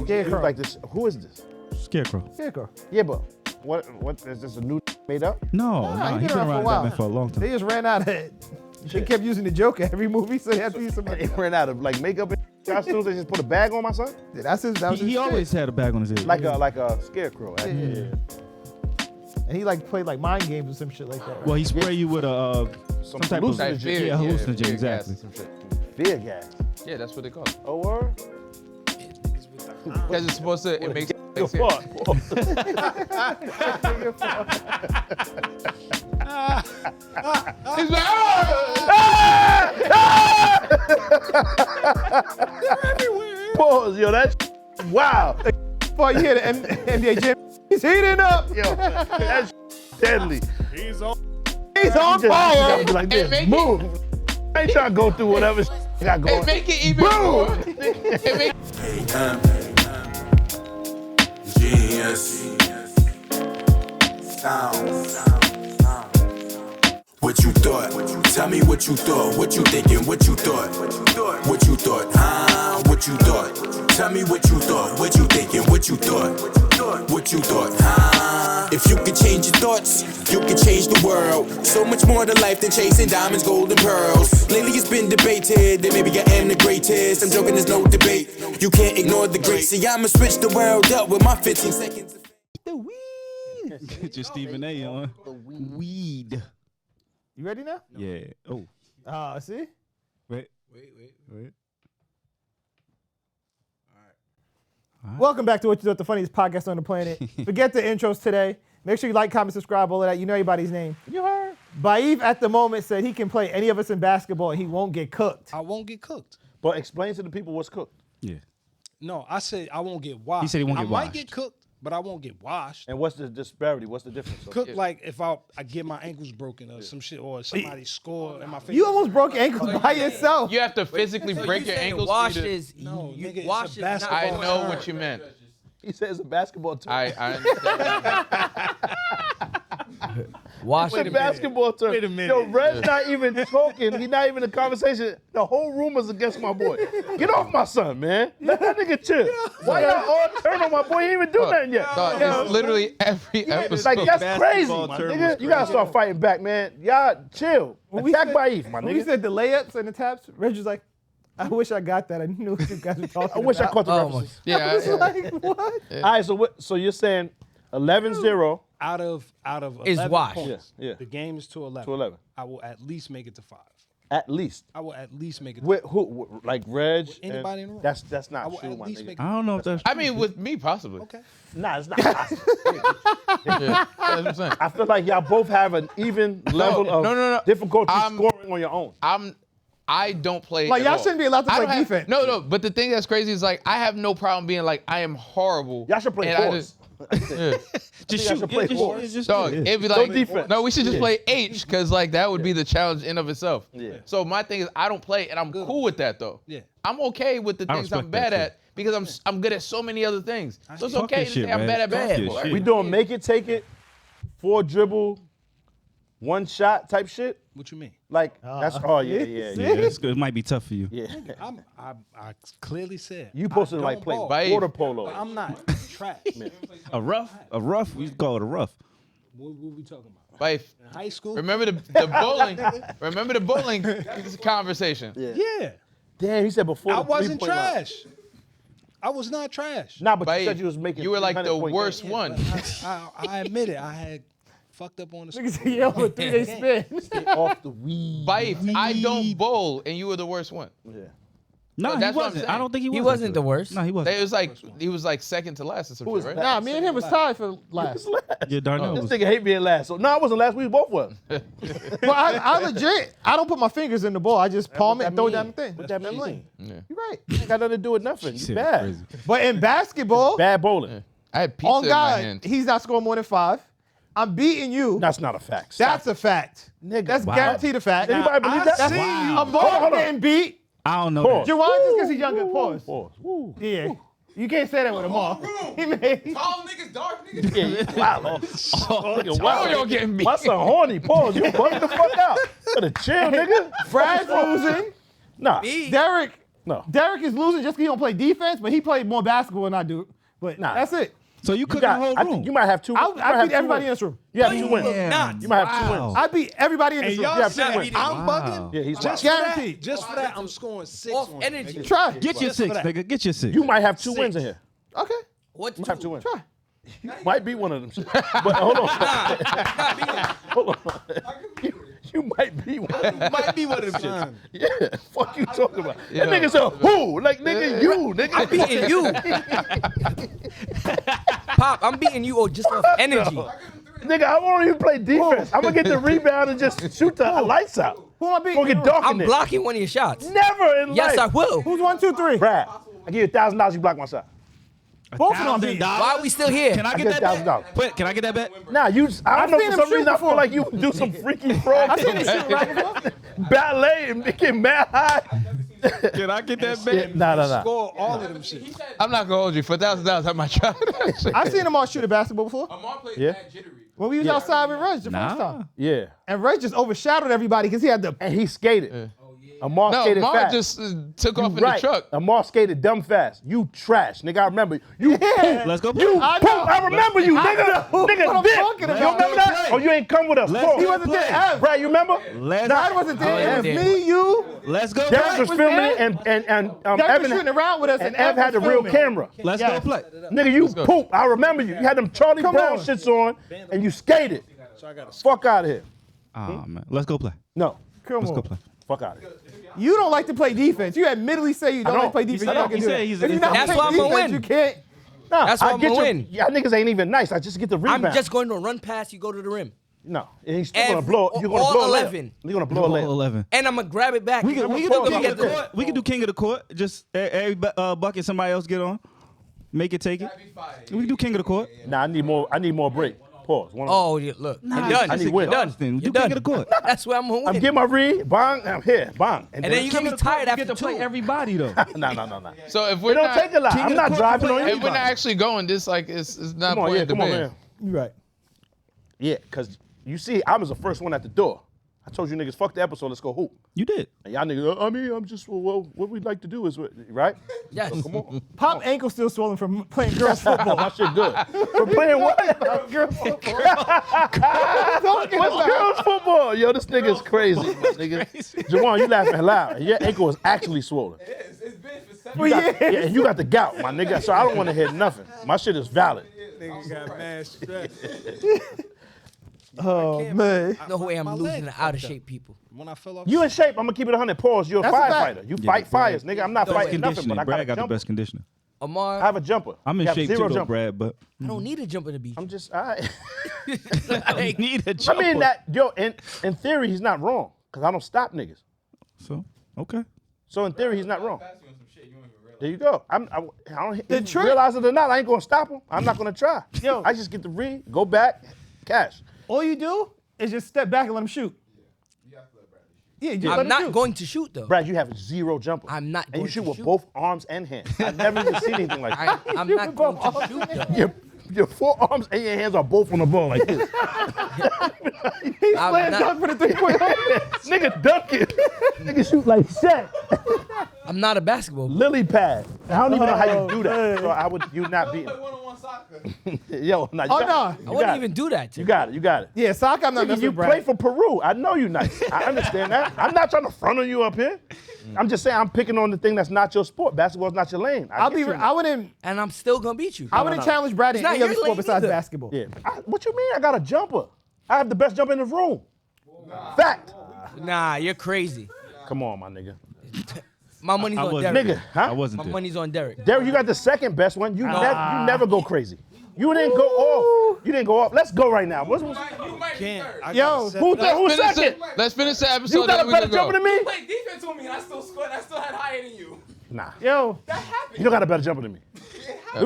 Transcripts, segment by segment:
Scarecrow. Like this. Who is this? Scarecrow. Yeah, but what is this a new made up? No, he's been around Batman for a long time. They just ran out of it. They kept using the Joker every movie, so they had to use somebody. They ran out of like makeup and costumes. They just put a bag on my son. Yeah, that's his. That was He always had a bag on his head. Like a scarecrow. Yeah. And he like played like mind games or some shit like that. Right? Well, he spray you with some type of hallucinogen, exactly. Fear gas. Yeah, that's what they call it. Oh, word? Because it's supposed to, it makes Your fault. He's like, They're everywhere. Pause, yo, that's wow. Boy, you hear the NBA Jam? He's heating up. Yo, that's deadly. He's on You fire. gotta be like this. Move. I ain't trying to go through whatever I got going. and make it even more. It make Genius. Sound. What you thought? Tell me what you thought. What you thinking? What you thought? What you thought? What you thought? Tell me what you thought. What you thinking? What you thought? What you thought? If you could change your thoughts, you could change the world. So much more to life than chasing diamonds, gold, and pearls. Lately it's been debated that maybe I am the greatest. I'm joking, there's no debate. You can't ignore the great. See, I'ma switch the world up with my 15 seconds. The weed. Get your Stephen A. on. Weed. You ready now? Yeah. Oh. See? Wait. Welcome back to What You Thought, the funniest podcast on the planet. Forget the intros today. Make sure you like, comment, subscribe, all of that. You know everybody's name. You heard? Baif at the moment said he can play any of us in basketball and he won't get cooked. I won't get cooked. But explain to the people what's cooked. Yeah. No, I said I won't get washed. He said he won't get I washed. might get cooked, but I won't get washed. And what's the disparity? What's the difference? Cooked like if I get my ankles broken or some shit, or somebody score in my face. You almost broke your ankles by yourself. You have to physically break your ankles. Wash for you to- is No, nigga, it's wash a is not. basketball I know term. what you meant. He says a basketball term. I understand. Wash It's a it. basketball term. Wait a minute. Yo, Red's not even talking. He's not even in the conversation. The whole room is against my boy. Get off my son, man. Let that nigga chill. Why y'all all turn on my boy? He ain't even do nothing yet. Dog, it's literally every episode. Like, that's crazy, Basketball my term nigga. was You gotta crazy. start fighting back, man. Y'all chill. Attack Baif, my When we nigga. said the layups and the taps, Reg was like, I wish I got that. I knew what you guys were talking about. I wish I caught the Oh references. yeah, I was like, what? All right, so you're saying 11-0 Out of Is 11 washed. points, Yeah. the game is to 11. to 11. I will at least make it to 5. At least. I will at least make it. With who? Like Reg? Anybody in the room. That's I not will true, at my least nigga. make it. I don't know if that's. I mean, with me, possibly. Okay. Nah, it's not possible. Yeah, that's what I'm saying. I feel like y'all both have an even level of no. difficulty I'm- scoring on your own. I don't play. Like, at y'all all. shouldn't be allowed to I play don't have- defense. No. But the thing that's crazy is like I have no problem being like I am horrible. Y'all should play and I fours. Yeah. Just y'all shoot. should play four. Dog, it'd be like defense. no, we should just play H because like that would be the challenge in of itself. Yeah. So my thing is I don't play and I'm cool with that though. Yeah. I'm okay with the I things I'm respect bad that, at because I'm good at so many other things. So it's Talk okay your to shit, say I'm man. bad at Talk your basketball. shit. We doing make it, take it, 4 dribble, 1 shot type shit. What you mean? Like that's yeah. Yeah, that's good. It might be tough for you. Yeah. I clearly said. You supposed I to like don't play ball, Baif. water polo. but I'm not trash. A rough. We call it a rough. What we talking about? Baif, In high school? remember the bowling? Remember the bowling conversation? Yeah. Damn, he said before. I the wasn't 3-point line. trash. I was not trash. Nah, but you Baif, said you was making. you were like the 300-point worst games. one. I admit it. I had fucked up on the Niggas school. say, yo, with 3-day spin. Stay off the weed. Baif, I don't bowl and you were the worst one. Yeah. No, he that's what I'm wasn't. saying. I don't think he was. He wasn't the worst. No, he wasn't. He was like second to last or something, was right? that? Nah, me and him was tied for last. Yeah, Darnell This was. nigga hate being last. So no, I wasn't last. We both was. But I legit, I don't put my fingers in the ball. I just palm it and throw it down the thing. What that mean? You're right. Ain't got nothing to do with nothing. You Shit, bad. crazy. But in basketball, Bad bowling. I had pizza on in my God, hand. he's not scoring more than 5. I'm beating you. That's not a fact. Stop. That's a fact. Nigga. That's Wow. guaranteed a fact. Anybody believe that? That's Wow. a ball getting beat. I don't know. Pause. That. Jawan just because he's younger. Pause. Pause. Woo. Yeah. You can't say that with him all. He made. Tall niggas, dark niggas. Yeah, wow. Nigga, wow. y'all getting beat. My son horny. Pause. You bugging the fuck out. Better chill, nigga. Brad's losing. Nah. Derek No. Derek is losing just because he don't play defense, but he played more basketball than I do. But that's it. So you cook the whole I room. think you might have two. I beat everybody in this room. You have 2 wins. Damn. You might have 2 wins. I beat everybody in this room. y'all Yeah, said wins. I'm bugging. Yeah, he's Just wild. for that, Guaranteed. just for that, I'm scoring 6 Off on energy. it. Try. Get your 6, nigga. Get your 6. You might have 2 wins in here. Okay. What? You might have 2 wins. Try. You might be one of them. But hold on. Hold on. You might be one. Might be one of them shits. Yeah. Fuck you talking about? That nigga said who? Like nigga, you nigga. I'm beating you. Pop, I'm beating you just off energy. Nigga, I won't even play defense. I'm gonna get the rebound and just shoot the lights out. Who am I beating? Gonna get dark I'm in there. blocking one of your shots. Never in Yes, I life. will. Who's 1, 2, 3? Brad, I give you $1,000. You block my shot. Both of them I'm beating. Why are we still here? Can I I get get that $1,000. bet? Wait, can I get that bet? Nah, you. I I've don't know seen for him some shoot reason I before. feel like you would do some freaky fraud. I seen him shoot right before. ballet and get mad high. Can I get that bet? Nah. Score all of them shit. I'm not gonna hold you for $1,000. I might try. I've seen them all shoot a basketball before. Yeah. When we was outside with Reg the first time. Yeah. And Reg just overshadowed everybody because he had the. And he skated. Amar No, skated Mar fast. just took off in right. the truck. Amar skated dumb fast. You trash, nigga. I remember you. Yeah. Let's go. You I poop. know. I remember you, nigga. what Nigga, I'm dick. talking You about. remember that? Oh, you ain't come with us. Let's Pause. He wasn't there. Brad, you remember? Brad wasn't there. It was there. me, you. Let's go. Derek play. was filming it, and Derek was Evan shooting around with us, and Ev had the was real filming. camera. Let's Yeah. go play. Nigga, you poop. I remember you. You had them Charlie Come Brown on. shits on, and you skated. Fuck out of here. Oh man, let's go play. No. Come Let's go on. play. Fuck out of here. You don't like to play defense. You admittedly say you don't like to play defense. He You're not said- gonna he do said that. he's If a- you're not That's playing why I'm gonna defense, win. you can't. Nah, That's why I I'm get gonna you. win. Y'all niggas ain't even nice. I just get the rebound. I'm just going to run past you, go to the rim. No. And he's still Ev, gonna blow. You're gonna all blow 11. You're gonna blow a layup. 11. And I'm going to grab it back. We can I'ma do pull king it of the together. court. We can do king of the court. Just every bucket somebody else get on. Make it take it. We can do king of the court. Nah, I need more break. Pause. Oh, yeah, look. You're done. I need You're win. done. Then You're do done. king of the court. That's where I'm going to I'm win. getting my read. Bang. I'm here. Bang. And then you're going to be tired You after get to play two. everybody though. Nah. So if It we're don't not, take a lot. King I'm of the not court driving to on play if we're not anybody. actually going, this like it's not Come on, playing the come on, band. man. You're right. Yeah, because you see, I was the first one at the door. I told you niggas, fuck the episode, let's go hoop. You did. And y'all niggas, I'm just, well, what we'd like to do is, right? Yes. So come on. Pop ankle still swollen from playing girls football. My shit good. For playing what? Girls football. What's girls football? Yo, this nigga's crazy, my nigga. Jawan, you laughing loud. Your ankle is actually swollen. It's been for 7 For years. Yeah, and you got the gout, my nigga, so I don't want to hear nothing. My shit is valid. Nigga got mad stress. Oh, man. No way I'm My losing leg to out of fucked up. shape people. When I fell off. You in shape, I'm gonna keep it 100. Pause. You're a That's a fact. firefighter. You fight fires, nigga. I'm not Best fighting nothing, conditioning. but I got Brad a got the jumper. best conditioner. Amar, I have a jumper. I'm in You have shape zero too though, jumper. Brad, but I don't need a jumper to beat I'm you. just, all right. Like, need a I jumper. mean that, yo. In theory, he's not wrong because I don't stop niggas. So okay. So in theory, he's not wrong. There you go. I don't The trick- realize it or not. I ain't gonna stop him. I'm not gonna try. Yo. I just get the read, go back, cash. All you do is just step back and let him shoot. Yeah, just let I'm him not shoot. going to shoot though. Brad, you have zero jumper. I'm not And going you shoot to with shoot. both arms and hands. I've never even seen anything like that. I'm not going to shoot though. Your forearms and your hands are both on the ball like this. He's I'm playing not- dunk for the 3-point. Nigga dunking. Nigga shoot like Shaq. I'm not a basketball player. Lily pad. I don't even know how you do that. man. So I would you not beat. one-on-one soccer. Yo, nah, you Oh, got no. it. I wouldn't even do that to You got it. You got it. Yeah, soccer, I'm not Nigga, messing you with Brad. play for Peru. I know you nice. I understand that. I'm not trying to front on you up here. I'm just saying I'm picking on the thing that's not your sport. Basketball's not your lane. I wouldn't and I'm still gonna beat you. challenge Brad in It's not any other your sport lane besides either. basketball. Yeah. What you mean? I got a jumper. I have the best jumper in the room. Fact. Nah, you're crazy. Come on, my nigga. My money's I on wasn't Derek. Nigga, I huh? wasn't My there. money's on Derek. Derek, you got the second best one. You never go crazy. You didn't go off. You didn't go off. Let's go right now. What's, You might be Can't. third. I Yo, got who's seven- who's second? Let's finish the episode. You got then a we better can go. jumper than me? You played defense with me and I still scored. I still had higher than you. Nah. Yo, That happened. You don't got a better jumper than me.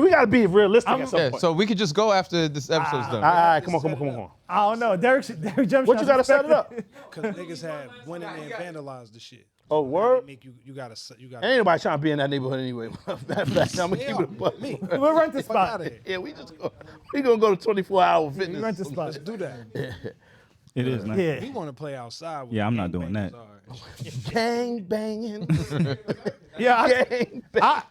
We gotta be realistic at some Yeah, point. so we could just go after this episode's done. All right, come on. I don't know. Derek jump What you gotta set it up? Cause niggas had went in there and vandalized the shit. Oh, word? Make you gotta. Ain't anybody trying to be in that neighborhood anyway. Matter of fact, I'm gonna keep it a buck. We'll rent the Fuck out spot. of here. Yeah, we gonna go to 24-hour fitness. We rent the spot. Let's do that. It is nice. Yeah. We want to play outside. With Yeah, I'm not doing that. Gang banging. Yeah,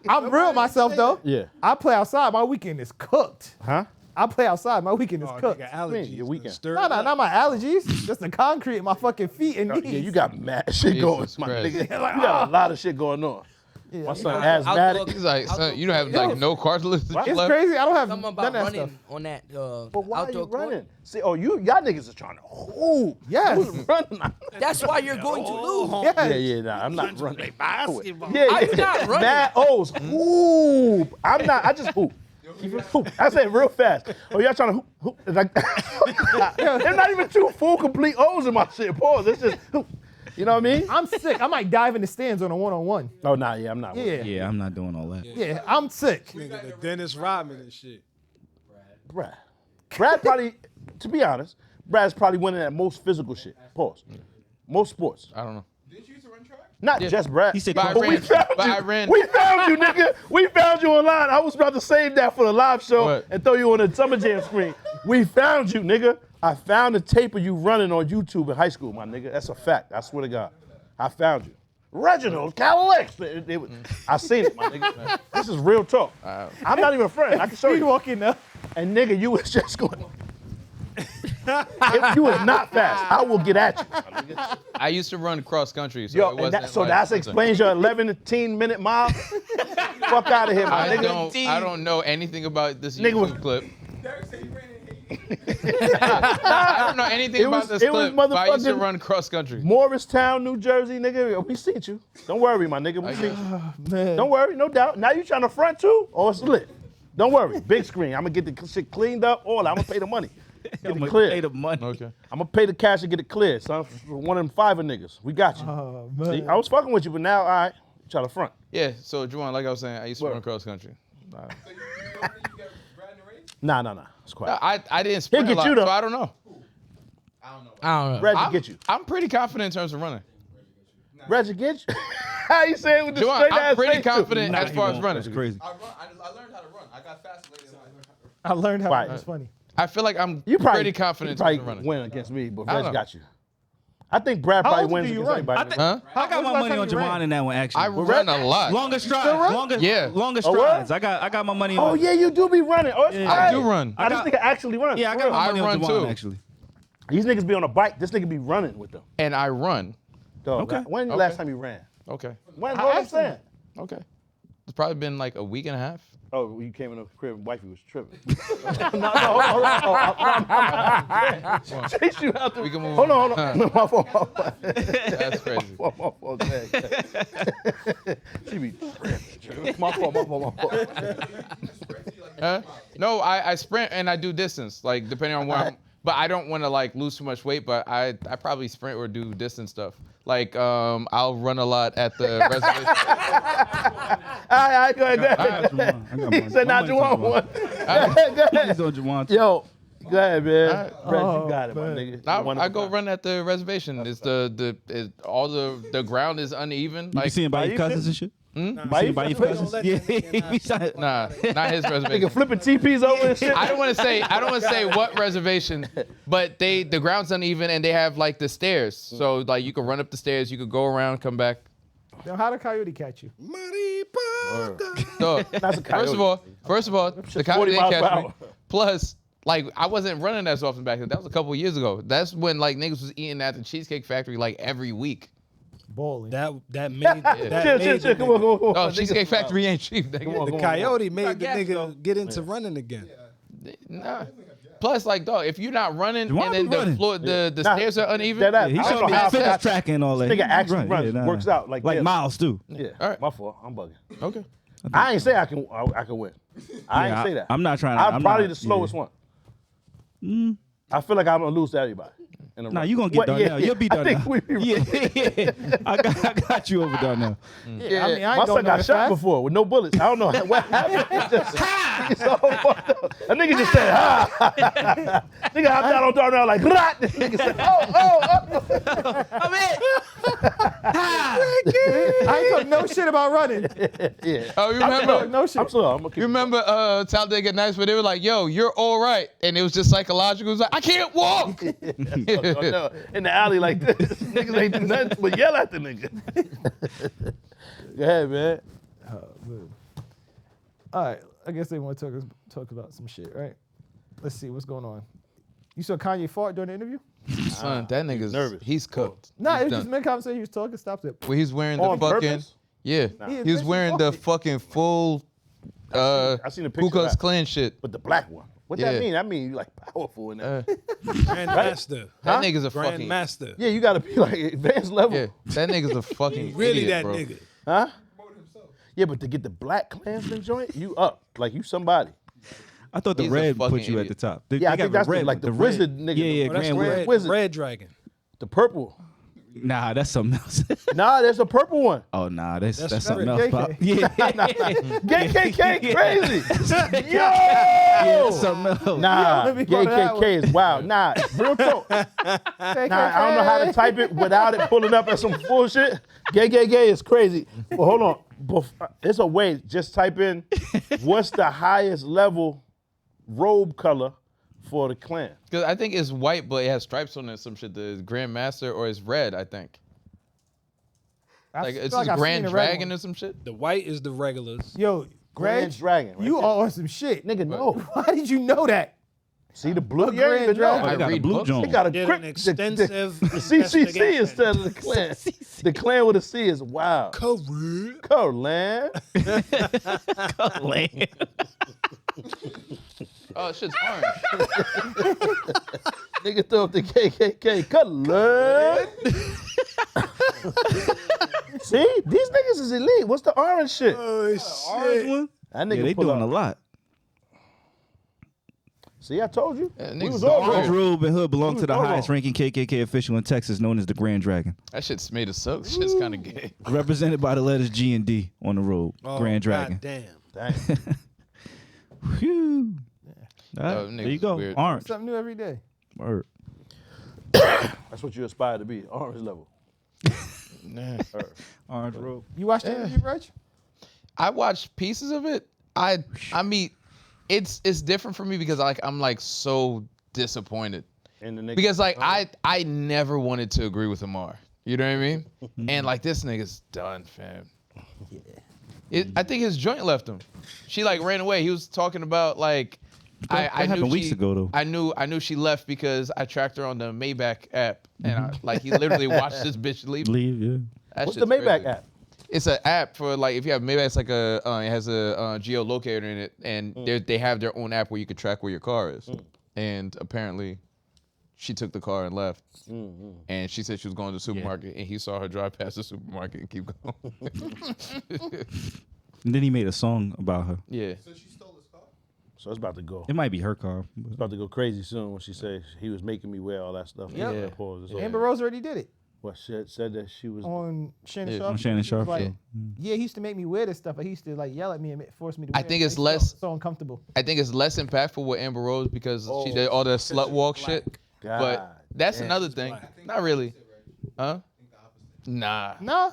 I'm real myself though. Yeah. I play outside. My weekend is cooked. Huh? I play outside. My weekend is Oh, cooked. nigga, allergies. your weekend. Stir No, it up. not my allergies. Just the concrete in my fucking feet and knees. Yeah, you got mad shit going, Jesus my Christ. nigga. You got a lot of shit going on. Yeah. My son asthmatic. He's like, son, you don't have like no cartilage It's left. crazy. I don't have Something none about of that running stuff. on that But why are outdoor you court. running? See, y'all niggas are trying to hoop. Yes. Who's running? That's why you're going to lose. Yes. Nah, I'm not running. Basketball. Yeah, I'm not running. Mad O's. Hoop. I'm not. I just hoop. Hoop. I said real fast. Oh, y'all trying to hoop? It's like, there's not even two full complete O's in my shit. Pause. It's just hoop. You know what I mean? I'm sick. I might dive in the stands on a one-on-one. Oh, nah, yeah, I'm not. Yeah. Yeah, I'm not doing all that. Yeah, I'm sick. Nigga, the Dennis Rodman and shit. Brad probably, to be honest, Brad's probably winning at most physical shit. Pause. Most sports. I don't know. Did you used to run track? Not just Brad. He said But I But we ran. found But you. I ran. We found you, nigga. We found you online. I was about to save that for the live show What? and throw you on the Summer Jam screen. We found you, nigga. I found a tape of you running on YouTube in high school, my nigga. That's a fact. I swear to God. I found you. Reginald Cadillacs. I seen it, my nigga. This is real talk. I'm not even a friend. I can show You you. walking up. And nigga, you was just going. If you was not fast, I will get at you, my nigga. I used to run cross country, so Yo, it and wasn't. that, so like, that explains your 11-minute mile. Fuck out of here, my nigga. I don't know anything about this Nigga was- YouTube clip. Derek said he ran in I don't know anything It about was- this it was clip, but I used to motherfucking- run cross country. Morristown, New Jersey, nigga. We seen you. Don't worry, my nigga. We seen you. Don't worry, no doubt. Now you trying to front too? Oh, it's lit. Don't worry. Big screen. I'm gonna get the shit cleaned up. All I'm gonna pay the money. Get it clear. Pay the money. Okay. I'm gonna pay the cash and get it clear, son. For one of them fiver niggas. We got you. Oh, See, man. I was fucking with you, but now, all right, you try to front. Yeah. So Juwan, like I was saying, I used to Word. run cross country. So you got Brad in the race? Nah. It's quiet. I didn't sprint He'll a get lot, you, though. so I don't know. I don't know. Reggie get you. I'm pretty confident in terms of running. Reggie get you. How you say it with the Juwan, straight I'm ass pretty face, too? confident Nah, as he far as won't. running. That's crazy. I learned how to run. I got fast later in life. I learned how Right. to. It's funny. I feel like I'm You probably pretty confident you in terms probably of running. win against me, but I don't Reggie know. got you. I think Brad How probably often wins do you against run? anybody. Huh? I got When's my the money last on time you Javon ran? in that one, actually. I run a lot. Longest strides. Yeah. Longest Oh, what? strides. I got my money on. Oh yeah, you do be running. Oh, it's I right. do run. I just think I actually run. Yeah, I For got real. my money I on run Javon, too. actually. These niggas be on a bike. This nigga be running with them. And I run. Dog, Okay. When the Okay. last time you ran? Okay. When? I What I'm asked him. saying? Okay. It's probably been like a week and a half. Oh, you came in the crib and wifey was tripping. no, hold on. Chase you out the. We can move Hold on. on. No, my fault. That's crazy. My fault. Go ahead. She be tripping. My fault. Huh? No, I sprint and I do distance, like depending on where I'm. But I don't want to like lose too much weight. But I probably sprint or do distance stuff. Like I'll run a lot at the reservation. All right, go ahead. I got He said, "Not you want one." Go ahead. on Javon. Yo, go ahead, man. All Brett, Oh, you got it, my man. nigga. I go run at the reservation. It's all the ground is uneven. You Like seeing by Are your you cousins fit? and shit? By Seeing by your your cousins? let Yeah. that nigga He shot- nah, not his Nigga reservation. flipping TPs over and shit. I don't want to say what reservation, but the ground's uneven and they have like the stairs. So like you can run up the stairs, you could go around, come back. Now, how did Coyote catch you? So That's a coyote. first of all, the 40 coyote didn't miles per catch me. hour. Plus, like I wasn't running as often back then. That was a couple of years ago. That's when like niggas was eating at the Cheesecake Factory like every week. Bowling. That made Chill. Come on. Oh, Cheesecake Factory ain't cheap. nigga. Come on, the come on. coyote made the guess, though. nigga get into running again. Nah. Plus, like, dog, if you're not running Why and be then the running? floor, the Nah, stairs are uneven. Dead ass. He I don't showed know me how his fitness fast tracking and all that. This nigga He actually run. runs, Yeah, nah. works out like Like this. miles too. Yeah, All right. my fault. I'm bugging. Okay. I ain't say I can win. I ain't Yeah, say that. I'm not trying to. I'm probably not- the slowest one. I feel like I'm gonna lose to everybody. in a Nah, row. you gonna get What- Darnell. yeah, You'll be I Darnell. think we be yeah. I got you over Darnell. Yeah, I mean, I my ain't son going got that shot fast. before with no bullets. I don't know what happened. It just, Nigga so fucked up. A nigga just said, ha. Nigga hopped out on Darnell like, rot. Nigga said, oh. I'm in. I ain't talking no shit about running. Yeah. Oh, you remember? No shit. I'm slow. I'm gonna keep You remember Talladega Nights where they were like, yo, you're all right. And it was just psychological. It was like, I can't walk. no, in the alley like this. Niggas ain't do nothing but yell at the nigga. Go ahead, man. All right, I guess they want to talk about some shit, right? Let's see what's going on. You saw Kanye fart during the interview? Son, that nigga's nervous. He's cooked. Nah, He's it was done. just mid-conversation. He was talking, stopped it. Well, he's wearing the On fucking, purpose? yeah. He He was wearing the fucking full I seen a picture Ku of Klux that. Klan shit. But the black one. What Yeah. that mean? That mean you like powerful in that. Grandmaster. That nigga's a fucking, Grandmaster. Yeah, you gotta be like advanced level. yeah, that nigga's a fucking Really idiot, that bro. nigga. Huh? Yeah, but to get the black Klansman joint, you up. Like you somebody. I thought the He's a red put fucking you at idiot. the top. Yeah, I They think got that's the, like the wizard nigga. Yeah, yeah, Oh, that's Grand red, Wizard. red dragon. The purple. Nah, that's something else. Nah, there's a purple one. Oh, nah, that's That's something Red else. Pop. Yeah, KKK crazy. Yo! that's something else. Nah, let me go to that KKK is wild. Nah, real talk. Nah, I don't know how to type it without it pulling up as some bullshit. Gay is crazy. But hold on. It's a way. Just type in what's the highest level robe color for the Klan. Because I think it's white, but it has stripes on it, some shit. The Grand Master, or it's red, I think. Like it's just Grand Dragon or some shit. The white is the regulars. Yo, Grand Greg, Dragon. Right you there. are on some shit. Nigga, no. Why did you know that? See the blue? What You ain't Grand even know. Dragon? I got a read blue books. They joint. got a Did grip. an extensive the CCC investigation. instead of the Klan. The Klan with a C is wild. Correct. Klan. Oh, shit's orange. Nigga throw up the KKK. Klan. See, these niggas is elite. What's the orange shit? Oh, shit. One? That Yeah, nigga they pull doing up. a lot. See, I told you. Yeah, We niggas was the all Orange wrong. robe and hood belong Who's to the wrong? highest ranking KKK official in Texas, known as the Grand Dragon. That shit's made of silk. Shit's kind of gay. Represented by the letters G and D on the robe. Oh, Grand Dragon. Damn. Dang. Whew. All right, Oh, there you niggas go. weird. Orange. Something new every day. Word. That's what you aspire to be. Orange level. Orange robe. You watched the interview, Reg? I watched pieces of it. I mean, it's different for me because I'm like so disappointed. And the nigga. Because like I never wanted to agree with Amar. You know what I mean? And like this nigga's done, fam. I think his joint left him. She like ran away. He was talking about like That I knew happened weeks she- ago, though. I knew she left because I tracked her on the Maybach app, and he literally watched this bitch leave. Leave, yeah. That What's the shit's Maybach crazy. app? It's an app for like if you have Maybach, it's like it has a geolocator in it, and they have their own app where you can track where your car is. And apparently, she took the car and left. And she said she was going to the supermarket, and he saw her drive past the supermarket and keep going. And then he made a song about her. Yeah. So she stole his car? So it's about to go. It might be her car. but- It's about to go crazy soon when she says he was making me wear all that stuff. Yep. Yeah. Pause. It's Amber over. Rose already did it What said that she was. on Shannon Yeah, Sharp. on Shannon She was Sharp like, show. yeah, he used to make me wear this stuff, but he used to like yell at me and force me to I wear think it. it's I less- felt so uncomfortable. I think it's less impactful with Amber Rose because she did all the slut walk shit. God But that's damn. another thing. Not really. Huh? Nah. Nah,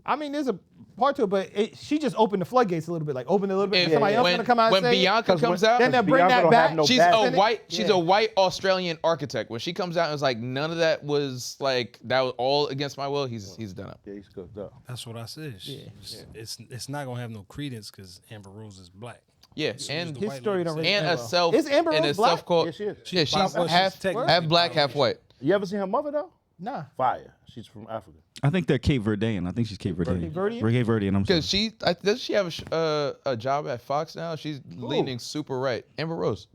I mean there's a part to it, but she just opened the floodgates a little bit, like opened a little bit. If- somebody else when, gonna come out when and say it. Bianca 'Cause comes when- out, Then they'll bring Bianca that don't back. have no she's bad- a white. She's Yeah. a white Australian architect. When she comes out, it's like none of that was like that was all against my will. He's done up. Yeah, he's cooked up. That's what I said. It's not gonna have no credence because Amber Rose is black. Yeah, As and the His white story lady don't said. really and end a well. self Is Amber and a Rose black? self-called. Yeah, she is. Yeah, she's Well, she's half technically black, half biracial. white. You ever seen her mother though? Nah, Fire. She's from Africa. I think they're Cape Verdean. I think she's Cape Verdean. Cape Verdean? Cape Verdean, I'm sorry. Because does she have a job at Fox now? She's leaning super right. Amber Rose.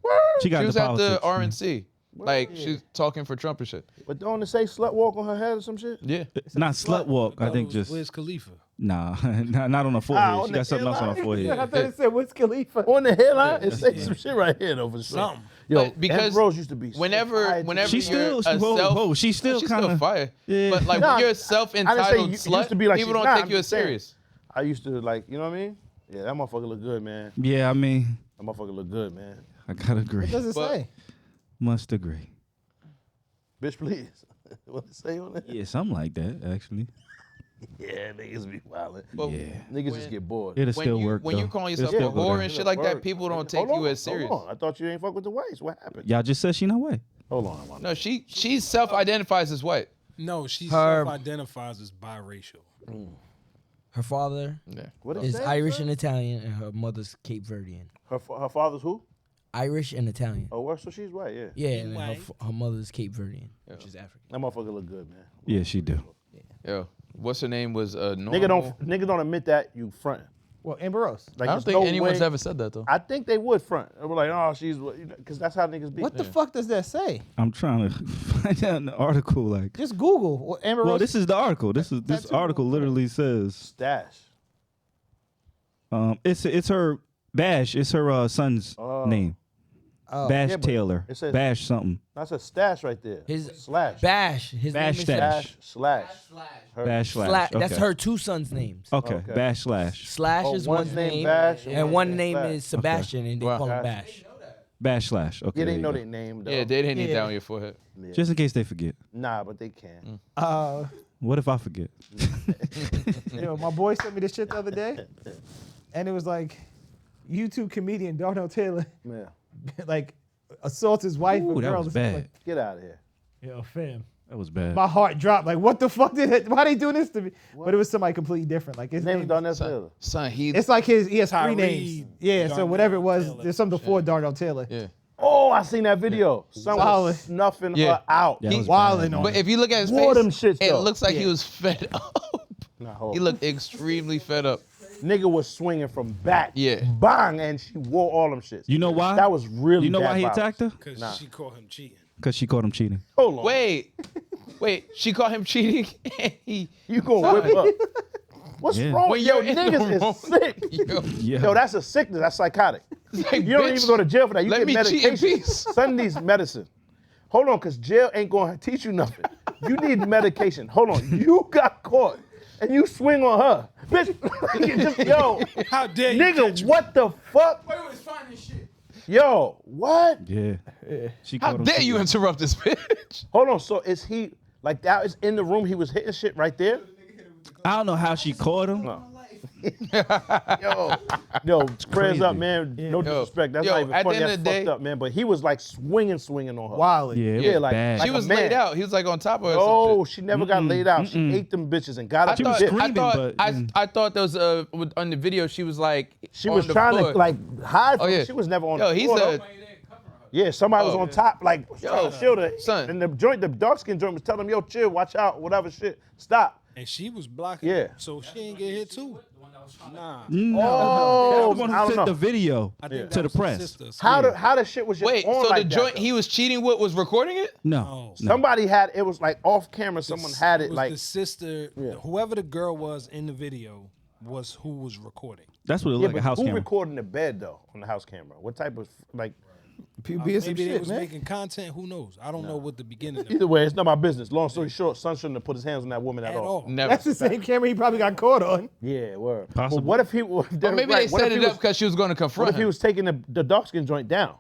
She got She was into at the politics. RNC. Like she's talking for Trump and shit. But don't it say slut walk on her head or some shit? Yeah. It's not slut walk. I think just Where's Khalifa? nah, not on the forehead. on She the got something else on her I forehead. thought it said Wiz Khalifa. On the headline, it says some shit right here though for sure. Something. Yo, But because Amber Rose used to be. so Whenever fire. She still- you're a whoa, self, whoa, she's still kinda- fire. Yeah. But like Nah, when you're a I didn't say self-entitled you used slut, to be like people she's don't not, take I'm you as just saying. serious. I used to like, you know what I mean? Yeah, that motherfucker look good, man. Yeah, I mean, That motherfucker look good, man. I gotta agree. What does it say? Must agree. Bitch, please. What it say on that? Yeah, something like that, actually. Yeah, niggas be wildin'. But Yeah. Niggas just get bored. It'll when still you, work, when you though. calling It'll yourself a still go whore down. and shit like Word. that, people don't take Hold you on, as serious. Hold on. I thought you ain't fuck with the whites. What happened? Y'all just said she not white. Hold on. Hold on. No, she self-identifies as white. No, she Her- self-identifies as biracial. Her father Yeah. What it is say, Irish son? and Italian, and her mother's Cape Verdean. Her father's who? Irish and Italian. Oh, what? So she's white, yeah. Yeah, and then white. her mother's Cape Verdean, which is African. That motherfucker look good, man. Yeah, she do. Yo, what's her name was normal. Nigga don't admit that you fronting. Well, Amber Rose. Like, I there's don't think no anyone's way- ever said that though. I think they would front. They were like, oh, she's, because that's how niggas be. What the fuck does that say? I'm trying to find out in the article. Like, Just Google what Amber well, Rose. this is the article. This Tattoo. article literally says, Stash. it's her Bash. It's her son's name. Oh. Bash Yeah, but Taylor. it says- Bash something. That's a stash right there. His slash. Bash. His Bash name is Stash. Dash slash. Her- Bash slash. That's Okay. her two sons' names. Okay. Okay. Bash slash. Slash Oh, is one's one's name name, Bash and one name Slash. is Sebastian, and they Wow. call him Bash. Bash. Bash slash. Okay. Yeah, they there you know go. their name, though. Yeah, they didn't need Yeah. down your forehead. Just in case they forget. Nah, but they can. What if I forget? My boy sent me this shit the other day, and it was like, YouTube comedian Darnell Taylor, Yeah. like, assaults his wife Ooh, with that girls. was and stuff bad. like- Get out of here. Yo, fam. That was bad. My heart dropped. Like, what the fuck did it? Why they doing this to me? But it was somebody completely different. Like his His name is name. Darnell Taylor. Son, he. It's like he has three Tyree names. Yeah, so Darnell whatever it was, Taylor. there's something before Darnell Taylor. Yeah. Oh, I seen that video. Someone Solid. snuffing Yeah. her out. Yeah, that was Wilding bad, on man. But if you look at his Wore them face, shits, it though. looks like he Yeah. was fed up. Nah, hold He on. looked extremely fed up. Nigga was swinging from back. Yeah. Bang, and she wore all them shits. You know why? That was really You know bad why he violence. attacked her? Because she caught him cheating. Because she caught him cheating. Hold on. Wait, she caught him cheating. And he. You gonna whip up. What's Yeah. wrong? When Yo, you're in the niggas wrong- is sick. Yo, Yeah. Yo, that's a sickness. That's psychotic. like, You don't bitch, even go to jail for that. You let get me cheat in medication. peace. Son needs medicine. Hold on, because jail ain't going to teach you nothing. You need medication. Hold on. You got caught, and you swing on her. Bitch, just, yo, How dare you catch nigga, me? what the fuck? Wait, it's finding shit. Yo, what? Yeah. She How caught him dare you cheating. interrupt this bitch? Hold on, so is he, like that is in the room, he was hitting shit right there? I don't know how she caught him. Yo, prayers crazy. up, man. No disrespect. That's Yo, not even at the funny. end That's of the fucked day- up, man. But he was like swinging on her. Wilding. Yeah, it Yeah, was like- bad. like She a was man. laid out. He was like on top of her. or Oh, some shit. she never got laid out. She ate them bitches and got I up She the was thought, bitch. screaming, but- I thought there was on the video she was like She on was the trying floor. to like hide from Oh, yeah. She was never on Yo, the he floor. said, though. Yeah, somebody was Oh. on top, like trying to shield her. son. And the dark skin joint was telling him, yo, chill, watch out, whatever shit. Stop. And she was blocking Yeah. him, so she ain't get hit too. Nah. Oh, That's the one I who don't sent the know. video I think to that the was his press. sister. How the shit was just Wait, on so like the that, joint though? he was cheating with was recording it? No. Oh. no. Somebody had, it was like off camera, someone had it was like, the sister, Yeah. whoever the girl was in the video was who was recording. That's what it yeah, looked but like, a house who camera. recording the bed though on the house camera? What type of, like, People being some Maybe they shit, was man. making content. Who knows? I don't know what the beginning of either way, it's not my business. Long story short, son shouldn't have put his hands on that woman at at all. all. Never. That's the same camera he probably got caught on. Yeah, word. Possible. But what if he, But maybe they set it up because she was going to What confront if he him. was taking the dark skin joint down?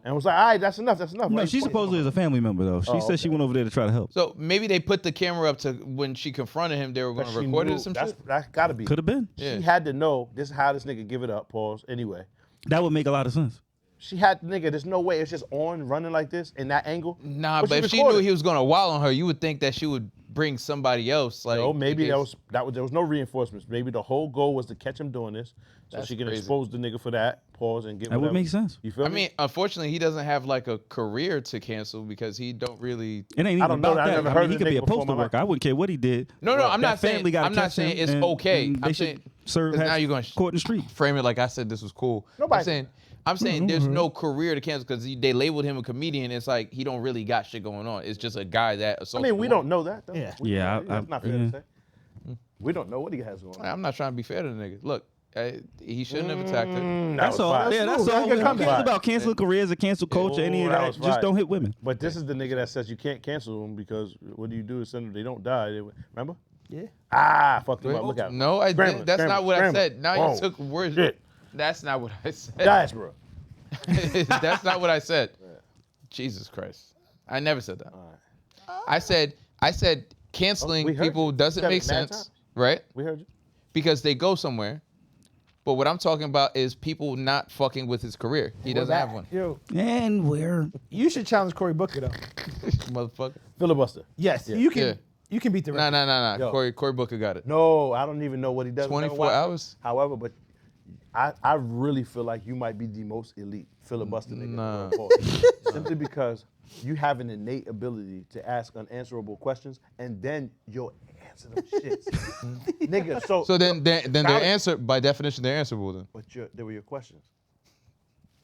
And was like, all right, that's enough. No, Like, she supposedly is a family member, though. She said she went over there to try to help. So maybe they put the camera up to when she confronted him, they were going to she record it knew- or some that's, shit? That gotta be. Could have been. Yeah. She had to know this is how this nigga give it up. Pause. Anyway, That would make a lot of sense. she had nigga. There's no way it's just on running like this in that angle. Nah, But but if she recorded. knew he was going to wild on her, you would think that she would bring somebody else. Like, No, maybe in case- there was no reinforcements. Maybe the whole goal was to catch him doing this, so That's she can crazy. expose the nigga for that. Pause and give. That would whatever. make sense. You feel I me? mean, unfortunately, he doesn't have like a career to cancel because he don't really. It ain't I even don't know about that. I that. never I heard mean, he of could the be a nigga before postal my worker. life. I wouldn't care what he did. No, I'm That not saying. family gotta I'm not catch saying him, it's and- okay. and I'm they saying. should serve 'cause now have you're going court in the street. frame it like I said this was cool. Nobody- I'm saying there's no career to cancel because they labeled him a comedian. It's like he don't really got shit going on. It's just a guy that I assaults. mean, we a don't woman. know that. Though. Yeah. We Yeah, don't know. That's not fair yeah. to say. We don't know what he has going on. I'm not trying to be fair to the nigga. Look, he shouldn't have attacked her. That's all. fire. Yeah, that's Ooh, all. that's good Who cares comeback. about canceling careers or cancel culture, any of Ooh, that that? was Just fire. don't hit women. But this is the nigga that says you can't cancel them because what do you do is send them, they don't die. Remember? Yeah. Ah, fucked him up. Look out. No, I Scrambling, did. That's not what I scrambling. said. Now Whoa. you took words. Shit. That's not what I said. Diaspora. That's not what I said. Jesus Christ. I never said that. I said canceling we heard people you. doesn't You said make it mad sense, times. right? We heard you. Because they go somewhere. But what I'm talking about is people not fucking with his career. He doesn't have one. Yo, And we're you should challenge Cory Booker though. Motherfucker. Filibuster. Yes, you can. Yeah. You can beat the record. Nah. Yo. Cory Booker got it. No, I don't even know what he does. 24 hours? However, but I really feel like you might be the most elite filibuster nigga. Nah. in the world. Simply because you have an innate ability to ask unanswerable questions and then you'll answer them shits. Nigga, So then they're College- answer by definition they're answerable then. But they were your questions.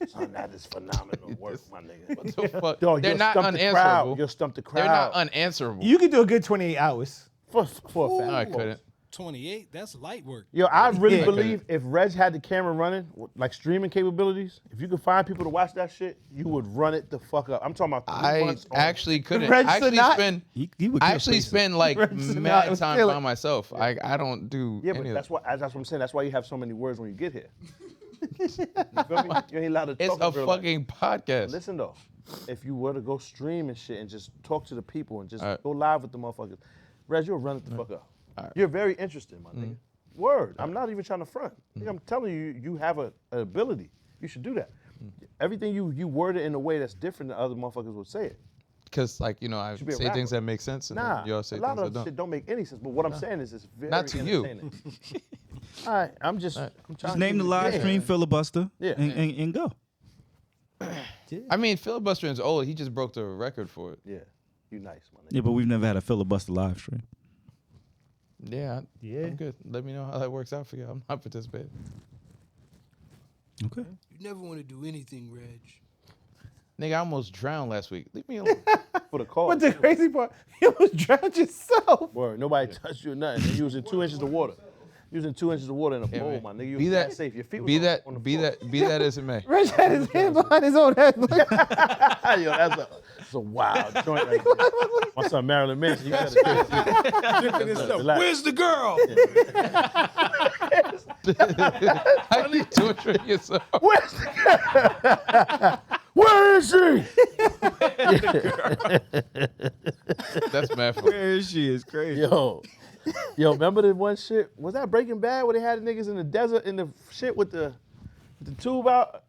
Son, that is phenomenal work, my nigga. What the fuck? Dog, They're you'll not stump the crowd. unanswerable. You'll stump the crowd. They're not unanswerable. You could do a good 28 hours. for a fact. No, I couldn't. 28, that's light work. Yo, I really Yeah. believe if Reg had the camera running, like streaming capabilities, if you could find people to watch that shit, you would run it the fuck up. I'm talking about 3 I months on- actually couldn't. Reg I actually Sinat? spend. he would I kill actually spaces. spend like Reg Sinat mad was time killing. by myself. I don't do Yeah, any but of that's that. what I'm saying. That's why you have so many words when you get here. You feel me? You ain't allowed to It's talk a in real life. fucking podcast. Listen though, if you were to go stream and shit and just talk to the people and just All right. go live with the motherfuckers, Reg, you'll run it the fuck up. right. You're very interesting, my nigga. Word. I'm not even trying to front. Nigga, I'm telling you, you have an ability. You should do that. Everything you word it in a way that's different than other motherfuckers would say it. Because like I be a say things rapper. that make sense and Nah, then y'all say a lot things that of don't. shit don't make any sense. But what I'm saying is, it's very Not to you. entertaining. All right, I'm just. I'm trying Just to name the give you- live yeah. stream filibuster Yeah. and go. I mean, filibustering is old. He just broke the record for it. Yeah, you nice, my nigga. Yeah, but we've never had a filibuster live stream. Yeah, Yeah. I'm good. Let me know how that works out for you. I'm not participating. Okay. You never want to do anything, Reg. Nigga, I almost drowned last week. Leave me alone. For the call. But the crazy part, you almost drowned yourself. Word, nobody touched you or nothing. And you was in 2 inches of water. You was in 2 inches of water in a bowl, man. my nigga. You Be was that safe. Your feet was be on that the be floor. that be that as it may. Reg had his hand behind his own head. Yo, that's a wild joint right there. My son Marilyn Manson, you gotta relax. Where's the girl? How you torturing yourself? Where is she? That's mad funny. Where is she? It's crazy. Yo, remember the one shit? Was that Breaking Bad where they had the niggas in the desert in the shit with the tube out?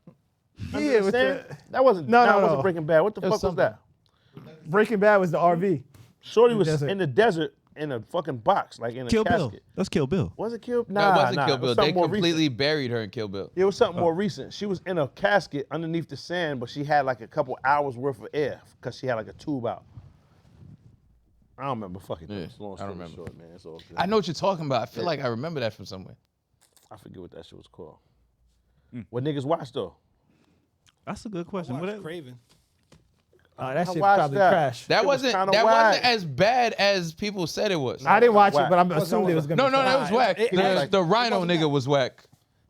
under Yeah, the with sand? the- That wasn't. No, that no, wasn't no. Breaking Bad. What the It was fuck was something. that? Breaking Bad was the RV. Shorty was desert. in the desert in a fucking box, like in a Kill casket. Bill. That's Kill Bill. Was it Kill? No, it wasn't nah, Kill it Bill. was They something more recent. completely buried her in Kill Bill. It was something more recent. She was in a casket underneath the sand, but she had like a couple hours worth of air because she had like a tube out. I don't remember fucking Yeah, things. Long I story remember. short, man. It's all good. I know what you're talking about. I feel like I remember that from somewhere. I forget what that shit was called. What niggas watch though? That's a good question. Watch What Craven. That I shit watched probably that. crashed. That It was wasn't kinda whack. as bad as people said it was. I didn't watch Whack. it, but I'm Wasn't assuming it was gonna No, be no, fine. that was whack. It- The, like- the Rhino wasn't nigga bad. was whack.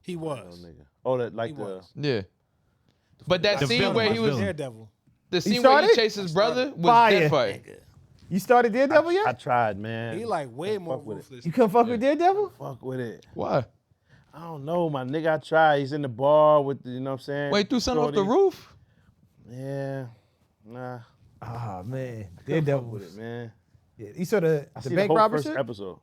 He Oh, was. nigga. Oh, that like He the. was. Yeah. But that The scene villain, where he the was, villain. Daredevil. the scene where started? he chased his brother was Fire. dead fire. You started Daredevil I yet? tried, man. He like way more fuck with it. ruthless. You couldn't fuck with Daredevil? Fuck with it. Why? I don't know, my nigga. I tried. He's in the bar with the, you know what I'm saying? Wait, threw something off the Shorty. roof? Yeah. Nah. Ah man, Fuck Daredevil with was. it, man. Yeah. You saw the I see bank whole robber first shit episode.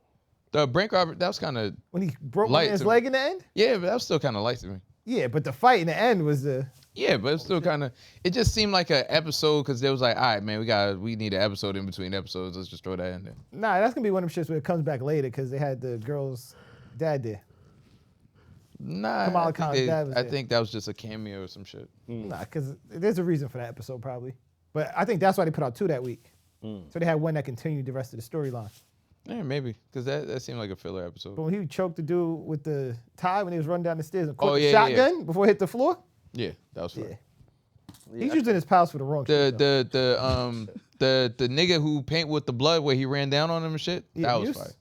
The Brink Robert, that was kind of, when he broke Light his to me. leg in the end. yeah, but that was still kind of light to me. Yeah, but the fight in the end was the. Yeah, but it's still kind of, it just seemed like an episode because they was like, all right, man, we need an episode in between episodes. Let's just throw that in there. Nah, that's gonna be one of them shits where it comes back later because they had the girl's dad there. Nah, Kamala I think, Khan's dad was I there. think that was just a cameo or some shit. Nah, because there's a reason for that episode probably. But I think that's why they put out 2 that week. So they had one that continued the rest of the storyline. Yeah, maybe, because that seemed like a filler episode. But when he choked the dude with the tie when he was running down the stairs and caught Oh, the yeah, yeah, shotgun before it hit the floor. Yeah, that was fun. Yeah. He's using his powers for the wrong shit. though. The nigga who paint with the blood where he ran down on him and shit, Yeah, that he was was- fire.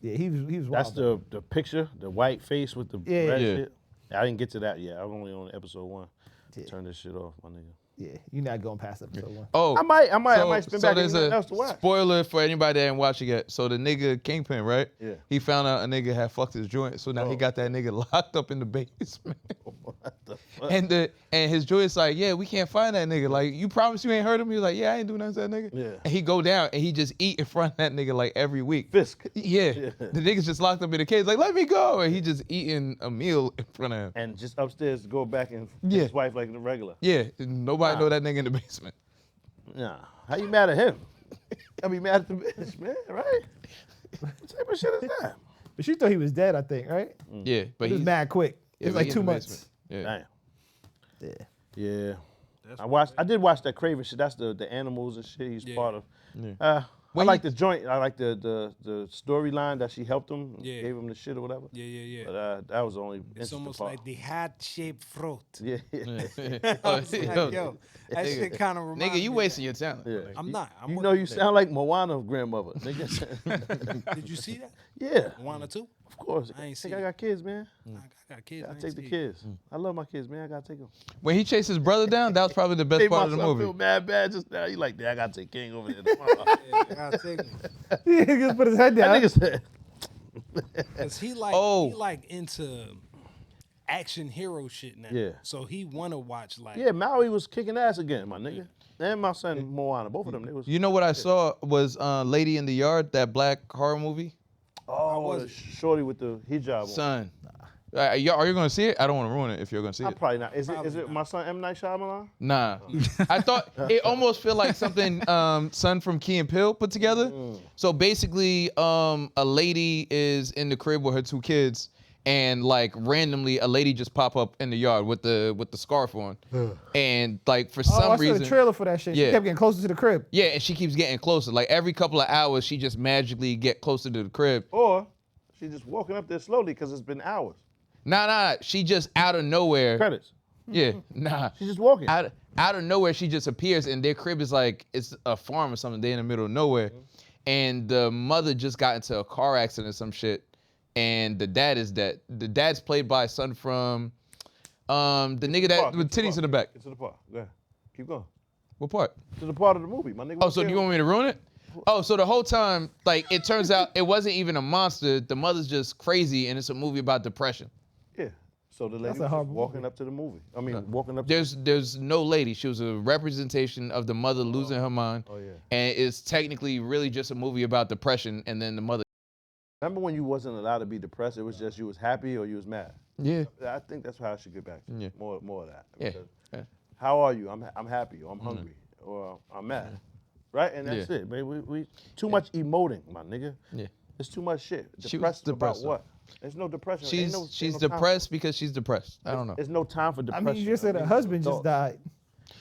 Yeah, he was wild. That's the picture, the white face with the Yeah, red yeah. shit. I didn't get to that yet. I'm only on episode 1. Yeah. Turn this shit off, my nigga. Yeah, you're not going past episode 1. Oh, I might spin back there's anything a else to watch. spoiler for anybody that didn't watch it yet. So the nigga Kingpin, right? Yeah. He found out a nigga had fucked his joint, so now he got that nigga locked up in the basement. What the fuck? And his joint's like, yeah, we can't find that nigga. Like, you promise you ain't heard him? He was like, yeah, I ain't do nothing to that nigga. Yeah. And he go down and he just eat in front of that nigga like every week. Fisk. Yeah. The nigga's just locked up in the cage, like, let me go. And he just eating a meal in front of him. And just upstairs to go back and Yeah. his wife like the regular. Yeah. Nobody know that nigga in the basement. Nah. How you mad at him? I be mad at the bitch, man, right? What type of shit is that? But she thought he was dead, I think, right? Yeah. But He was he's mad quick. yeah, It was but like he 2 in the months. basement. Yeah. Damn. Yeah. Yeah. I did watch that Craven shit. That's the animals and shit he's part of. Yeah. I like the joint. I like the storyline that she helped him, gave him the shit or whatever. Yeah. But that was the only It's interesting almost part. like the hat-shaped throat. Yeah. I was like, yo, that shit kind of reminds Nigga, you me wasting your talent. Yeah. I'm not. I'm You with know, you you there. sound like Moana's grandmother, nigga. Did you see that? Yeah, Wanna too? of course. I ain't think see I it. got kids, man. I got kids. I I ain't take the see it. kids. I love my kids, man. I gotta take them. When he chased his brother down, that was probably the best Made part of the myself movie. feel mad bad just now. You like that? I gotta take King over there tomorrow. Yeah, I gotta take him. He just put his head down. That nigga said. Cause he like into action hero shit now. Yeah. So he wanna watch like Yeah, Maui was kicking ass again, my nigga. And my son Moana, both of them. They was. You know what I saw was Lady in the Yard, that black horror movie? Oh, was the it? shorty with the hijab on. Son. Are you gonna see it? I don't want to ruin it if you're gonna see I'm it. probably not. Is Probably it not. my son M. Night Shyamalan? Nah. I thought it almost feel like something Son from Key and Peele put together. So basically, a lady is in the crib with her 2 kids, and like randomly a lady just pop up in the yard with the scarf on. And like for I some saw reason the trailer for that shit. She Yeah. kept getting closer to the crib. yeah, and she keeps getting closer. Like every couple of hours she just magically get closer to the crib. Or she's just walking up there slowly because it's been hours. Nah, she just out of nowhere. Credits. Yeah, nah. She's just walking. Out of nowhere, she just appears, and their crib is like it's a farm or something. They're in the middle of nowhere, and the mother just got into a car accident or some shit, and the dad is dead. The dad's played by a son from the nigga that with titties in the back. Get to the part. Go ahead. Keep going. What part? To the part of the movie, my nigga. Oh, so you want me to ruin it? Oh, so the whole time, like it turns out it wasn't even a monster. The mother's just crazy, and it's a movie about depression. Yeah. So the lady That's a was horrible just walking movie. up to the movie. I mean, walking up. There's no lady. She was a representation of the mother losing her mind. Oh yeah. And it's technically really just a movie about depression, and then the mother. Remember when you wasn't allowed to be depressed? It was just you was happy or you was mad. Yeah. I think that's how I should get back to. Yeah. More of that. Yeah. Because Yeah. How are you? I'm happy or I'm hungry or I'm mad. Right? And that's Yeah. it, man. We too much emoting, my nigga. Yeah. It's too much shit. She was Depressed about depressed, though. what? There's no depression. She's Ain't no time- depressed because she's depressed. I don't know. There's no time for I depression. mean, you just said her husband just died.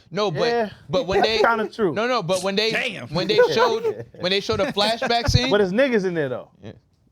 No, but Yeah, but when that's they kinda true. No, but when they Damn. when they showed a flashback scene. But there's niggas in there though.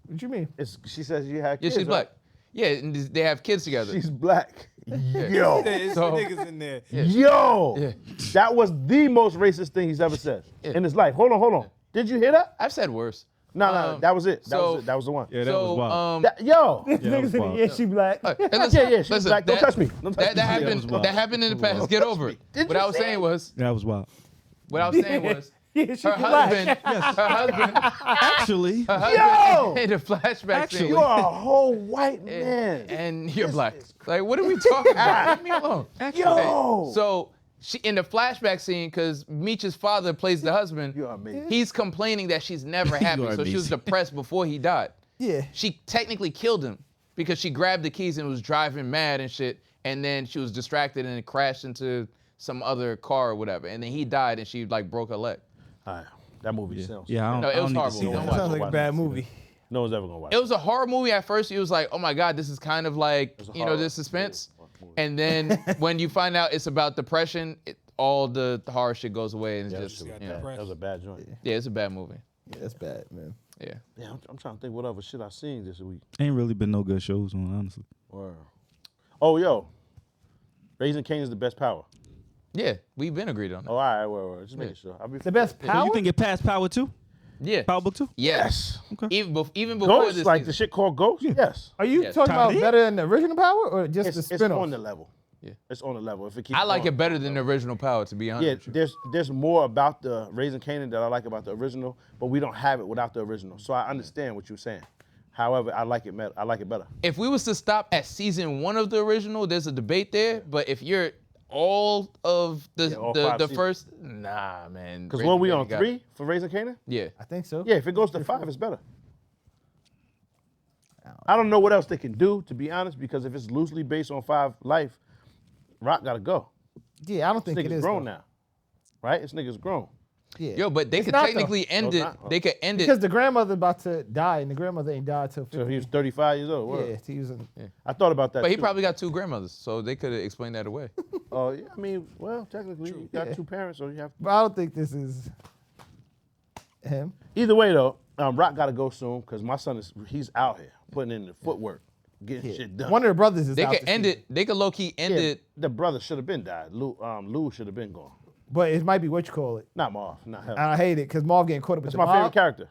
What you mean? She says she had Yeah, kids. she's right? black. Yeah, and they have kids together. She's black. Yo. There's So- niggas in there. Yo. Yeah. That was the most racist thing he's ever said in his life. Hold on. Did you hear that? I've said worse. No, that was it. so- That was the one. Yeah, that was wild. Yo. Niggas in was there, wild. yeah, she black. Hey, listen, Yeah, she's black. Don't touch me. Don't touch That me. happened. wild. That happened in the past. Get over it. Did What you I was say saying was. That was wild. What I was saying was. Yeah, she Her black. husband. Actually, Yo. In the flashback Actually- scene. You are a whole white man. And you're black. Like, what are we talking about? Leave me alone. Yo. So she in the flashback scene, because Meech's father plays the husband. You are amazing. He's complaining that she's never happy, are so she was amazing. depressed before he died. Yeah. She technically killed him because she grabbed the keys and was driving mad and shit, and then she was distracted and crashed into some other car or whatever, and then he died and she like broke her leg. All right. That movie sounds. yeah, I don't, No, it I was don't need to horrible. see Don't that. watch Sounds like a Watch bad it. movie. No one's ever gonna watch It was a horror movie at first. It was like, oh my God, this is kind of like, a you know, horror this suspense. movie. And then when you find out it's about depression, all the horror shit goes away and it's Yeah, just, that yeah. That was a bad joint. Yeah, it's a bad movie. Yeah, that's bad, man. Yeah. Yeah, I'm trying to think what other shit I seen this week. Ain't really been no good shows on, honestly. Oh, yo. Raising Cain is the best power. Yeah, we've been agreed on that. Oh, all right, word. Just making sure. I'll be The best So power? you think it passed Power 2? Yeah. Power Book 2? Yes. Okay. Even before Ghost, this like the season. shit called Ghost? Yes. Are you Yes. talking about Tyler? better than the original Power or just It's the on spinoff? the level. Yeah. It's on a level. If it keeps I like going, it better than the original Power, to be honest. Yeah, with you. there's more about the Raising Kanan that I like about the original, but we don't have it without the original. So I understand what you're saying. However, I like it better. If we was to stop at season 1 of the original, there's a debate there. But if you're all of all 5 the seasons. first, nah, man. Because Raising when we Kanan on got 3 it. for Raising Kanan? Yeah. I think so. Yeah, if it goes to 5, it's better. I don't know what else they can do, to be honest, because if it's loosely based on 5 Life, Rock gotta go. Yeah, I don't This think it nigga's is. grown though. now, right? This nigga's grown. Yeah. Yo, but they It's could not, though. technically end No, it's it. not. They could end Because it. the grandmother about to die, and the grandmother ain't died till 50. So he was 35 years old. Yeah, Word. he was in, I thought about that. But he too. probably got 2 grandmothers, so they could have explained that away. Oh, yeah, I mean, well, technically, you got 2 parents, so you have. but I don't think this is him. Either way, though, Rock gotta go soon because my son he's out here putting in the footwork, getting shit done. One of the brothers is They out could this end season. it. They could low key end Yeah, it. the brother should have been died. Lou should have been gone. But it might be what you call it. Not Marv. Not hell. And I hate it because Marv getting caught up with That's the my favorite mob. character.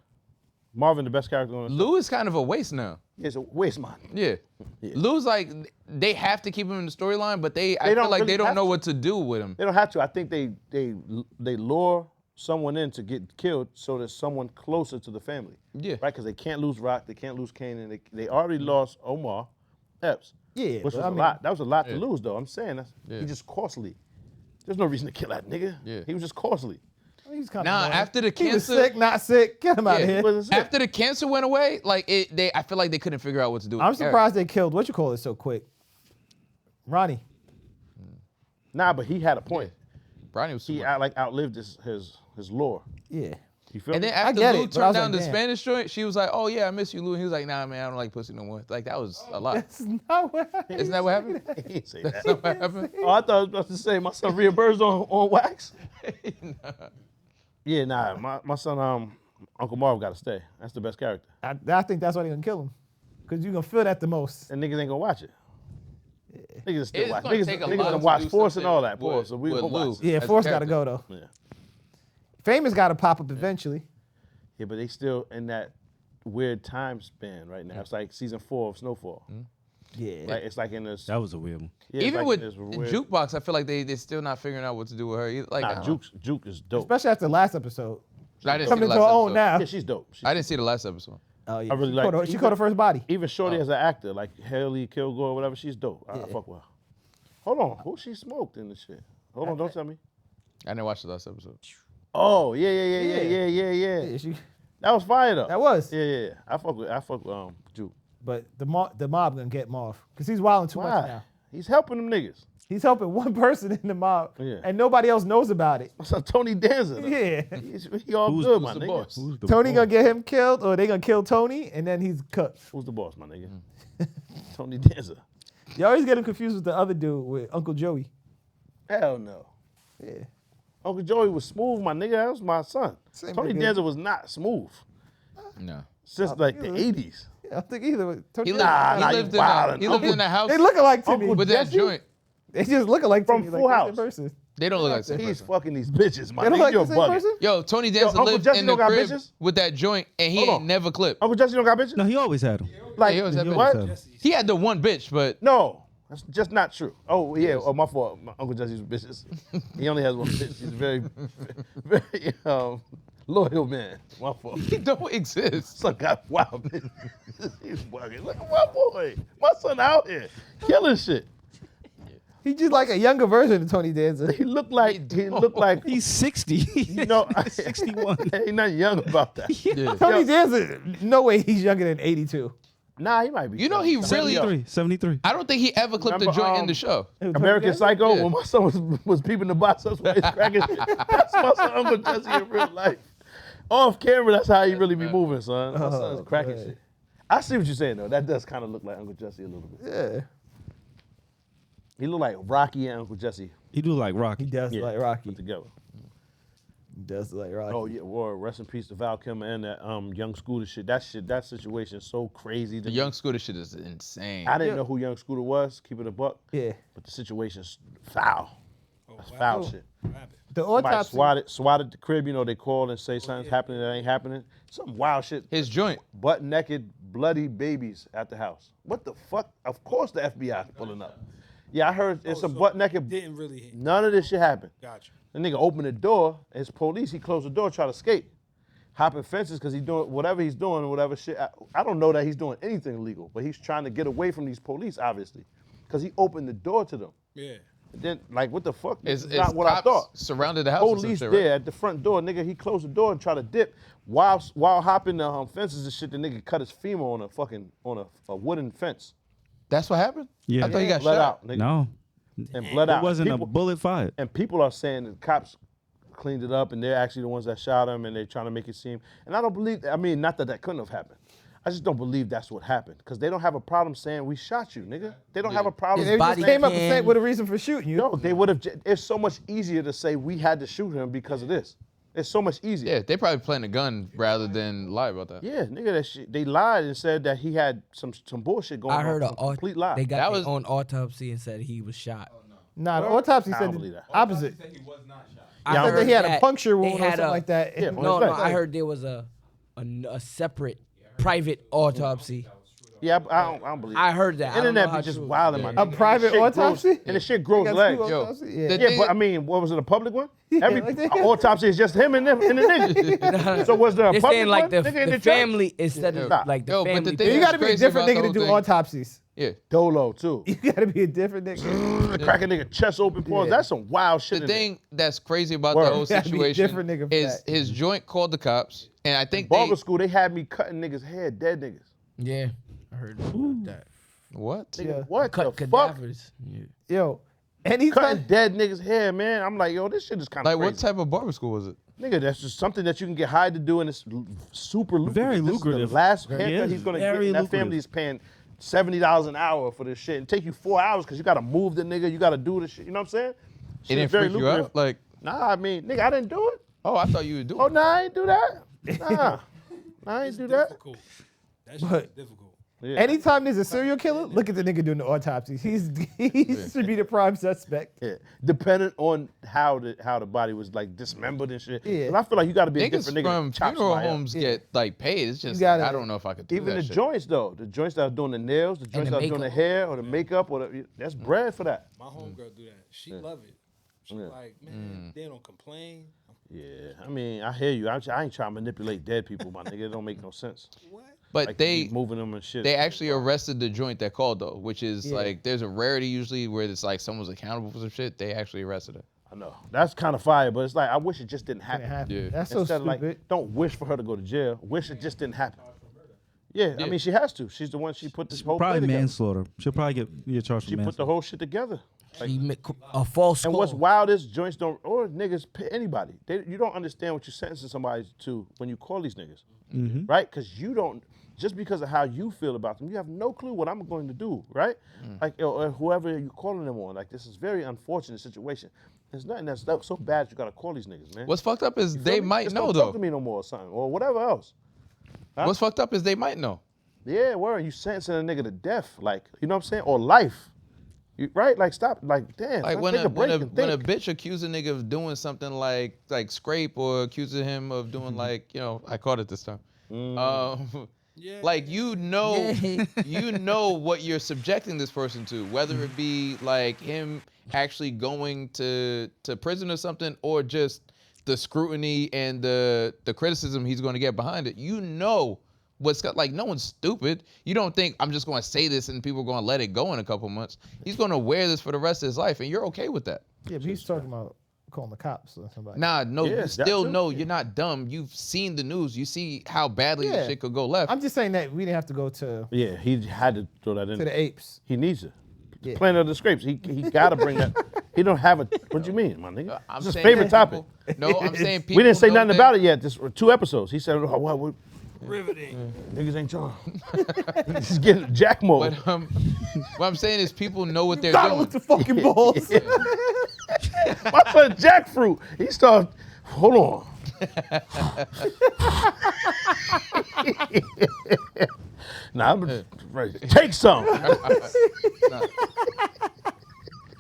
Marvin, the best character on the show. Lou is kind of a waste now. Is a waste man. Yeah. Lou's like they have to keep him in the storyline, but I don't feel like really they don't have know to. what to do with him. They don't have to. I think they lure someone in to get killed so there's someone closer to the family. Yeah. Right? Because they can't lose Rock. They can't lose Kanan. They already lost Omar Epps. Yeah, Which but was I a mean- lot. That was a lot to lose, though. I'm saying Yeah. he's just costly. There's no reason to kill that nigga. Yeah. He was just costly. He's kind Nah, of after the he was cancer, sick, not sick. Get him out of Yeah. here. But it's it. after the cancer went away, like I feel like they couldn't figure out what to do. With I'm the character. surprised they killed what you call it so quick. Ronnie. Nah, but he had a point. Bronny was too He much. outlived his lore. Yeah. You feel And me? then after get Lou it, but I turned was down like, the damn. Spanish joint, she was like, "Oh yeah, I miss you, Lou." And he was like, "Nah, man, I don't like pussy no more." Like that was a lot. That's not what Isn't that what happened? He didn't say that. That's not what happened. Oh, I thought I was about to say my son reimbursed on wax. Yeah, nah. My son Uncle Marv got to stay. That's the best character. I think that's why they're gonna kill him. Because you're gonna feel that the most. And niggas ain't gonna watch it. Niggas still It's watch. gonna Niggas, take a niggas lot gonna to watch do Force and something all that. with- Force, so we with gonna Lou. watch. Yeah, As a Force gotta character. go though. Yeah. Famous gotta pop up eventually. Yeah, but they still in that weird time span right now. It's like season 4 of Snowfall. Yeah. Right? It's like in this. That was a weird one. Yeah, it's Even like with in this weird- Jukebox, I feel like they're still not figuring out what to do with her. Like, I Nah, don't know. Juke is dope. Especially after the last episode. I didn't see Coming the into last her own episode. now. Yeah, she's dope. I didn't see the last episode. Oh yeah. I really she like- caught her, she even- caught her first body. Even Shorty as an actor, like Haley Kilgore or whatever, she's dope. I fuck with her. Hold on, who she smoked in the shit? Hold on, don't tell me. I didn't watch the last episode. Oh, yeah. Yeah, she, That was fire though. that was. Yeah. I fuck with Juke. But the mob gonna get Marv. Because he's wilding too much Why? now. He's helping them niggas. He's helping one person in the mob. Yeah. And nobody else knows about it. So Tony Danza. Yeah. He all Who's- good, who's my the nigga. boss? Who's the Tony boss? gonna get him killed, or they gonna kill Tony, and then he's cooked. Who's the boss, my nigga? Tony Danza. You always get him confused with the other dude, with Uncle Joey. Hell no. Yeah. Uncle Joey was smooth, my nigga. That was my son. Same Tony nigga. Danza was not smooth No. since like the yeah. 80s. Yeah, I think either. Tony He lived, Nah, he nah, lived, you in, a, wildin'. he lived in a house They look alike to me. Uncle with that Jesse. joint. They just look alike From to me. Full like House. the same person. They don't look like the same He's person. fucking these bitches, my They don't nigga. like You're the same bugging. person? Yo, Tony Danza Uncle lived Jesse in the don't got crib bitches? with that joint, and he Hold ain't on. never clipped. Uncle Jesse don't got bitches? No, he always had them. Like, he always had He what? always had 'em. He had the one bitch, but No, that's just not true. Oh, yeah. Oh, my fault. My Uncle Jesse's bitches. He only has one bitch. He's a very, very loyal man. My fault. he don't exist. Son got wild bitches. He's bugging. Look at my boy. My son out here killing shit. He's just like a younger version of Tony Danza. He looked like He's 60. you know, 61. Ain't nothing young about that. Yeah. Tony Danza, no way he's younger than 82. Nah, he might be. You know he really. 73. I don't think he ever clipped a Remember, joint in the show. Who, Tony American Danza? Psycho, Yeah. when my son was peeping the box ups when he's cracking shit. That's my son Uncle Jesse in real life. Off camera, that's how he really be moving, son. My son's cracking man. shit. I see what you're saying though. That does kind of look like Uncle Jesse a little bit. Yeah. He look like Rocky and Uncle Jesse He do like Rocky. He does yeah, like Rocky. put together. He does like Rocky. Oh yeah, war. Rest in peace to Val Kilmer and that Young Scooter shit. That situation is so crazy. The Young Scooter shit is insane. I didn't know who Young Scooter was. Keep it a buck. Yeah. But the situation's foul. That's foul shit. The Somebody autopsy. swatted the crib. You know, they call and say something's happening that ain't happening. Some wild shit. His joint. Butt naked, bloody babies at the house. What the fuck? Of course the FBI pulling up. Yeah, I heard it's a so butt naked. Didn't really hit. None of this shit happened. Gotcha. The nigga opened the door. It's police. He closed the door, try to escape, hopping fences because he's doing whatever he's doing, whatever shit. I don't know that he's doing anything illegal, but he's trying to get away from these police, obviously, because he opened the door to them. Yeah. And then, like, what the fuck? This Is is not what I cops thought. surrounded the house or some Police shit, there right? at the front door, nigga. He closed the door and tried to dip while hopping the fences and shit. The nigga cut his femur on a wooden fence. That's what happened? Yeah. I thought he got bled shot. out, nigga. No, And bled out. it wasn't People- a bullet fired. And people are saying that the cops cleaned it up and they're actually the ones that shot him and they're trying to make it seem. And I don't believe, I mean, not that couldn't have happened. I just don't believe that's what happened because they don't have a problem saying we shot you, nigga. They don't have a problem. They just body came up and cam. said with a reason for shooting you. No, they would have. It's so much easier to say we had to shoot him because of this. It's so much easier. Yeah, they probably planted a gun rather than lie about that. Yeah, nigga, that shit. They lied and said that he had some bullshit going on. I heard some complete lie. they got That their was- own autopsy and said he was shot. Nah, the autopsy I said don't the believe that. opposite. He said he was not shot. I Yeah, I Said that he had a that puncture they wound or had something a- like that. Yeah, No, Right. I heard there was a separate private autopsy. Yeah, I don't believe. I heard that. I don't Internet know be how just true. wild in my. A private autopsy? And the shit They grows got legs. school Yo, autopsy? Yeah. the- Yeah, but I mean, what was it, a public one? Every like they- autopsy is just him and the nigga. So was there a They're public saying like one? the, Nigga in the church? family instead of Nah. like the Yo, but family. the thing You is got to be a crazy different about nigga to the do whole autopsies. Yeah. Dolo too. You got to be a different nigga. Crack a nigga chest open, pause. Yeah. That's some wild shit. The in there. thing that's crazy about Word. the whole Gotta be a situation different nigga for is that. his joint called the cops, and I think Barber they school, they had me cutting niggas' hair, dead niggas. Yeah, I heard about that. what? Nigga, Yeah. what Cut the fuck? cadavers. Yeah. Yo, Cutting anytime. dead niggas' hair, man. I'm like, yo, this shit is kind of Like crazy. what type of barber school was it? Nigga, that's just something that you can get hired to do, and it's super lucrative. Very This is lucrative. the last Very- haircut yeah, he's gonna get, very and that lucrative. family is paying $70 an hour for this shit, and take you 4 hours because you gotta move the nigga, you gotta do the shit. You know what I'm saying? It Shit didn't is very freak you lucrative. out? Like, Nah, I mean, nigga, I didn't do it. oh, I thought you would do Oh, it. nah, I ain't do that. Nah, I ain't do that. Difficult. That shit But- is difficult. Yeah. Anytime there's a serial killer, look at the nigga doing the autopsies. He should be the prime suspect. Yeah. Depending on how the body was like dismembered and shit. Yeah. And I feel like you gotta be a Niggas different nigga. from to chop funeral somebody up. homes get like paid. It's just gotta- I don't know if I could do Even that the shit. joints though, the joints that are doing the nails, the joints the that are doing the makeup. hair or the makeup or that's bread for that. My homegirl do that. She love it. She Yeah. like, man, they don't complain. Yeah, I mean, I hear you. I ain't trying to manipulate dead people, my nigga. It don't make no sense. What? But Like they keep moving them and shit. they actually arrested the joint that called though, which is Yeah. like there's a rarity usually where it's like someone's accountable for some shit. They actually arrested her. I know that's kind of fire, but it's like I wish it just didn't Can't happen. happen. Yeah. That's so Instead of stupid. like, don't wish for her to go to jail. Wish it just didn't happen. Yeah, I Yeah. mean, she has to. She's the one. She put this whole Probably play together. manslaughter. She'll probably get charged She with put the manslaughter. whole shit together. Like, He make a false and call. what's wild is joints don't, or niggas, anybody. You don't understand what you're sentencing somebody to when you call these niggas, right? Because you don't, just because of how you feel about them, you have no clue what I'm going to do, right? Like, or whoever you're calling them on. Like, this is very unfortunate situation. There's nothing that's so bad that you gotta call these niggas, man. What's fucked up is You feel they me? might Just know don't though. talk to me no more or something, or whatever else. Huh? What's fucked up is they might know. Yeah, word. You sentencing a nigga to death, like, you know what I'm saying, or life, right? Like, stop, like, damn. Like son, when take a, break when a and when a think. bitch accuse a nigga of doing something like scrape or accusing him of doing like, you know, I caught it this time. Yeah. Like you know Yeah. you know what you're subjecting this person to, whether it be like him actually going to prison or something, or just the scrutiny and the criticism he's going to get behind it. You know what's got, like, no one's stupid. You don't think I'm just going to say this and people are going to let it go in a couple months. He's going to wear this for the rest of his life, and you're okay with that. Yeah, but he's talking about calling the cops or somebody. Nah, no, Yeah, you that still too. know you're not dumb. You've seen the news. You see how badly Yeah. this shit could go left. I'm just saying that we didn't have to go to Yeah, he had to throw that in. the apes. He needs it. Yeah. Planet of the Scrapes. He gotta bring that. He don't have it. What you mean, my nigga? I'm It's his saying favorite that topic. people- No, I'm saying people. We didn't say know nothing that- about it yet. This 2 episodes. He said, "Oh, what? Riveting. Niggas ain't charmed." He's getting jack mode. But what I'm saying is people know what they're Gotta doing. look the fucking balls. My son jackfruit. He started. Hold on. Nah, I'm ready. Take some.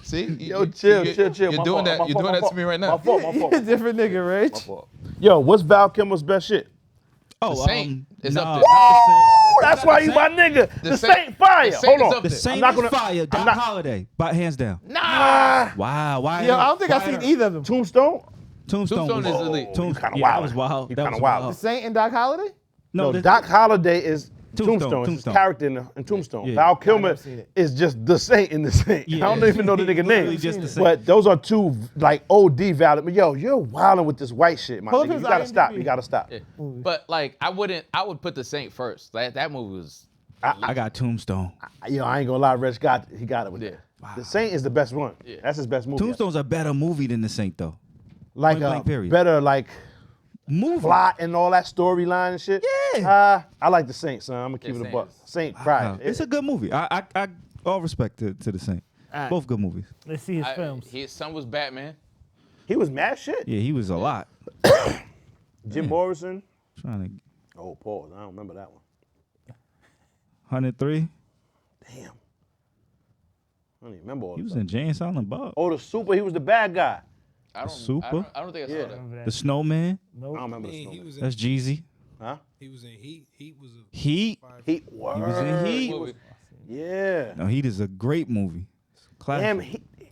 See, Yo, chill. You're My doing fault, that. my You're fault, doing my that to me right now. My fault. He's a different nigga, My Rich. fault. Yo, what's Val Kilmer's best shit? Oh, The Saint is nah, up there. not the Saint. Ooh, that's why you my nigga. The Saint fire. The Saint Hold is on. up The there. Saint not is gonna- fire. Doc not- Holliday, by hands down. Ah, Wow, why? Yeah, I don't think I've why seen her- either of them. Tombstone. Tombstone Tombstone was is elite. You kind of Yeah, wild. that was wild. You That kind of was wild. wild. Saint and Doc Holliday? No, this- Doc Holliday is Tombstone, Tombstone. It's his Tombstone. character in Tombstone. Yeah. Val I've Kilmer never seen it. is just the Saint in the Saint. Yeah. I don't even know the nigga Literally name. just the Saint. But those are two like OD valid. But yo, you're wilding with this white shit, my Pull up nigga. his You gotta stop. IMDb. You gotta stop. Yeah. But like, I would put The Saint first. That movie was. I got Tombstone. Yo, I ain't gonna lie, Rich he got it with Yeah. that. The Saint is the best one. Yeah. That's his best movie. Tombstone's a better movie than The Saint, though. like point blank period. better like Movie. plot and all that storyline and shit. Yeah. I like the Saint, son. I'm gonna keep it a Saint buck. is- Saint cried. It's a good movie. I all respect to The Saint. Alright. Both good movies. Let's see his films. His son was Batman. He was mad shit. Yeah, he was a lot. Jim Morrison. Trying to Oh, pause. I don't remember that one. 103. Damn. I don't even remember all He this was stuff. in Jay and Silent Bob. Oh, the Super. He was the bad guy. I don't. Super? I don't think I Yeah. saw that. The Snowman. I don't remember the He Snowman. was in. That's Jeezy. Huh? He was in Heat. Heat was a. Heat. He was in Heat. Movie. Yeah. No, Heat is a great movie. It's a classic. Damn,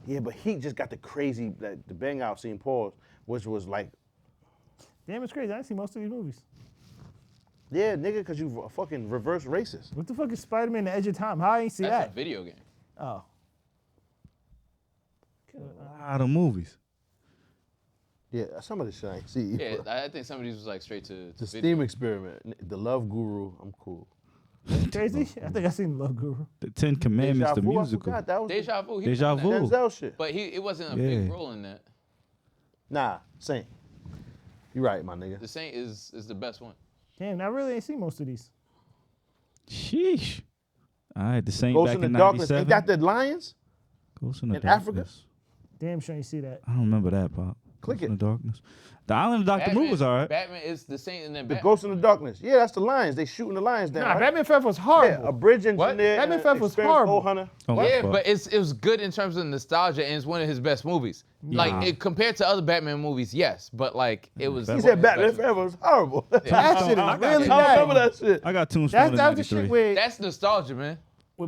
yeah, but he just got the crazy, the bang out scene, pause, which was like, Damn, it's crazy. I didn't see most of these movies. yeah, nigga, because you a fucking reverse racist. What the fuck is Spider-Man: The Edge of Time? How I ain't see That's a that? video game. Oh. A lot of movies. Yeah, some of this shit I ain't see. Yeah, I think some of these was like straight to The video. Steam Experiment, The Love Guru, I'm cool. Crazy? I think I seen Love Guru. The Ten Commandments, the Vu, I musical. forgot, that was Deja Vu. He Deja was in that. Vu. Denzel shit. But it wasn't a big Yeah. role in that. Nah, Saint. You right, my nigga. The Saint is the best one. Damn, I really ain't seen most of these. Sheesh. All right, The Saint Ghost back in the in Darkness. 97. Ain't that the Lions? Ghost in the in Darkness. Africa? Damn, sure you see that. I don't remember that, Pop. Click Ghost in it. the Darkness. The Island of Dr. Moon was all right. Batman is the Saint and then The Batman. Ghost in the Darkness. Yeah, that's the Lions. They shooting the Lions down. Nah, right? Batman Forever was Yeah, horrible. a bridge engineer. What? Batman and Forever was experienced horrible. old hunter. Oh, Yeah, fuck. but it was good in terms of nostalgia, and it's one of his best movies. Like compared to other Batman movies, yes, but like it was. He one said of his Batman best movies. Forever was horrible. that shit I is got really it. I bad. remember that shit. I got Tombstone in That was the 93. shit with That's nostalgia, man.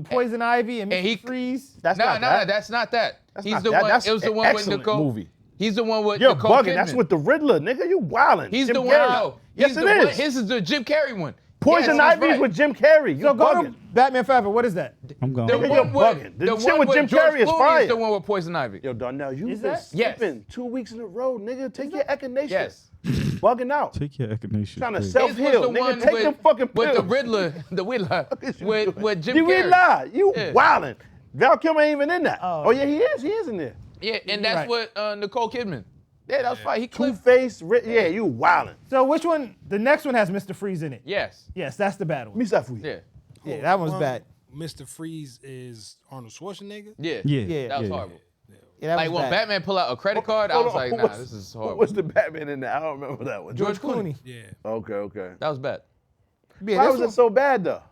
Poison Ivy and And he- Mr. Freeze. That's No, not no, that. that's not that. That's He's not the that. one. That's It was the an one with excellent Nicole. movie. He's the one with You're Nicole bugging. Kidman. That's with the Riddler, nigga. You wildin'. He's Jim the one. Carrey. No, Yes, he's it the one. is. His is the Jim Carrey one. Poison Yes, he's Ivy's right. with Jim Carrey. You So go bugging. to Batman Forever. What is that? I'm going. The Nigga, one you're with, bugging. The shit one with Jim George Carrey is Clooney fire. is the one with Poison Ivy. Yo, Darnell, you've Is been that? Yes. skipping 2 weeks in a row, nigga. Take your echinacea. Yes. Bugging out. Take your echinacea. Trying to crazy. sell- His was Self-heal, the nigga. one Take with, them fucking with the pills. Riddler, with Jim You Carrey. lie. You Yeah. wildin'. Val Kilmer ain't even in that. Oh. Oh, yeah, he is. He is in there. Yeah, and that's right. what Nicole Kidman. Yeah, that was fine. He clipped. Two-Face. Yeah, you wildin'. So which one? The next one has Mr. Freeze in it. Yes. Yes, that's the bad one. Misafu. Yeah. Yeah, that one's bad. Mr. Freeze is Arnold Schwarzenegger. Yeah. Yeah. Yeah. That was horrible. Yeah, that Like was when bad. Batman pull out a credit card, I Hold was on, like, who nah, was- this is Who horrible. was the Batman in there? I don't remember that one. George Clooney. Yeah. Okay, okay. That was bad. Yeah, Why this was one, it so bad, though?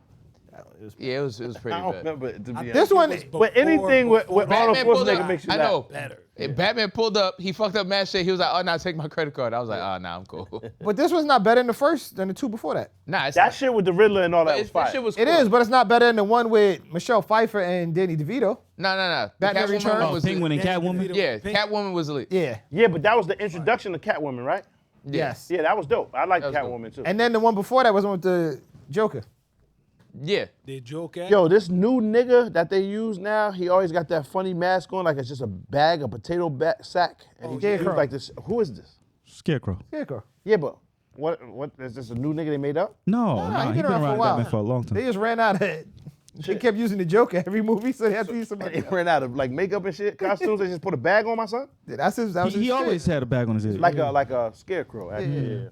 Yeah, it was pretty I don't bad. remember it, to be this honest. one, But anything with Arnold Batman pulled Schwarzenegger up. makes you I laugh. know. Better. If Batman pulled up, he fucked up mad shit. He was like, oh, nah, take my credit card. I was like, oh, nah, I'm cool. but this one's not better than the first, than the two before that. Nah, it's That not. shit with the Riddler and all that was This fire. shit was cool. It is, but it's not better than the one with Michelle Pfeiffer and Danny DeVito. No. Batman Catwoman Returns? Oh, was Penguin and Catwoman. Yeah, Catwoman was elite. Yeah. Yeah, but that was the introduction to Catwoman, right? Yes. Yeah, that was dope. I like That was Catwoman too. And then the one before that was one with the Joker. Yeah. They joke at. Yo, this new nigga that they use now, he always got that funny mask on, like it's just a bag, a potato sack. And he Scarecrow. like this. Who is this? Scarecrow. Scarecrow. Yeah, but what is this a new nigga they made up? No, Nah, he been around for a while. Batman for a long They time. just ran out of it. They kept using the Joker every movie, so they had to use And somebody they else. ran out of like makeup and shit, costumes. They just put a bag on my son, Yeah, that was his He shit. always had a bag on his head. like a scarecrow. Actually. Yeah.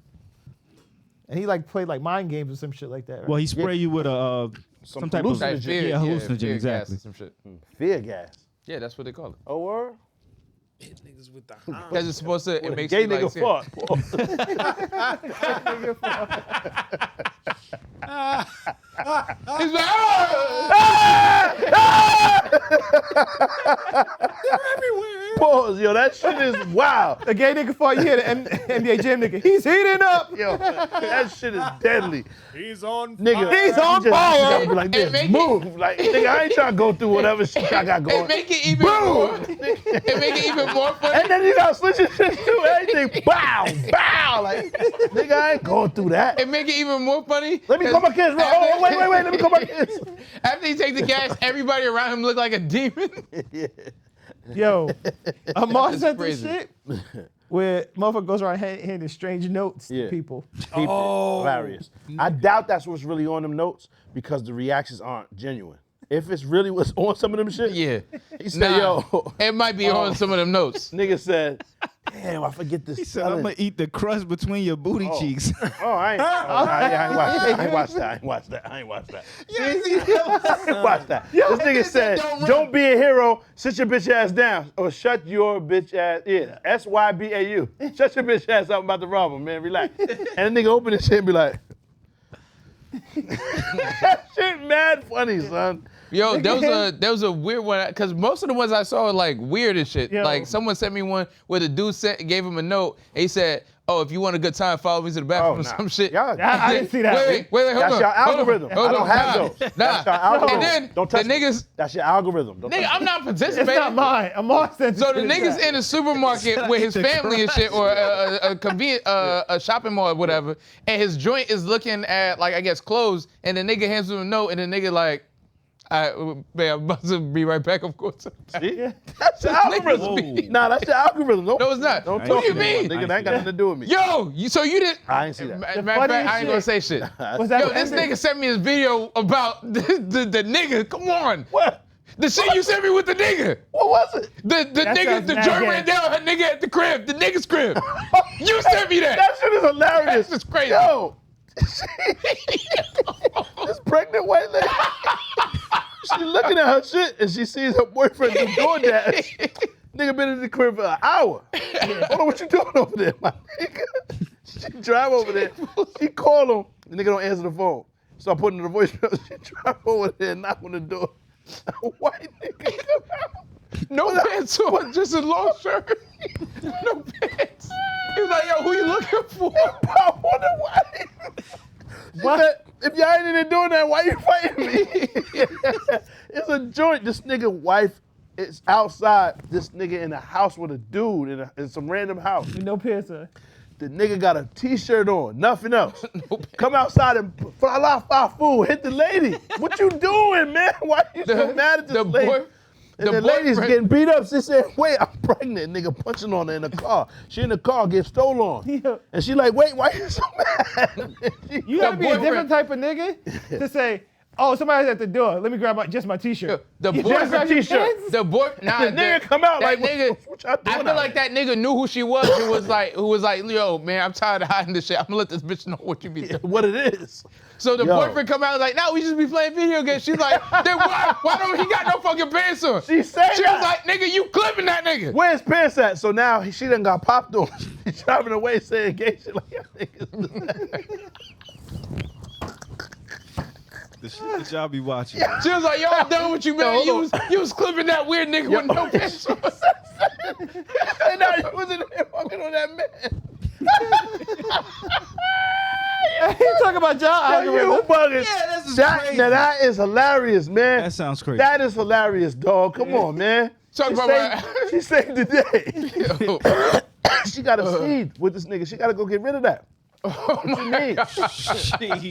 And he like played like mind games or some shit like that. Right? Well, he spray you with a some type of hallucinogen. Like fear, yeah, hallucinogen, fear exactly. gas or some shit. Fear gas. Yeah, that's what they call it. Oh, word? Hit niggas with the Because it's supposed to, it makes Gay you like nigga scared. fuck. He's like, "Ah!" Pause, yo, that shit is wild. The gay nigga fought, you hear the NBA Jam nigga. He's heating up. Yo, that shit is deadly. He's on Nigga, He's on you fire. gotta be like this, make move. Like, nigga, I ain't trying to go through whatever shit I got going. It make it even more. It make it even more funny. And then you gotta switch your shit to everything. Bow, bow. Like, nigga, I ain't going through that. It make it even more funny. Let me call my kids. Oh, wait. Let me call my kids. After he take the gas, everybody around him look like a demon. Yo, Amar sent this crazy. shit where motherfucker goes around handing strange notes to people. Hilarious. I doubt that's what's really on them notes because the reactions aren't genuine. If it's really what's on some of them shit, Yeah. he said, yo, It might be on some of them notes. nigga said, damn, I forget this. He said, I'm gonna eat the crust between your booty cheeks. Oh, I ain't watched that. I ain't watched that. This nigga said, don't be a hero, sit your bitch ass down. Or shut your bitch ass, SYBAU. Shut your bitch ass up, I'm about to rob him, man, relax. And the nigga open his shit and be like, that shit mad funny, son. Yo, there was a weird one because most of the ones I saw were like weird and shit. Yo. Like someone sent me one where the dude gave him a note and he said, "Oh, if you want a good time, follow me to the bathroom or some shit." Y'all, I didn't see that. Wait, hold that's on. your algorithm. Hold I don't on. have those. Nah. That's your algorithm. And then don't the touch me. niggas, That's your algorithm. Don't nigga, touch I'm me. not participating. It's not mine. Amar sent So the this niggas shit. in the supermarket with his family and shit, or a shopping mall or whatever, and his joint is looking at like I guess clothes, and the nigga hands him a note, and the nigga like, man, I'm about to be right back, of course. See? That's your algorithm. Nah, that's your algorithm. No, it's not. Don't What talk do you to me, mean? nigga. That ain't got nothing to do with me. Yo, so you didn't. I ain't see that. Matter of fact, I ain't gonna say shit. Was that Yo, this ended? nigga sent me his video about the nigga. Come on. What? The shit you sent me with the nigga. What was it? The nigga, sounds the mad joint gay. ran down her nigga at the crib, the nigga's crib. You sent me that. That shit is hilarious. That's just crazy. Yo. This pregnant white lady. She looking at her shit and she sees her boyfriend doing that. Nigga been in the crib for an hour. Hold on, what you doing over there, my nigga? She drive over there. She call him. The nigga don't answer the phone. So I put in the voicemail. She drive over there and knock on the door. A white nigga come out. No pants on, just a long shirt. No pants. He was like, yo, who you looking for? I wonder why. She said, if y'all ain't in there doing that, why you fighting me? It's a joint. This nigga wife is outside. This nigga in a house with a dude in some random house. No piercer. The nigga got a t-shirt on, nothing else. Come outside and fly off food, hit the lady. What you doing, man? Why you so mad at this lady? And the lady's getting beat up. She said, wait, I'm pregnant. Nigga punching on her in the car. She in the car, get stolen on. Yeah. And she like, wait, why you so mad? You gotta be a different type of nigga to say, oh, somebody's at the door. Let me grab just my t-shirt. The You boyfriend grab your t-shirt. pants? The boy, nah, The nigga come out that like, nigga. what y'all doing I feel out like here? that nigga knew who she was. Who was like, yo, man, I'm tired of hiding this shit. I'm gonna let this bitch know what you be doing. What it is. So the Yo. boyfriend come out and like, no, we just be playing video games. She's like, then why don't he got no fucking pants on? She said She that. was like, nigga, you clipping that nigga. Where's pants at? So now she done got popped on. She's driving away saying gay shit like, y'all niggas. The shit that y'all be watching. She was like, yo, I'm done with you, man. hold You was clipping that weird nigga with no pants on. And now you was in there fucking on that man. He talking about y'all algorithm. You bugging. Yeah, this is that, crazy. Now that is hilarious, man. That sounds crazy. That is hilarious, dog. Come on, man. Talk She about saved- She saved the day. She got a seed with this nigga. She got to go get rid of that. What you mean?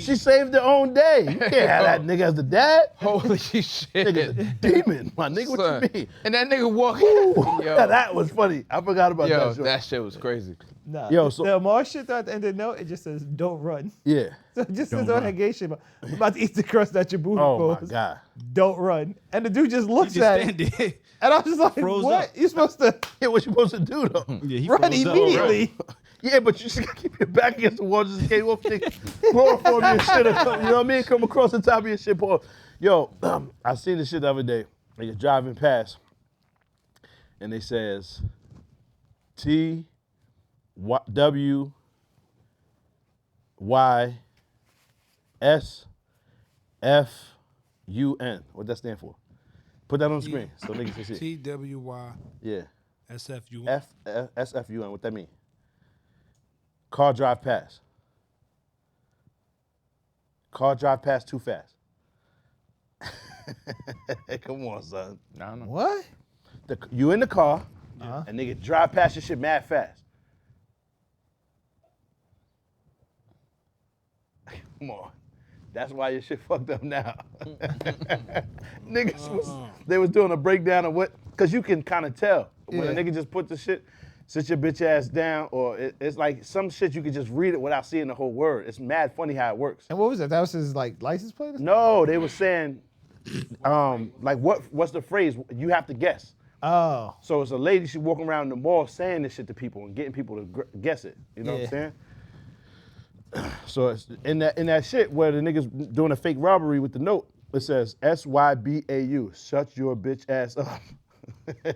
She saved her own day. You can't have that nigga as the dad. Holy shit. Nigga's a demon, my nigga. What Son. you mean? And that nigga walking. Yeah, that was funny. I forgot about Yo, that. that shit was crazy. Nah, Yo, so- the Amar shit at the end of the note, it just says, don't run. Yeah. So it just says on that gay shit, I'm about to eat the crust that your booty Oh my calls. God. Don't run. And the dude just looks Just at stand it. there. And I was just like, Froze what? up. You supposed to Yeah, what you supposed to do though? Yeah, he run froze up. immediately. Yeah, but you just gotta keep your back against the wall, just in case off chloroform your shit or something, you know what I mean? Come across the top of your shit, Paul. Yo, I seen this shit the other day. They was driving past, and they says, TWYFUN. What that stand for? Put that on the screen so niggas can see. TWY Yeah. SFU. SFUN. What that mean? Car drive past. Car drive past too fast. Come on, son. I don't know. What? You in the car, and nigga drive past your shit mad fast. Come on. That's why your shit fucked up now. Niggas they was doing a breakdown of what, cause you can kind of tell when a nigga just put the shit, sit your bitch ass down, or it's like some shit you can just read it without seeing the whole word. It's mad funny how it works. And what was that? That was his like license plate? Or something? No, they were saying, like what's the phrase? You have to guess. Oh. So it's a lady, she walking around the mall saying this shit to people and getting people to guess it. You know what I'm saying? So it's in that shit where the niggas doing a fake robbery with the note, it says SYBAU, shut your bitch ass up.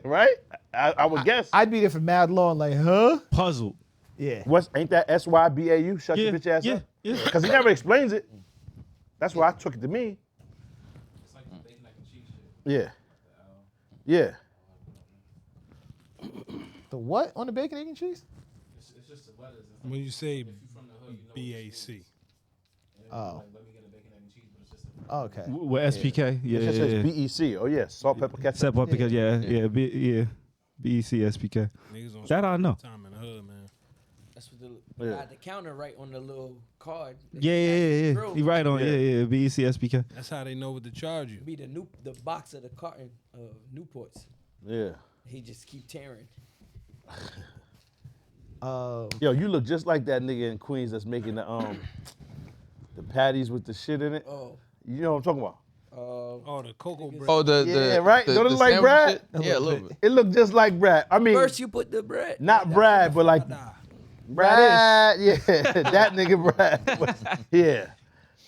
Right? I would guess. I'd be there for mad long, like, huh? Puzzled. Yeah. Ain't that SYBAU, shut your bitch ass up? Yeah. Because he never explains it. That's why I took it to me. It's like the bacon, egg, and cheese shit. Yeah. Yeah. The what on the bacon, egg, and cheese? It's just the letters. It's When you say if you from the hood, you know what BAC. Oh. like, let me get a bacon, egg, and cheese, but it's just a Okay. With SPK. Yeah, It just says BEC. Oh yeah, salt, pepper, ketchup. Except up because BEC, SPK. Niggas don't That I know. time in the hood, man. That's what the guy at the counter right on the little card. Yeah. Grill He right on. Yeah. BEC, SPK. That's how they know what to charge you. Be the box of the carton of Newports. Yeah. He just keep tearing. Yo, you look just like that nigga in Queens that's making the patties with the shit in it. Oh. You know what I'm talking about? Oh, the cocoa bread. Oh, the Yeah, right? The, Don't it the look like sandwich Brad? shit? Yeah, a little bit. It looked just like Brad. I mean, First you put the bread. not Brad, but like Brad. Yeah, that nigga Brad. Yeah.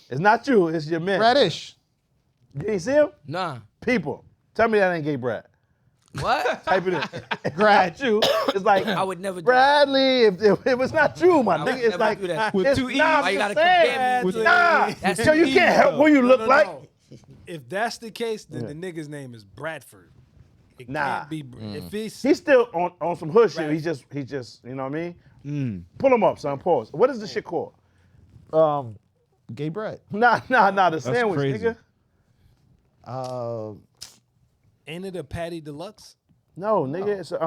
It's not you, it's your man. Radish. You ain't see him? Nah. People, tell me that ain't gay Brad. What? Type it in. Brad, you. It's like, I would never do Bradley, if it was not you, my I would nigga, it's never like, do that. With it's two E's. not Why you the gotta same. compare me to Nah, That's yo, you two can't E's, help who you look like. If that's the case, then the nigga's name is Bradford. It Nah. can't be. If it's He's still on some hood shit. He just, you know what I mean? Pull him up, son. Pause. What is this shit called? Gay bread. Nah, the sandwich, crazy. nigga. ain't it a patty deluxe? No, nigga, it's It's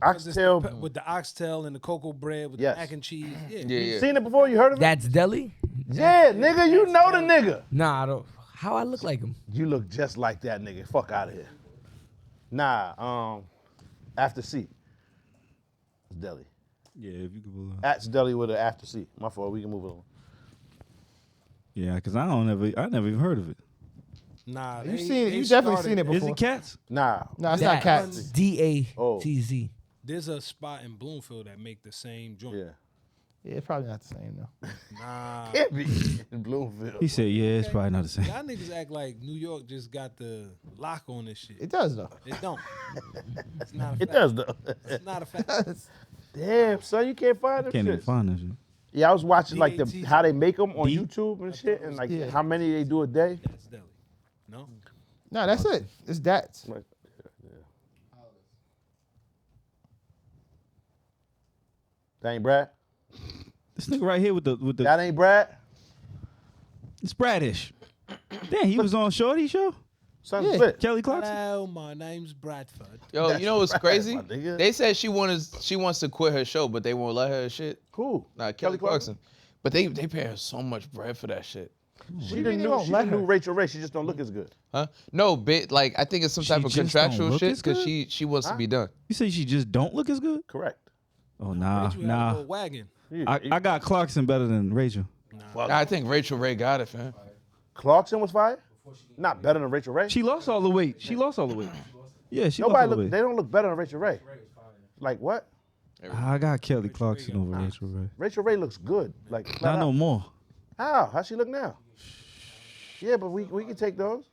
oxtail. with the oxtail and the cocoa bread with Yes. the mac and cheese. Yeah. Yeah. Seen it before? You heard of it? That's deli? Yeah, nigga, you know the nigga. Nah, I don't. How I look like him? You look just like that nigga. Fuck out of here. Nah, after C. It's deli. Yeah, if you could believe it. At's deli with an after C. My fault. We can move it on. Yeah, because I never even heard of it. Nah, You definitely seen it before. Is it cats? Nah. No, it's not cats. DATZ. There's a spot in Bloomfield that make the same joint. Yeah. Yeah, it's probably not the same though. Nah. Can't be in Bloomfield. He said, yeah, it's probably not the same. Y'all niggas act like New York just got the lock on this shit. It does though. It don't. It's not a fact. It does though. It's not a fact. Damn, son, you can't find them Can't even shits. find that shit. Yeah, I was watching like DAT. how they make them on D? YouTube and shit, and like Yeah. how many they do a day. That's deli. No? No, that's it. It's that. Like, that ain't Brad. This nigga right here with the That ain't Brad. it's Bradish. Damn, he was on Shorty show? Son Yeah. split. Kelly Clarkson? Hello, my name's Bradford. Yo, you know what's That's crazy? right, my nigga. They said she wants to quit her show, but they won't let her shit. Who? Nah, Kelly Clarkson. But they pay her so much bread for that shit. She the new Rachel Ray. She just don't look as good. Huh? No, like I think it's some She type of just don't contractual look shit as because good? she wants to be done. You say she just don't look as good? Correct. Oh, nah. Rachel had a little wagon. I got Clarkson better than Rachel. I think Rachel Ray got it, fam. Clarkson was fired. Not better than Rachel Ray. She lost all the weight. Yeah, she lost all the Nobody weight. look. They don't look better than Rachel Ray. Like what? I got Kelly Clarkson over Rachel Ray. Rachel Ray looks good. Like flat Not out. no more. How she look now? Yeah, but we can take those.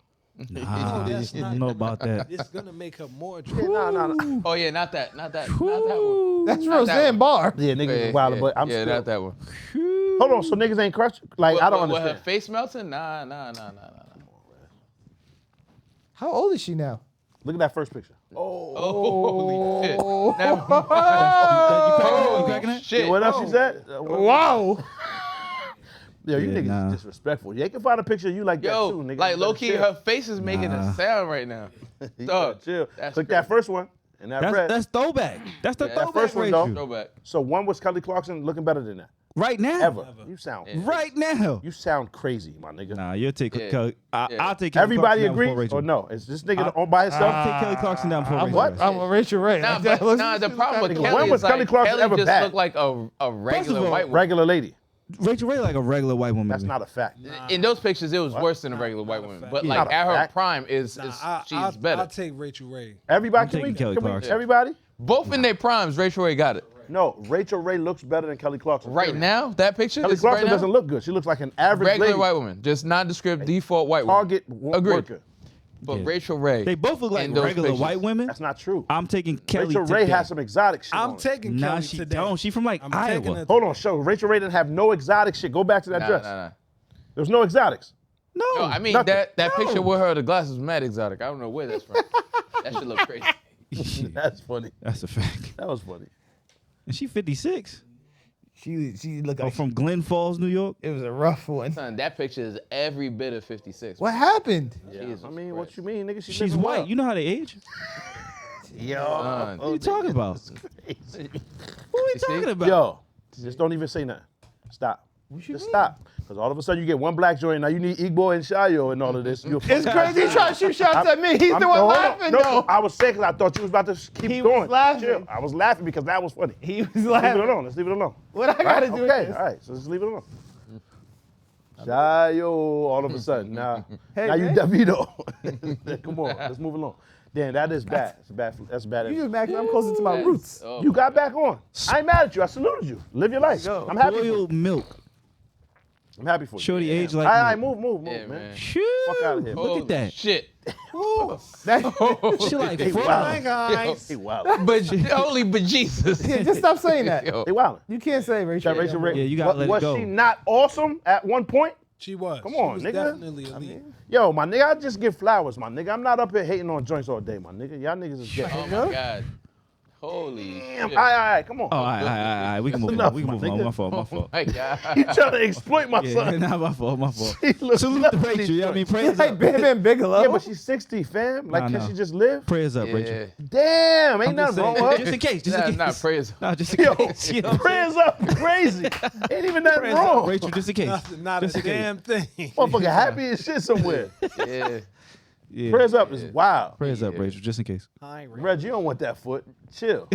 Nah, I that's don't not- know about that. It's gonna make her more Yeah, attractive. nah. Oh yeah, not that one. That's Not that Roseanne one. Barr. Yeah, niggas is wild, but I'm yeah, still. not that one. Hold on, so niggas ain't crushed? Like I don't With her understand. face melting? Nah. How old is she now? Look at that first picture. Holy shit. Never You mind. cracking that? Shit. What else she said? Wow. Yo, you Yeah, niggas nah. is disrespectful. You can find a picture of you like that Yo, too, nigga. like You low better key, chill. her face is making a sound right now. You Dog, better chill. that's Click crazy. that first one and that red. That's throwback. That's the Yeah, that throwback first one, Rachel. though. Throwback. So one was Kelly Clarkson looking better than that. Right now. Ever. You sound Right now. you sound crazy, my nigga. Nah, you'll take Yeah. Kelly. Yeah. I'll take Kelly Everybody Clarkson down before agrees Rachel. or no? Is this nigga on by himself? I'll take Kelly Clarkson down before Rachel. What? I'm a Rachel Ray. Nah, Like, but that looks- the problem with When Kelly was is like, Kelly Clarkson Kelly ever just bad? looked like a regular all, white woman. Regular lady. Rachel Ray like a regular white woman. That's baby. not a fact. In those pictures, it was worse than a regular white woman. But Not like a at her fact. prime, she's better. I'll take Rachel Ray. Everybody I'm can we, taking Kelly can we Clarkson. everybody? Both in their primes, Rachel Ray got it. No, Rachel Ray looks better than Kelly Clarkson. Right period. now, that picture Kelly is Clarkson right now, doesn't look good. She looks like an average regular lady. white woman, just nondescript default white woman. Target Agreed. worker. But Yeah. Rachel Ray, They both look like in those regular pictures. white women. That's not true. I'm taking Kelly Rachel Ray today. has some exotic shit. I'm on it. taking Nah, Kelly she today. don't. She from like I'm taking Iowa. her- Hold on, show. Rachel Ray didn't have no exotic shit. Go back to that dress. Nah. There's no exotics. No, No, I mean nothing. that picture with her, the glasses was mad exotic. I don't know where that's from. That should look crazy. That's funny. that's a fact. That was funny. And she 56. She looked Oh, like from Glen Falls, New York. it was a rough one. Son, that picture is every bit of 56. What happened? Jesus I mean, what Christ. you mean, nigga? She's living white. well. You know how they age? Yo. Son. What are you talking about? Crazy. What are we see? talking about? Yo, just don't even say nothing. Stop. Just stop. Because all of a sudden you get one black joint. Now you need Igbo and Shayo and all of this. It's crazy. He trying to shoot shots at me. He's the one hold on. laughing No, though. I was saying because I thought you was about to keep He was going. laughing. Chill. I was laughing because that was funny. He was Leave it laughing. alone. Let's leave it alone. What I gotta do with Okay, this? all right. So let's leave it alone. Shayo, all of a sudden. Now, Hey, now you man. Davido. Come on, let's move along. Damn, that is bad. It's bad. That's bad. You just mad 'cause I'm closer to my roots. Oh, You got back on. I ain't mad at you. I saluted you. Live your life. Go. I'm happy for you. Boiled milk. I'm happy for you. Shorty age like All right, me. move, yeah, man. man. Shoot. Fuck out of here. Look at that. Shit. That, She like Hey, 40. wow. guys. Hey, wow. But holy bejesus. yeah, just stop saying that. Yo. Hey, wow. You can't say Rachel. That Rachel Ray. Yeah, you gotta let it was go. she not awesome at one point? She was. Come on, she was nigga. Definitely elite. Yo, my nigga, I just give flowers, my nigga. I'm not up here hating on joints all day, my nigga. Y'all niggas is gay. Oh my God. Holy Damn. shit. All right, come on. Oh, all right. We can move enough, on. We can my move on. nigga. My fault. My God. You trying to exploit my Yeah, son. nah, my fault. My fault. She looks Salute up to to Rachel. these You know what I mean? joints. Prayers Like up. Bam Bam Bigelow. Yeah, but she's 60, fam. Like, Nah, can nah. she just live? Prayers up, Yeah. Rachel. Damn, ain't I'm just nothing wrong saying, with just her. in case. Just in case. Not praise. Nah, just in Yo, case. You know what I'm saying? prayers up, crazy. Ain't even nothing Prayers wrong. up, Rachel, just in case. Not Just a in case. damn thing. Motherfucker happy as shit somewhere. Yeah. Yeah. Prayers up is wild. Prayers up, Rachel, just in case. Reg, you don't want that foot. Chill.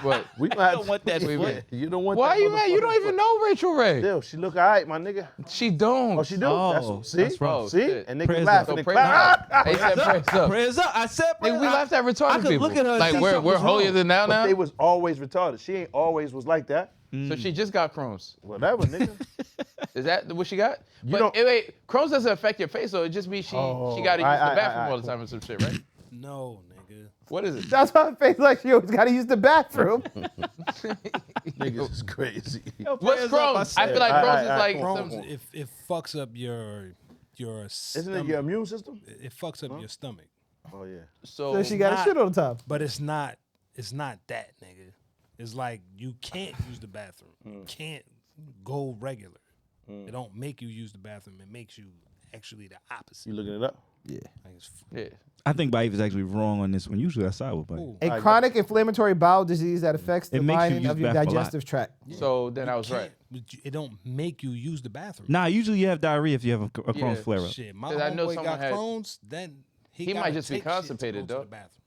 What? We might have don't want that Wait a foot. minute. You don't want Why that you mad? You don't motherfucking even foot. know Rachel Ray. Still, she look all right, my nigga. She don't. Oh, she do? Oh, see? that's right. Oh, See? shit. And niggas Prayers laughing up. and So clap. They said praise up. Prayers up. I said Nigga, we laughed at I retarded could people. look at her and Like see we're something's holier wrong. than now. But they was always retarded. She ain't always was like that. So she just got Crohn's. Whatever, nigga. Is that what she got? But don't- wait, Crohn's doesn't affect your face, though. It just means she got to use the bathroom all the time and some shit, right? No, nigga. What is it? That's why her face like she always gotta use the bathroom. Niggas is crazy. What's Crohn's? I feel like All Crohn's right, is all like right, Crohn's, some, it fucks up your Isn't stomach. it your immune system? It fucks up your stomach. Oh, yeah. So she got a shit all the time. But it's not that, nigga. It's like you can't use the bathroom. You can't go regular. It don't make you use the bathroom. It makes you actually the opposite. You looking it up? Like it's yeah. I think Baif is actually wrong on this one. Usually I side with Baif. Ooh. A chronic inflammatory bowel disease that affects the It makes you lining use of your the bathroom a lot. digestive tract. So then I was right. It don't make you use the bathroom. Nah, usually you have diarrhea if you have a Crohn's Yeah. flare up. Shit, my 'Cause I know homeboy someone got had- Crohn's, then he He might gotta just be take shit to constipated, go to dog. the bathroom.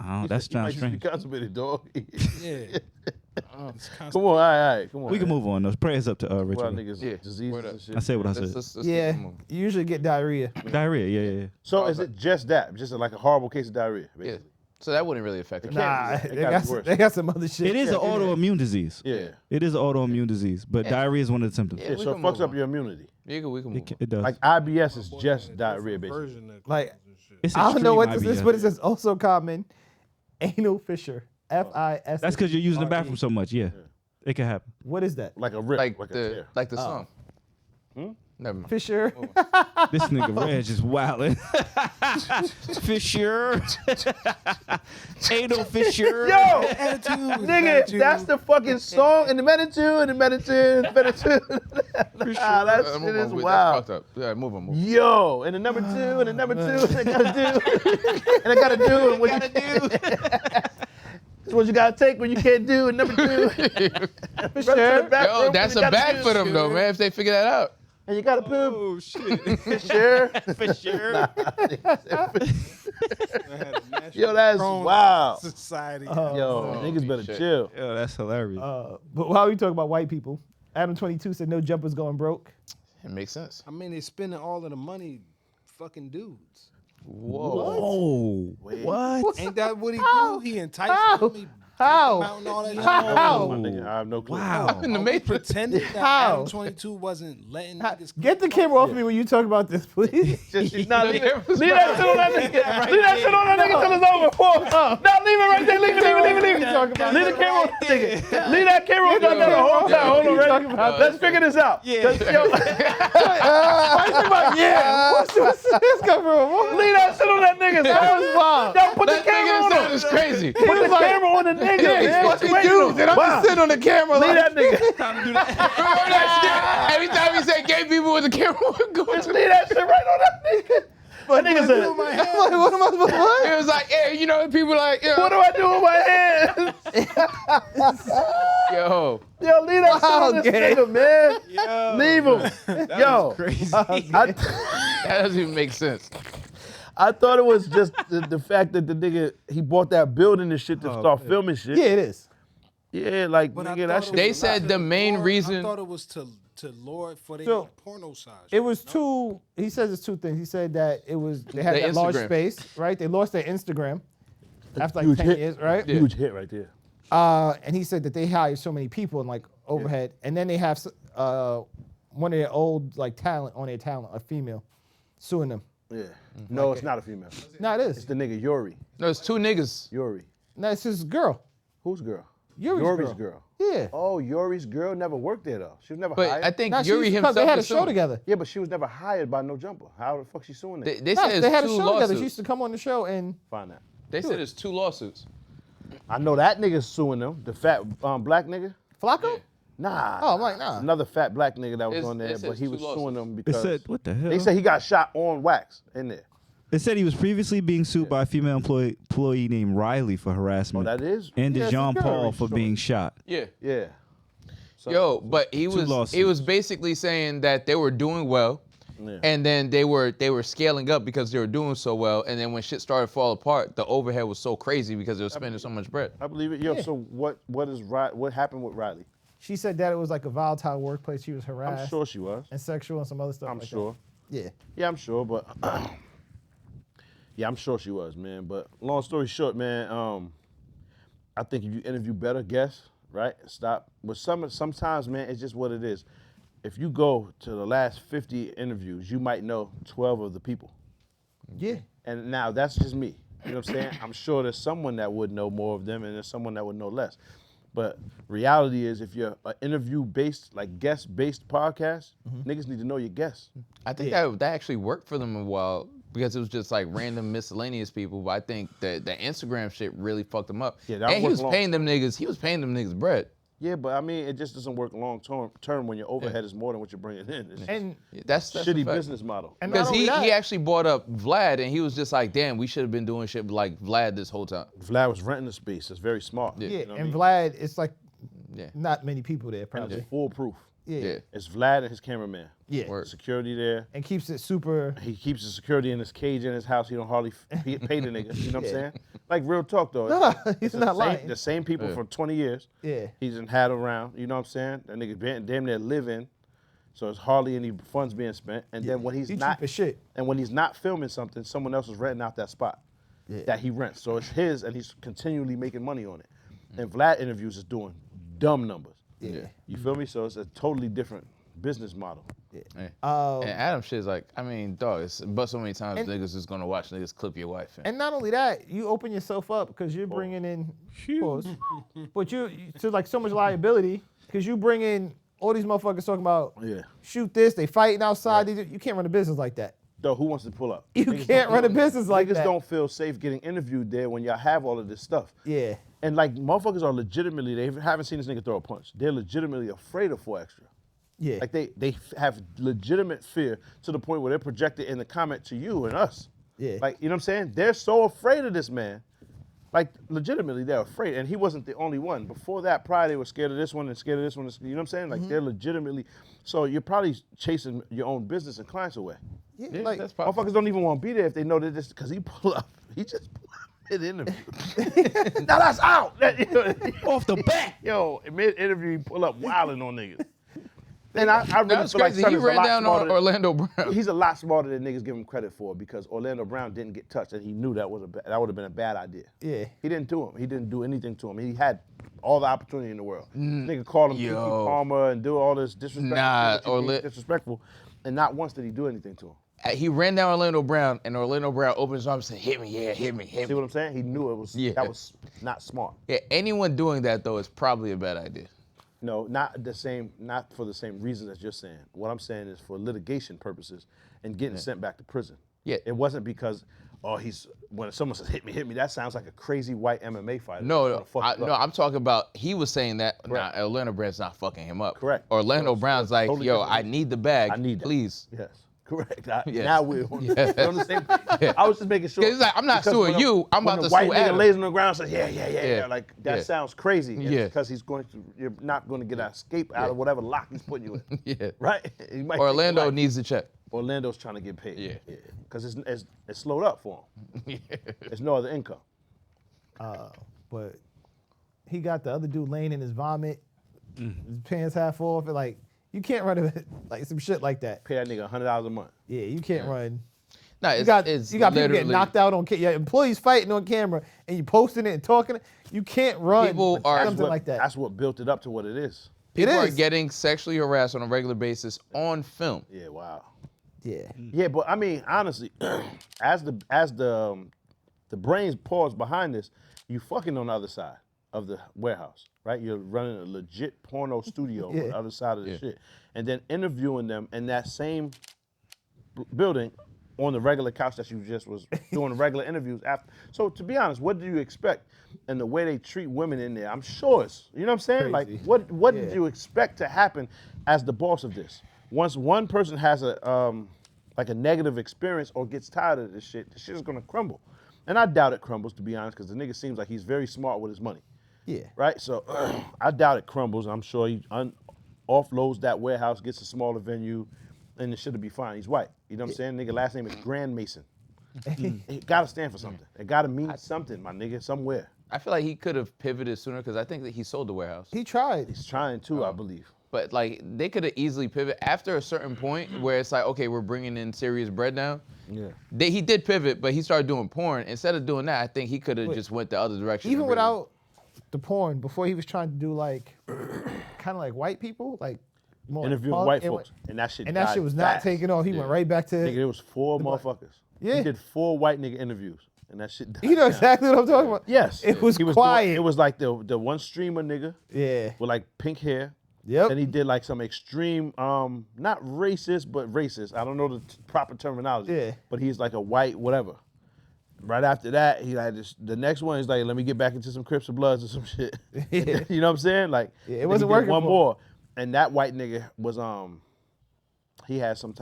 Oh, that You might sounds just be strange. constipated, dog. Yeah. Come on, all right, come on. We can move on. Those prayers up to Well, Rachel. niggas, Yeah. diseases Word up. and shit. I said what I said. Let's Yeah, move on. you usually get diarrhea. Diarrhea, yeah. So is it just that? Just like a horrible case of diarrhea? Yeah. Basically? So that wouldn't really affect it. Nah, It they gotta got, be worse. they got some other shit. It is an autoimmune disease. Yeah. It is an autoimmune disease, but diarrhea is one of the symptoms. Yeah. Yeah, we so it can fucks move up on. your immunity. We can move on. It does. Like IBS is just diarrhea, basically. Version of Like, Crohn's and shit. It's I don't know what extreme this is, IBS. but it says also common anal fissure. FIS. That's because you're using the bathroom so much. Yeah, it can happen. What is that? Like a rip, Like like a the tear. like the song. Never mind. Fisher. This nigga Reg is wildin'. Fisher. Ain't no Fisher. Yo, nigga, that's the fucking song in the Meditude, Nah, that shit is wild. That's fucked up. Yeah, move on. Yo, and the number 2, and the number 2, and I gotta do, and I gotta do, and what you do. It's what you gotta take when you can't do, and number 2. Fisher. Yo, that's a bag for them though, man. If they figure that out. And you gotta poop. Oh, shit. Sure. Yo, that's wild. Society. Yo, niggas better shit. chill. Yo, that's hilarious. But while we talk about white people, Adam 22 said no jumpers going broke. It makes sense. I mean, they're spending all of the money, fucking dudes. Whoa. What? Ain't that what he do? He enticed them. He How? take them out and all that shit. How? My nigga, I have no clue. Wow. In the Are we Matrix. pretending that How? Adam 22 wasn't letting niggas Get the camera off me when you talk about this, please. Nah, leave that shit on that nigga. Leave that shit on that nigga till it's over. No, leave it right there. Leave it. Leave the camera on that nigga. Leave that camera on that nigga. Hold on, Reggie. Let's figure this out. Yeah. What's this come from? Leave that shit on that nigga. That was wild. Yo, put the That camera nigga on sound him. is crazy. Put the camera on the nigga, man. What's Fucking dudes, and I'm just sitting on the camera Leave like, that nigga. Remember that shit? Every time he said gay people with the camera would go Just leave that shit right on that nigga. That nigga said, I'm like, what am I supposed to what? It was like, yeah, you know, people like, you know, what do I do with my hands? yo. Yo, leave that shit on this Okay. nigga, man. Yo. Leave him. Yo, Crazy. That doesn't even make sense. I thought it was just the fact that the nigga, he bought that building and shit to start filming shit. Yeah, it is. Yeah, like, But I nigga, thought that it shit. They was said to the main lure- reason- I thought it was to lure for the So, porno size. It was two. He says it's two things. He said that it was they had The that large Instagram. space, right? They lost their Instagram after like Huge 10 hit. years, right? Huge hit right there. And he said that they hired so many people and like overhead, and then they have one of their old like talent on their talent, a female, suing them. Yeah. No, it's not a female. No, it It's is. the nigga Yuri. No, it's two niggas. Yuri. No, it's his girl. Whose girl? Yuri's girl. Yeah. Oh, Yuri's girl never worked there though. She was never But hired. I think Nah, she Yuri used to come- himself they had a is show suing. together. Yeah, but she was never hired by No Jumper. How the fuck she suing that? They No, said they it's had a two show together. She lawsuits. used to come on the show and Find that. They said it's two lawsuits. I know that nigga's suing them. The fat black nigga. Flacco. Nah. Oh, I'm like, nah. Another fat black nigga that was It's- on there, they said but he it's was two suing lawsuits. them They because said, what the hell? they said he got shot on wax in there. They said he was previously being sued by a female employee named Riley for Oh, harassment. that is? and Yeah, it's Jean a girl. Paul for being shot. Yeah. Yeah. So, Yo, but he was lawsuits. basically saying that they were doing well, Yeah. and then they were scaling up because they were doing so well, and then when shit started to fall apart, the overhead was so crazy because they were spending so much bread. I believe it. Yo, so what happened with Riley? she said that it was like a volatile workplace. She was harassed I'm sure she was. and sexual and some other stuff. I'm like sure. That. Yeah. Yeah, I'm sure, but yeah, I'm sure she was, man. But long story short, man, I think if you interview better guests, right? Stop. But sometimes, man, it's just what it is. If you go to the last 50 interviews, you might know 12 of the people. Yeah. And now that's just me. You know what I'm saying? I'm sure there's someone that would know more of them and there's someone that would know less. But reality is if you're an interview-based, like guest-based podcast, niggas need to know your guests. I think that actually worked for them a while because it was just like random miscellaneous people. But I think that the Instagram shit really fucked them up. Yeah, that and he worked was long. paying them niggas. He was paying them niggas bread. Yeah, but I mean, it just doesn't work long term when your overhead is more than what you're bringing in. It's And Yeah, that's a shitty fact. business model. and Because not he only that, actually brought up Vlad and he was just like, damn, we should have been doing shit like Vlad this whole time. Vlad was renting the space. It's very smart. yeah, You know what I and mean? Vlad, it's like Yeah. not many people there And probably. it's foolproof. Yeah. Yeah. It's Vlad and his cameraman. Yeah. Word. Security there. And keeps it super. He keeps the security in his cage in his house. He don't hardly pay the nigga. You know what I'm Yeah. saying? Like real talk though. No, he's It's not the lying. same, the same people Yeah. for 20 years. Yeah. He's had around. You know what I'm saying? That nigga damn near living. So it's hardly any funds being spent. And then when he's He not cheap as shit. and when he's not filming something, someone else is renting out that spot that he rents. So it's his, and he's continually making money on it. And Vlad interviews is doing dumb numbers. Yeah. You feel me? So it's a totally different business model. And Adam shit's like, I mean, dog, it's but so many times niggas is gonna watch niggas clip your wife. And not only that, you open yourself up because you're bringing in, pause, but you to like so much liability because you bring in all these motherfuckers talking about Yeah. shoot this, they fighting outside. You can't run a business like that. Though, who wants to pull up? You Niggas can't don't run a feel- business like niggas that. don't feel safe getting interviewed there when y'all have all of this stuff. Yeah. And like motherfuckers are legitimately, they haven't seen this nigga throw a punch. They're legitimately afraid of 4 Extra. Yeah. Like they have legitimate fear to the point where they're projected in the comment to you and us. Yeah. Like, you know what I'm saying? They're so afraid of this man. Like, legitimately, they're afraid. And he wasn't the only one. Before that, prior, they were scared of this one and scared of this one. You know what I'm saying? Like, they're legitimately. So you're probably chasing your own business and clients away. Yeah, like, that's possible. Motherfuckers don't even want to be there if they know that this, because he pull up. He just pull up mid-interview. Now that's out. Off the bat. Yo, mid-interview, he pull up wilding on niggas. And I really That's feel like crazy. Son He is a ran lot down smarter on than- Orlando Brown. He's a lot smarter than niggas give him credit for, because Orlando Brown didn't get touched, and he knew that would have been a bad idea. Yeah. He didn't do him. He didn't do anything to him. He had all the opportunity in the world. Nigga called him Kiki Yo. Palmer and do all this disrespectful, Nah, shit, being disrespectful, and not once did he do anything to him. He ran down Orlando Brown, and Orlando Brown opened his arms and said, hit me, yeah, hit me, hit See me. what I'm saying? He knew it was that was not smart. Yeah, anyone doing that, though, is probably a bad idea. No, not for the same reasons as you're saying. What I'm saying is for litigation purposes and getting sent back to prison. Yeah. It wasn't because, when someone says hit me, that sounds like a crazy white MMA fighter. No, That's gonna fuck you up. I'm talking about, he was saying that, Correct. nah, Orlando Brown's not fucking him up. Correct. Orlando So, Brown's like, totally yo, different I reason. need the bag, I need that. please. Yes, correct. Yes. Now we're on the same page. I was just making sure. 'Cause it's like, I'm not because suing when you, I'm when about the to white sue nigga Adam. lays on the ground and says, yeah, Yeah. like that Yeah. sounds crazy. And Yeah. it's because you're not going to get an escape out of whatever lock he's putting you in. Yeah. Right? He might take Orlando your life. needs the check. Orlando's trying to get paid. Yeah. Because it's slowed up for him. There's no other income. but he got the other dude laying in his vomit, his pants half off, and like, you can't run like some shit like that. Pay that nigga $100 a month. Yeah, you can't run. No, You got it's people literally, getting knocked out on camera. Your employees fighting on camera, and you posting it and talking it. You can't run People are- something like that. That's what built it up to what it is. People are is. getting sexually harassed on a regular basis on film. Yeah, wow. Yeah. Yeah, but I mean, honestly, as the brains pause behind this, you fucking on the other side of the warehouse, right? You're running a legit porno studio on the other side of the shit, and then interviewing them in that same building on the regular couch that you just was doing regular interviews after. So to be honest, what do you expect? And the way they treat women in there, I'm sure it's, you know what I'm saying? Crazy. Like, what did you expect to happen as the boss of this? Once one person has a negative experience or gets tired of this shit, the shit is gonna crumble. And I doubt it crumbles, to be honest, because the nigga seems like he's very smart with his money. Yeah. Right? So I doubt it crumbles. I'm sure he offloads that warehouse, gets a smaller venue, and the shit'll be fine. He's white. You know what I'm saying? Nigga, last name is Grand Mason. It gotta stand for something. It gotta mean something, my nigga, somewhere. I feel like he could have pivoted sooner because I think that he sold the warehouse. He tried. He's trying to, I believe. But like they could have easily pivot after a certain point where it's like, okay, we're bringing in serious bread now. Yeah. He did pivot, but he started doing porn. Instead of doing that, I think he could have just went the other direction. Even and really- without the porn, before he was trying to do like, kind of like white people, like more Interviewing punk, white and folks. And that shit And that died shit was not fast. taking off. He went right back to. Nigga, there was 4 motherfuckers. Yeah. He did 4 white nigga interviews. And that shit died You know down. exactly what I'm talking about. Yes. It was He quiet. Doing, it was like the one streamer nigga Yeah. with like pink hair. Yep. Then he did like some extreme, not racist, but racist. I don't know the proper terminology. Yeah. But he's like a white whatever. Right after that, he had this. The next one is like, let me get back into some Crips and Bloods or some shit. Yeah. You know what I'm saying? Like, Yeah, it then wasn't he did working one for him. more, and that white nigga was he had some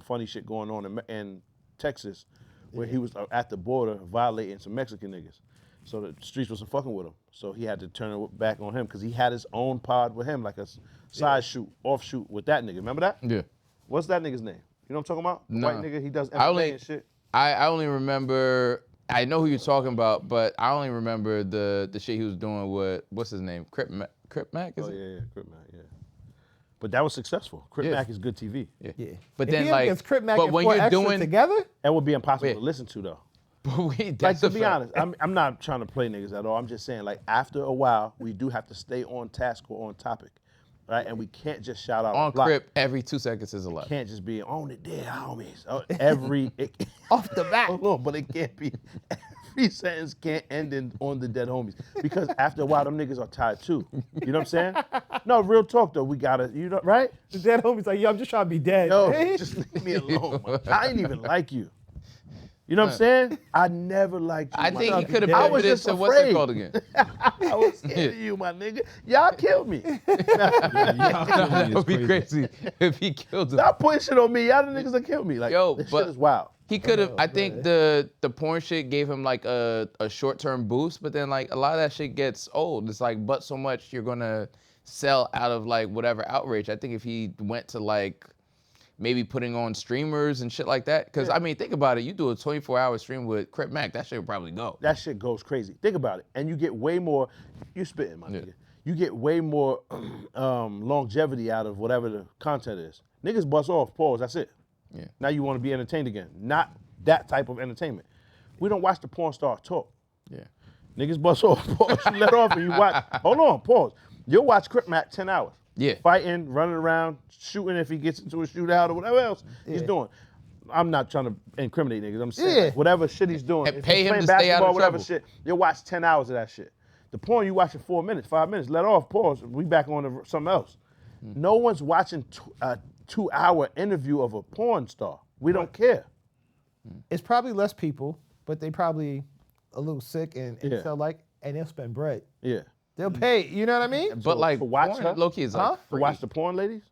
funny shit going on in Texas, where he was at the border violating some Mexican niggas. So the streets wasn't fucking with him. So he had to turn it back on him because he had his own pod with him, like a side shoot, offshoot with that nigga. Remember that? Yeah. What's that nigga's name? You know what I'm talking about? The Nah. white nigga, he does I MMA only- and shit. I only remember. I know who you're talking about, but I only remember the shit he was doing with what's his name, Crip Mac. Is Oh it? yeah, Crip Mac, yeah. But that was successful. Crip Yeah. Mac is good TV. Yeah. Yeah. But If then he like, against Crip Mac but and when 4 you're Extra doing, together, That would be impossible Yeah. to listen to though. that's Like to a be fact. honest, I'm not trying to play niggas at all. I'm just saying like after a while, we do have to stay on task or on topic, right? And we can't just shout out on our block. Crip every 2 seconds is a lot. Can't just be on it there, homies. off the bat. Hold on, but it can't be. Every sentence can't end on the dead homies because after a while, them niggas are tired too. You know what I'm saying? No, real talk though. We gotta, you know, right? The dead homie's like, yo, I'm just trying to be dead. Yo, just leave me alone. Man. I ain't even like you. You know what I'm saying? I never liked you. I my think he nigga. could have I was pivoted just to what's it afraid. called again? I was scared of you, my nigga. Y'all killed me. That would be crazy if he killed him. Stop putting shit on me. Y'all the niggas that killed me. Like, Yo, this but- shit is wild. He could have. I think the porn shit gave him like a short-term boost, but then like a lot of that shit gets old. It's like, but so much you're gonna sell out of like whatever outrage. I think if he went to like maybe putting on streamers and shit like that, because I mean, think about it. You do a 24-hour stream with Crip Mac, that shit would probably go. That shit goes crazy. Think about it. And you get way more, you spitting, my nigga. You get way more longevity out of whatever the content is. Niggas bust off, pause, that's it. Yeah. Now you want to be entertained again. Not that type of entertainment. We don't watch the porn star talk. Yeah. Niggas bust off, pause, you let off and you watch. Hold on, pause. You'll watch Crip Mac 10 hours. Yeah. Fighting, running around, shooting if he gets into a shootout or whatever else he's doing. I'm not trying to incriminate niggas. I'm saying like, whatever shit he's doing. And If pay he's him playing to stay out basketball, of whatever trouble. shit, you'll watch 10 hours of that shit. The porn you watch in 4 minutes, 5 minutes, let off, pause, we back on to something else. No one's watching a 2-hour interview of a porn star. We don't care. It's probably less people, but they probably a little sick and sell like, and they'll spend bread. Yeah. They'll pay, you know what I mean? But like, to watch her? low key is Huh? like To free. watch the porn ladies?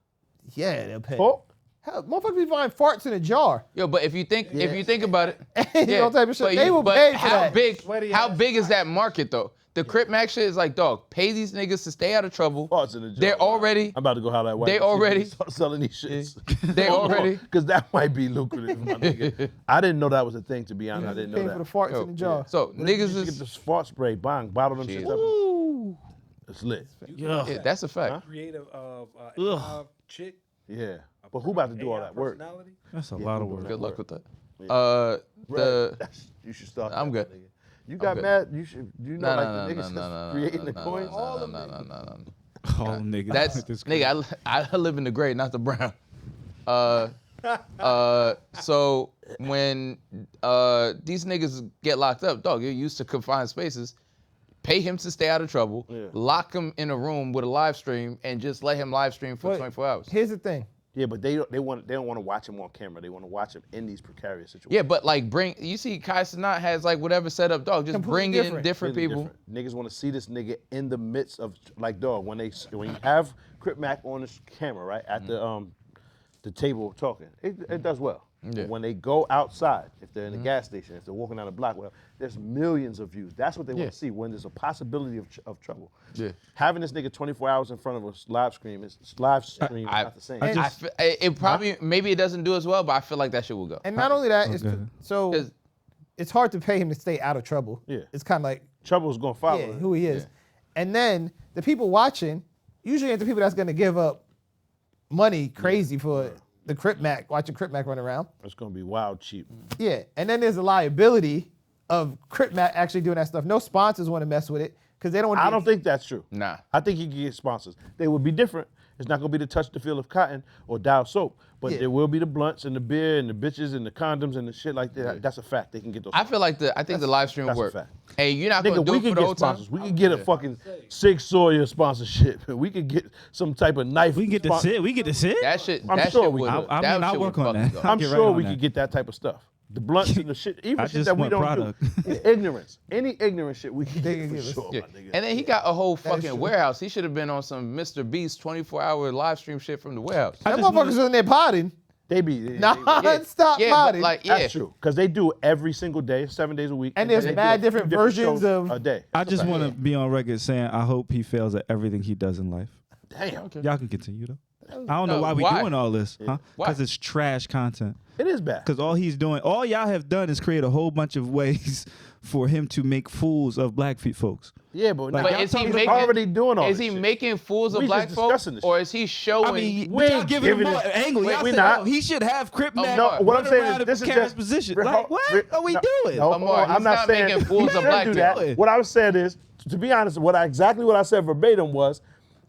Yeah, they'll pay. Talk? Hell, motherfuckers be buying farts in a jar. Yo, but if you think about it, You know, type of shit. but They will but pay for how that. How big is that market though? The Crip Mac shit is like, dog, pay these niggas to stay out of trouble. Farts in the jar, They're man. already, I'm about to go holler at white. They already- start selling these shits. they already. Because that might be lucrative, my nigga. I didn't know that was a thing, to be honest. I didn't know Paying that. for the farts in the jar. So You niggas should get is, this fart spray, bang, bottle them shit Jesus. up. Ooh. It's lit. Yeah. yeah, that's a fact. Creative chick. Yeah. But who about to do all that work? Personality. That's a lot of work. Good luck with that. Right. You should start. I'm that, good. my nigga. You got good. mad? You should. You know, No, like no, the no, niggas no, that's no, creating no, the no, coins. no, no, no, no, no. All niggas. That's This nigga. I live in the gray, not the brown. So when these niggas get locked up, dog, you're used to confined spaces. Pay him to stay out of trouble. Yeah. Lock him in a room with a live stream and just let him live stream for But 24 hours. Here's the thing. Yeah, but they don't want to watch him on camera. They want to watch him in these precarious situations. Yeah, but like you see Kai Cenat has like whatever set up, dog. Just Completely bring in different. different Completely people. different. Niggas want to see this nigga in the midst of, like, dog, when you have Crip Mac on this camera, right, at the table talking, it does well. Yeah. But when they go outside, if they're in a gas station, if they're walking down the block, well, there's millions of views. That's what they want to see when there's a possibility of trouble. Yeah. Having this nigga 24 hours in front of us live stream is not the same. It probably maybe it doesn't do as well, but I feel like that shit will go. And not only that, it's so 'Cause- it's hard to pay him to stay out of trouble. Yeah. It's kind of like Trouble's gonna follow. yeah, him. who he is. And then the people watching usually ain't the people that's gonna give up money crazy for the Crip Mac, watching Crip Mac run around. It's gonna be wild cheap. Yeah. And then there's a liability of Crip Mac actually doing that stuff. No sponsors want to mess with it because they don't want to. I don't think that's true. Nah. I think he can get sponsors. They would be different. It's not gonna be the touch the feel of cotton or Dial soap, but Yeah. there will be the blunts and the beer and the bitches and the condoms and the shit like that. That's a fact. They can get those. I feel like I think the live stream that's a work. fact. Hey, you're not gonna Nigga, do we it for could the get whole time. sponsors. We could get a fucking Sig Sawyer sponsorship. We could get some type of knife. We can get to sit. We get to sit. That shit. I'm that sure shit we would. could. I that mean, I'll shit work would on fucking that. go. I'm Get right sure on we that. could get that type of stuff. The blunts and the shit, even I shit just that we want don't product. do. Ignorance. Any ignorant shit we can They get can for give us. sure, Yeah. my nigga. And then he got a whole fucking true. warehouse. He should have been on some Mr. Beast 24-hour live stream shit from the warehouse. Them motherfuckers in there potting. They be Non-stop Yeah, but potting. like yeah. That's true, because they do it every single day, 7 days a week. And there's they do mad a few different versions shows of- a day. I just want to be on record saying I hope he fails at everything he does in life. Damn, Y'all can continue though. I don't know No, why we why? doing all this, huh? Why? Because it's trash content. it is bad. Because all y'all have done is create a whole bunch of ways for him to make fools of black folks. Yeah, but, Like, now But is he he's making? already doing all Is this he shit. making fools of We black just folks, discussing this or shit. is he showing? I mean, we y'all ain't giving him giving more it- angle. Wait, Y'all we say, not. oh, he should have Crip Mac. No, what I'm running saying around is in this is precarious just position. Rick, Like, what are we doing? No, Amar, I'm he's not not saying making fools he of should black do that. people. What I said is, to be honest, exactly what I said verbatim was,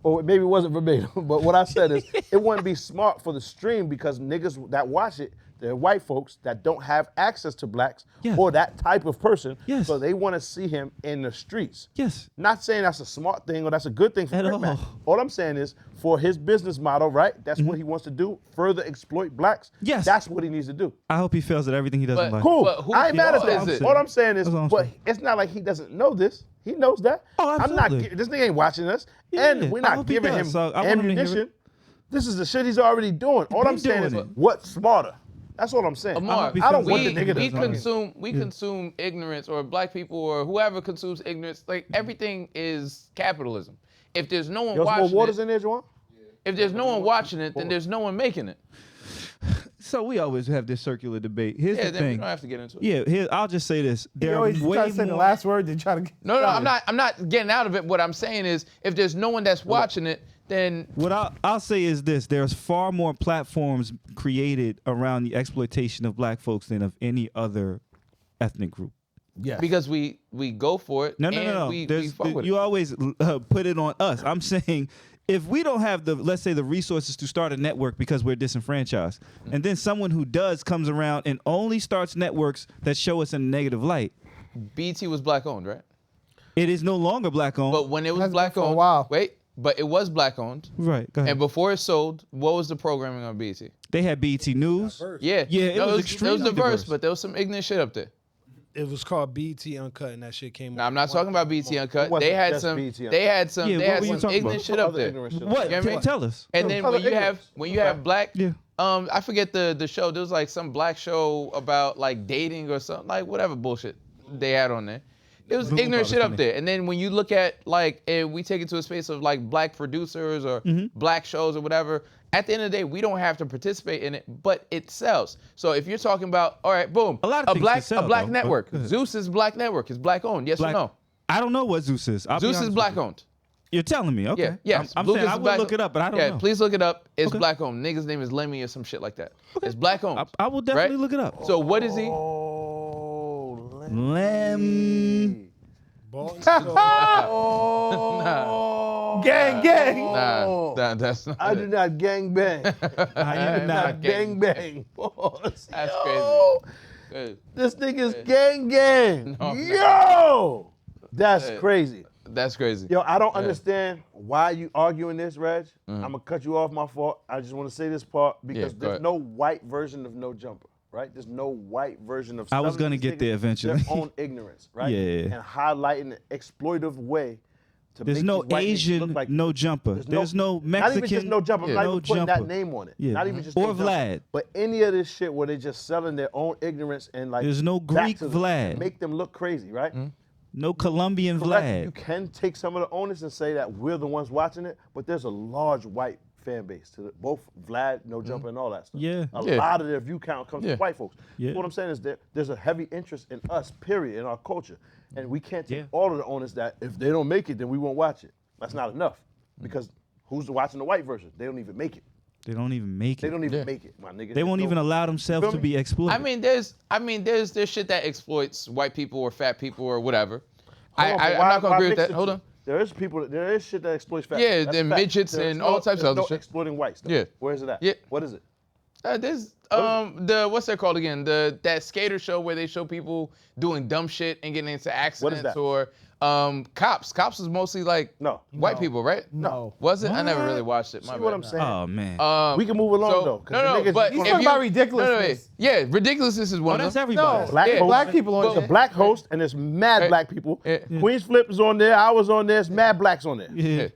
or maybe it wasn't verbatim, but what I said is, it wouldn't be smart for the stream because niggas that watch it, they're white folks that don't have access to blacks Yes. or that type of person. Yes. So they want to see him in the streets. Yes. Not saying that's a smart thing or that's a good thing for At Crip Mac. all. All I'm saying is for his business model, right? That's what he wants to do. Further exploit blacks. Yes. That's what he needs to do. I hope he fails at everything he doesn't But- like. Cool. But who I ain't mad at says that. it? All I'm saying is, That's all I'm but saying. it's not like he doesn't know this. He knows that. Oh, I'm not. absolutely. This nigga ain't watching us, Yeah, and we're I not hope he giving does. him So I want him to hear ammunition. it. This is the shit he's already doing. All Been I'm saying is, doing it. what's smarter? That's all I'm saying. Amar, hope he I don't feels want like the nigga we to consume ignorance, or black people, or whoever consumes ignorance. Like everything is capitalism. If there's no one Yo, some more watching waters it, in there, Juwan? if there's no one watching it, then there's no one making it. So we always have this circular debate. Here's Yeah, the then we thing. don't have to get into it. Yeah, here I'll just say this. You There are always way try to say the more. last word, then try to. No, I'm not getting out of it. What I'm saying is, if there's no one that's watching it, then What I'll say is this: there's far more platforms created around the exploitation of black folks than of any other ethnic group. Yes. because we go for it. No. and we fuck with You it. always put it on us. I'm saying if we don't have let's say the resources to start a network because we're disenfranchised, and then someone who does comes around and only starts networks that show us in a negative light, BT was black owned, right? it is no longer black owned. But when it was Has been black for a owned, while. but it was black owned. Right. Go ahead. And before it sold, what was the programming on BT? They had BET News. Yeah, Yeah, it No, was it extremely was diverse, diverse. but there was some ignorant shit up there. It was called BT Uncut, and that shit came. Now I'm not talking about BT Uncut. wasn't They had just some. BT They had some. Yeah, they what had were you some talking ignorant about? shit up Other there. ignorant shit. What? You know what I mean? Tell us. And then Other when you ignorance. have black, Yeah. I forget the show. There was like some black show about like dating or something, like whatever bullshit they had on there. It was ignorant shit up there. And then when you look at like, and we take it to a space of like black producers or black shows or whatever, at the end of the day, we don't have to participate in it, but it sells. So if you're talking about, all right, boom, A lot of things can sell, a black though, network. but go ahead. Zeus is black network. It's black owned. Yes Black, or no? I don't know what Zeus is. I'll be Zeus honest is with black you. owned. You're telling me, okay? Yeah, yes. I'm Lucas saying I is will black- look it up, but I don't yeah, know. please look it up. It's Okay. black owned. Nigga's name is Lemmy or some shit like that. It's black owned. I will definitely right? look it up. So what is he? Oh, Lem. Gang, gang. Nah, that's not I it. do not gang bang. I am not. gang bang. Boss. That's Yo, crazy. Good. This nigga's gang gang. No. Yo, that's Hey. crazy. That's crazy. Yo, I don't understand why you arguing this, Reg. Mm-hmm. I'm gonna cut you off, my fault. I just want to say this part because go there's ahead. no white version of no jumper, right? There's no white version of. I was selling gonna these get there niggas eventually. Their own ignorance, right? Yeah. And highlighting an exploitive way to There's make no these white niggas Asian, look like no jumper. There's no Mexican. Not even just no jumper. yeah, Not no even putting jumper. that name on it. Yeah. Not even just Or no jumper. Vlad. But any of this shit where they're just selling their own ignorance and like. There's no back Greek to them Vlad. and make them look crazy, right? No Colombian Correct. Vlad. You can take some of the onus and say that we're the ones watching it, but there's a large white fan base to both Vlad, No Jumper, and all that stuff. Yeah. A Yeah. lot of their view count comes Yeah. from white folks. Yeah. What I'm saying is there's a heavy interest in us, period, in our culture. And we can't take Yeah. all of the onus that if they don't make it, then we won't watch it. That's not enough. Because who's watching the white version? They don't even make it. They don't even make They it. don't even Yeah. make it, my nigga. They won't even allow themselves feel to me? be exploited. I mean, there's shit that exploits white people or fat people or whatever. Hold on, but I'm why- not gonna why agree with mix that. the Hold two? on. There is shit that exploits fat. Yeah, That's then a fact. midgets There's and all types of there's other no shit. exploiting white stuff. Yeah. Where is it at? Yeah. What is it? There's the what's that called again? That skater show where they show people doing dumb shit and getting into accidents that? or cops. Cops is mostly like No. white people, right? No. Was it? I never really watched it. My See bad. what I'm saying? oh man. We can move along So, though. 'cause no, the niggas- but He's if talking you, about ridiculousness. Yeah, ridiculousness is one Oh, of that's them. everybody. No, Black Yeah. folks. black people on It's a it. black host and there's mad Hey, black people. yeah. Queens Flip is on there. I was on there. It's mad blacks on there. Yeah.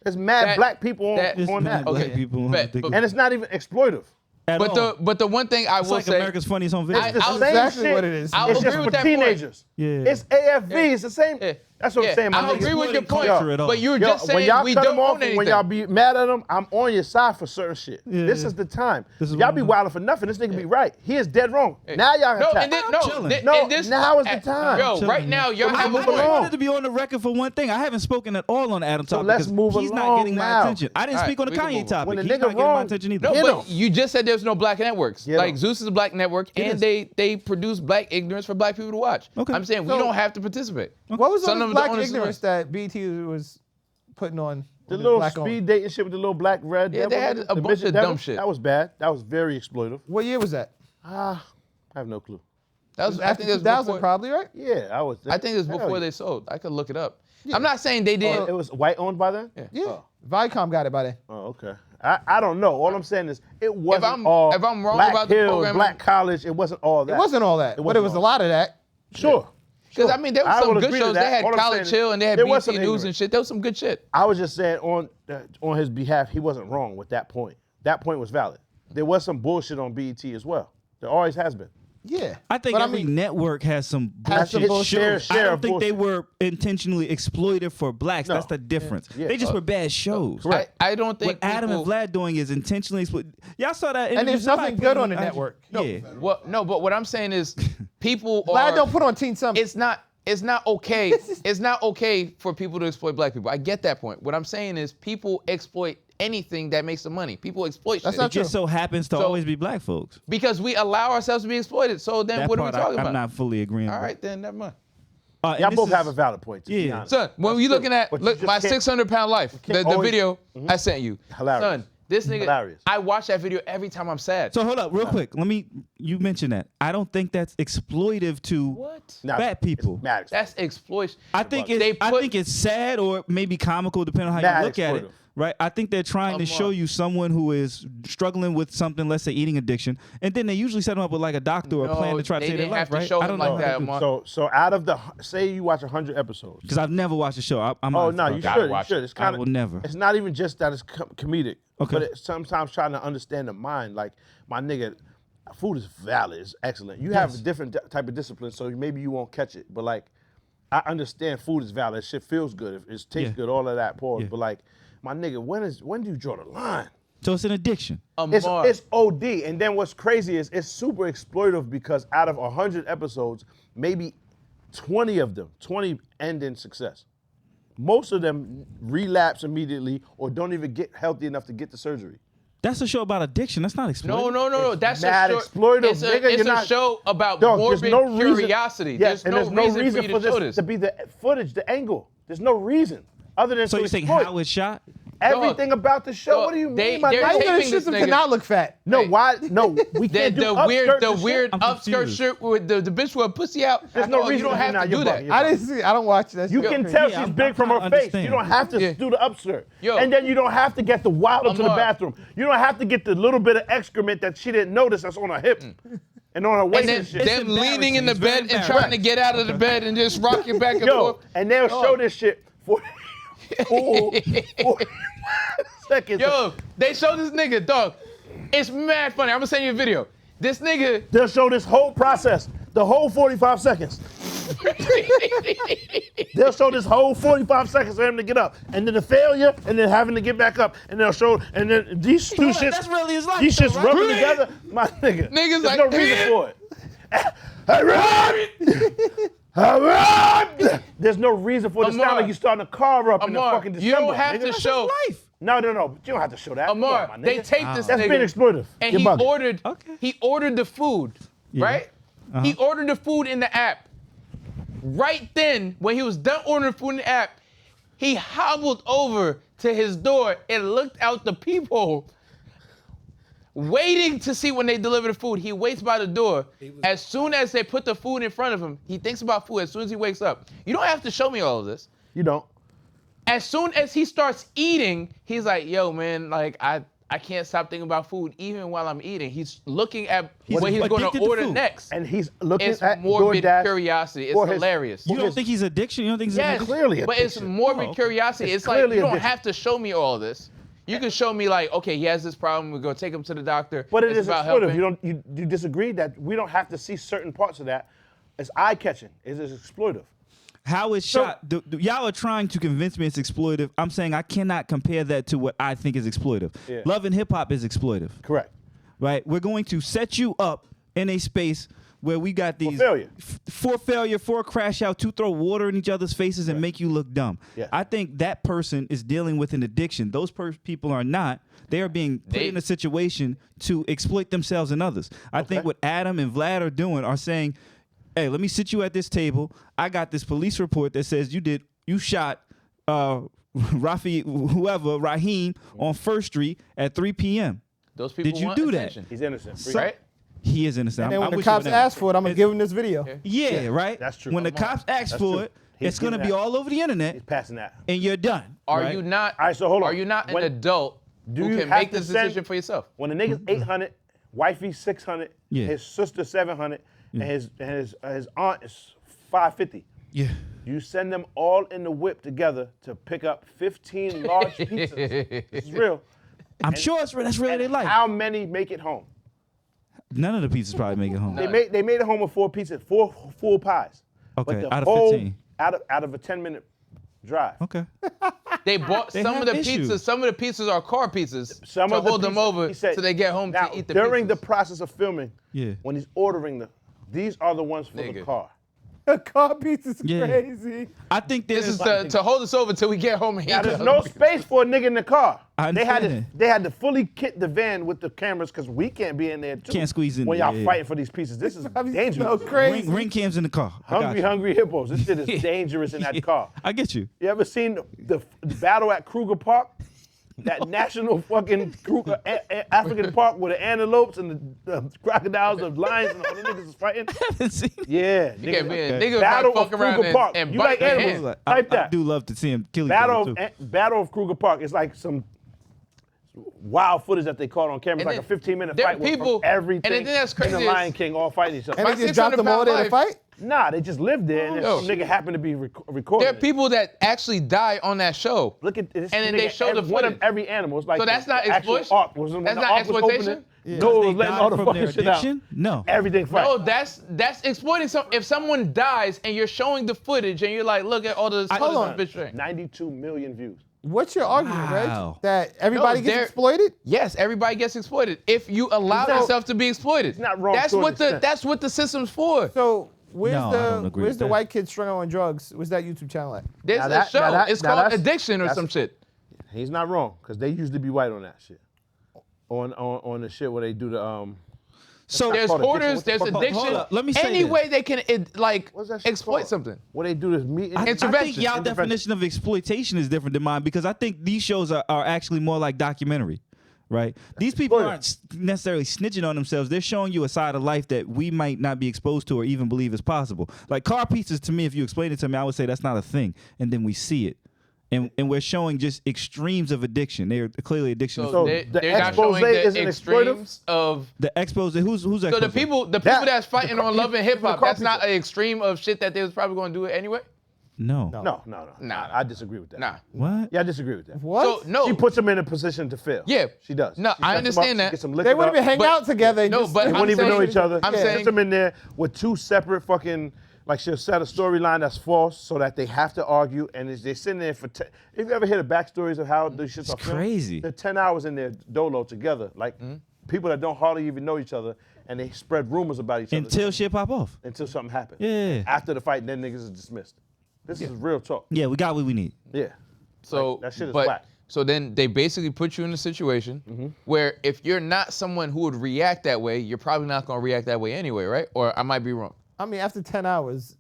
There's mad That- black people that- on, It's on mad that. black Okay. people. on Bet, the- but- And it's not even exploitive. at But all. the one thing I It's will like say, America's Funniest Home Video. I- It's the I'll- same Exactly shit. what it is. I'll It's agree just with for that point. teenagers. Yeah. It's AFV. It's the same. Yeah. That's what Yeah, I'm saying. my I nigga. agree with your point, culture at all. but you were Yo, just when saying y'all we cut don't them off own and anything. when y'all be mad at them, I'm on your side for certain shit. Yeah. This is the time. This is Y'all what be I'm- wilding for nothing. This nigga be right. He is dead wrong. Now y'all No, attack. and then, chilling. No, and this, now is the time. Yo, Chilling. right now, y'all So have a move I point. along. wanted to be on the record for one thing. I haven't spoken at all on Adam topic let's because move he's not along getting my now. attention. I didn't All right, speak on the we can Kanye move on. topic. When the He's nigga not getting my wrong, attention either. No, Get but 'em. you just said there's no black networks. Get Like 'em. Zeus is a black network, It and is. they produce black ignorance for black people to watch. Okay. I'm saying we So- don't have to participate. What was all Some of this the black onus is ignorance us. that BT was putting on? The with little black speed owned? dating shit with the little black red. Yeah, devil, they had the a bunch midget of dumb devil. shit. That was bad. That was very exploitive. What year was that? I have no clue. That was, I After think it was 2000 before, probably, right? Yeah, I was. I think it was hell before yeah. they sold. I could look it up. I'm not saying they did. Oh, it was white owned by then? Yeah. Oh. Viacom got it by then. Oh, okay. I don't know. All I'm saying is it wasn't all if I'm wrong Black about the Hill, programming- Black College. It wasn't all that. It wasn't all that, but it was a lot of that. Sure. Because Sure. I mean, there was I some will good agree to shows. that. They had All I'm College saying Hill and they had there was BT some News ignorance. and shit. There was some good shit. I was just saying on his behalf, he wasn't wrong with that point. That point was valid. There was some bullshit on BET as well. There always has been. Yeah. I think But every network has some Has some bullshit bullshit. shows. I Share don't of think they bullshit. were intentionally exploitive for blacks. No. That's the difference. Yeah. They just were bad shows. Correct. I don't think What Adam and people- Vlad doing is intentionally exploitive. Y'all saw that. And interview. there's Somebody nothing put good it on the IG. network. Yeah. Well, no, but what I'm saying is, people Vlad are. don't put on Teen Summit. It's not okay. It's not okay for people to exploit black people. I get that point. What I'm saying is, people exploit anything that makes them money. People exploit That's shit. not It just so happens to So- always be black folks. Because we allow ourselves to be exploited. So then, That what are we part talking I'm about? not fully agreeing All with. right, then never mind. And Y'all this both is- have a valid point, to be Yeah. honest. Son, when That's you true. looking at But you look, just my can't- 600-pound life, the always- video I sent you, Hilarious. son, this nigga, Hilarious. I watch that video every time I'm sad. So hold up, real quick. You mentioned that. I don't think that's exploitive to What? Nah, fat people. It's mad That's exploitation. I think They I put- think it's sad or maybe comical, depending on how Mad you look at it. exploitive. Right? I think they're trying to show you someone who is struggling with something, let's say eating addiction, and then they usually set them up with like a doctor or a plan to try to they save their didn't life. have to Right? show I him don't like know. that, Amar. So out of the, say you watch 100 episodes. Because I've never watched the show. I'm Oh honest no, about you that. should. You watch should. It's I kind will never. It's not even just that it's comedic. Okay. But it's sometimes trying to understand the mind. Like my nigga, food is valid. It's excellent. You have a different type of discipline, so maybe you won't catch it. But like, I understand food is valid. Shit feels good. It tastes Yeah. good. All of that. Pause. Yeah. But like, my nigga, when do you draw the line? So it's an addiction. Amar. It's OD. And then what's crazy is it's super exploitive because out of 100 episodes, maybe 20 of them, 20 end in success. Most of them relapse immediately or don't even get healthy enough to get the surgery. That's a show about addiction. That's not exploitive. No. That's mad a exploitive, It's nigga. It's You're a not- show about Dog, morbid there's no reason- curiosity. Yes, there's and no reason for you to show this to be the footage, the angle. There's no reason other than So to you're saying exploit. how it's shot? Everything about the show. Dog, What do you they- mean, my they're How you nigga? gonna taping shoot this them nigga. to not look fat? No, why? No, we can't do The upskirts weird and shit. I'm upskirt confused. shirt with the bitch with a pussy out. There's no Oh, reason you don't to do have that. to You're do that. bugging. I didn't see. I don't watch that. You shit. can tell Yeah, she's I'm big from trying her to face. understand. You don't have to Yeah. do the upskirt. Yo. And then you don't have to get the wild up to the Amar. bathroom. You don't have to get the little bit of excrement that she didn't notice that's on her hip and on her waist And then and shit. them leaning in the It's very bed and trying to get out of the bed and just rocking back and Yo, forth. and they'll show this shit for 40 seconds. Yo, they show this nigga, dog. It's mad funny. I'm gonna send you a video. This nigga, They'll show this whole process, the whole 45 seconds. They'll show this whole 45 seconds for him to get up, and then the failure, and then having to get back up, and they'll show, and then these two shits. That's really his life. These though, shits right? rubbing together, my nigga. Niggas There's like, no reason for it. There's no reason for it to sound Amar. like you starting a car up in the Amar, fucking you December. don't have nigga. to show. No, but you don't have to show that. Come Amar, on, my they nigga. taped this That's nigga. being exploitive. And You're he bugging. ordered. Okay. He ordered the food, Yeah. right? He ordered the food in the app. Right then, when he was done ordering food in the app, he hobbled over to his door and looked out the peephole, waiting to see when they deliver the food. He waits by the door. As soon as they put the food in front of him, he thinks about food as soon as he wakes up. You don't have to show me all of this. You don't. As soon as he starts eating, he's like, yo, man, like, I can't stop thinking about food even while I'm eating. He's looking at what he's going addicted to to order food. next. And he's looking It's at morbid DoorDash curiosity. It's for his- hilarious. You don't think he's addiction? You don't think he's Yes, addiction? clearly but it's addiction. morbid Oh. curiosity. It's It's like, clearly you don't addiction. have to show me all this. You can show me like, okay, he has this problem. We're going to take him to the doctor. But it It's is about exploitive. helping. You disagree that we don't have to see certain parts of that. It's eye catching. It is exploitive. How it's shot. Y'all are trying to convince me it's exploitive. I'm saying I cannot compare that to what I think is exploitive. Yeah. Love and hip hop is exploitive, Correct. right? We're going to set you up in a space where we got these failure. for failure, for crash out, to throw water in each other's faces and make you look dumb. Yeah. I think that person is dealing with an addiction. Those people are not. They are being put in a situation to exploit themselves and others. I think what Adam and Vlad are doing are saying, hey, let me sit you at this table. I got this police report that says you shot Raheem on 1st Street at 3 p.m. Those people Did you want do that? attention. He's innocent. Free. Right? he is innocent. And then I when the wish cops it would never- ask for it, I'm gonna give him this video. Yeah, right. That's true. When the cops ask That's for true. it, He's it's gonna giving be that. all over the internet, He's passing that. and you're done. Are right? you not? All right, so hold on. Are you not an When- adult do who you can have make to this send- decision for yourself? When the nigga's 800, wifey 600, Yeah. his sister 700, and his aunt is 550. Yeah. You send them all in the whip together to pick up 15 large pizzas. This is real. I'm sure that's really And their life. how many make it home? None of the pizzas probably make it home. They made it home with 4 pizzas, 4 full pies. Okay, But the out of whole, 15. out of a 10-minute drive. Okay. They bought They some have of the issues. pizzas. Some of the pizzas are car pizzas Some to of the hold them pizzas, over he said, till they get home now, to eat the during pizzas. the process of filming, Yeah. when he's ordering these are the ones for the Nigga. car. The car pizza's Yeah. crazy. I think This is to hold us over till we get home and eat Now, there's the no other pizzas. space for a nigga in the car. I They had to understand. they had to fully kit the van with the cameras because we can't be in there too. Can't squeeze in when there, y'all yeah. fighting for these pieces. This is I mean, so dangerous. crazy. Ring cams in the car. I got Hungry, you. hungry hippos. This shit is dangerous in that car. I get you. You ever seen the battle at Kruger Park? That national fucking Kruger, African park with the antelopes and the crocodiles, the lions, and all the niggas is fighting? Yeah. You can't be a nigga, nigga Battle might of fuck around Kruger Park. and You bite like their animals? hand. I Type that. do love to see him kill each other too. Battle of Kruger Park. It's like some wild footage that they caught on camera. It's And like a then 15-minute there are fight with people- from everything. and the thing that's and crazy the is- Lion King all fighting each other. And My they just dropped them all there to 600-pound fight? Nah, they just lived there, and then Yo. some nigga happened to be recording. There are people that actually die on that show. Look at this. And then nigga, they show the one of footage. every animal. It's like So that's the not actual exploitation? ark was when That's the not ark was exploitation? opening. Yeah. Noah was They letting died all the from fucking their shit out. addiction? No. Everything fight. No, that's exploiting some. If someone dies and you're showing the footage and you're like, look at all the Hold on. bitch train. 92 million views. What's your argument, Wow. Reg? That everybody No, gets they're- exploited? Yes, everybody gets exploited if you allow not- yourself to be exploited. it's not wrong That's to an what the extent. that's what the system's for. So where's No, I don't agree where's with the that. white kid strung out on drugs? Where's that YouTube channel at? There's Now a that- show. now that- It's now called that's- Addiction or that's- some shit. He's not wrong, because they used to be white on that shit. On the shit where they do the So There's called addiction. orders. What's the There's fuck called? addiction. Hold up, let me say Any this. way they can what's that shit exploit called? something. Where they do this meeting. I think Intervention. y'all Intervention. definition of exploitation is different than mine because I think these shows are actually more like documentary, right? These people exploitive. aren't necessarily snitching on themselves. They're showing you a side of life that we might not be exposed to or even believe is possible. Like car pizzas, to me, if you explain it to me, I would say that's not a thing. And then we see it. And we're showing just extremes of addiction. They're clearly addiction. So So they're the not showing expose the isn't exploitive? extremes of. the expose, who's So the expose? people That- that's fighting the on car- Love and Hip Hop, the car that's not people. an extreme of shit that they was probably going to do it anyway. No. No. Nah. I disagree with that. Nah. What? Yeah, I disagree with that. What? So no. She puts them in a position to fail. Yeah. She does. No, She I sets 'em understand up, that. She gets them They liquored would have been up. hanging But- out together. And no, just, but They I'm wouldn't even know saying- each other. I'm She saying- puts them in there with two separate fucking. Like she'll set a storyline that's false so that they have to argue, and they're sitting there for. If you ever hear the backstories of how these shits are filmed, crazy. they're 10 hours in there dolo together, like people that don't hardly even know each other, and they spread rumors about each other Until shit pop off. until something happens. Yeah. After the fight, then niggas is dismissed. This is real talk. Yeah, we got what we need. Yeah. So Like, that shit is but, whack. So then they basically put you in a situation where if you're not someone who would react that way, you're probably not going to react that way anyway, right? Or I might be wrong. I mean, after 10 hours,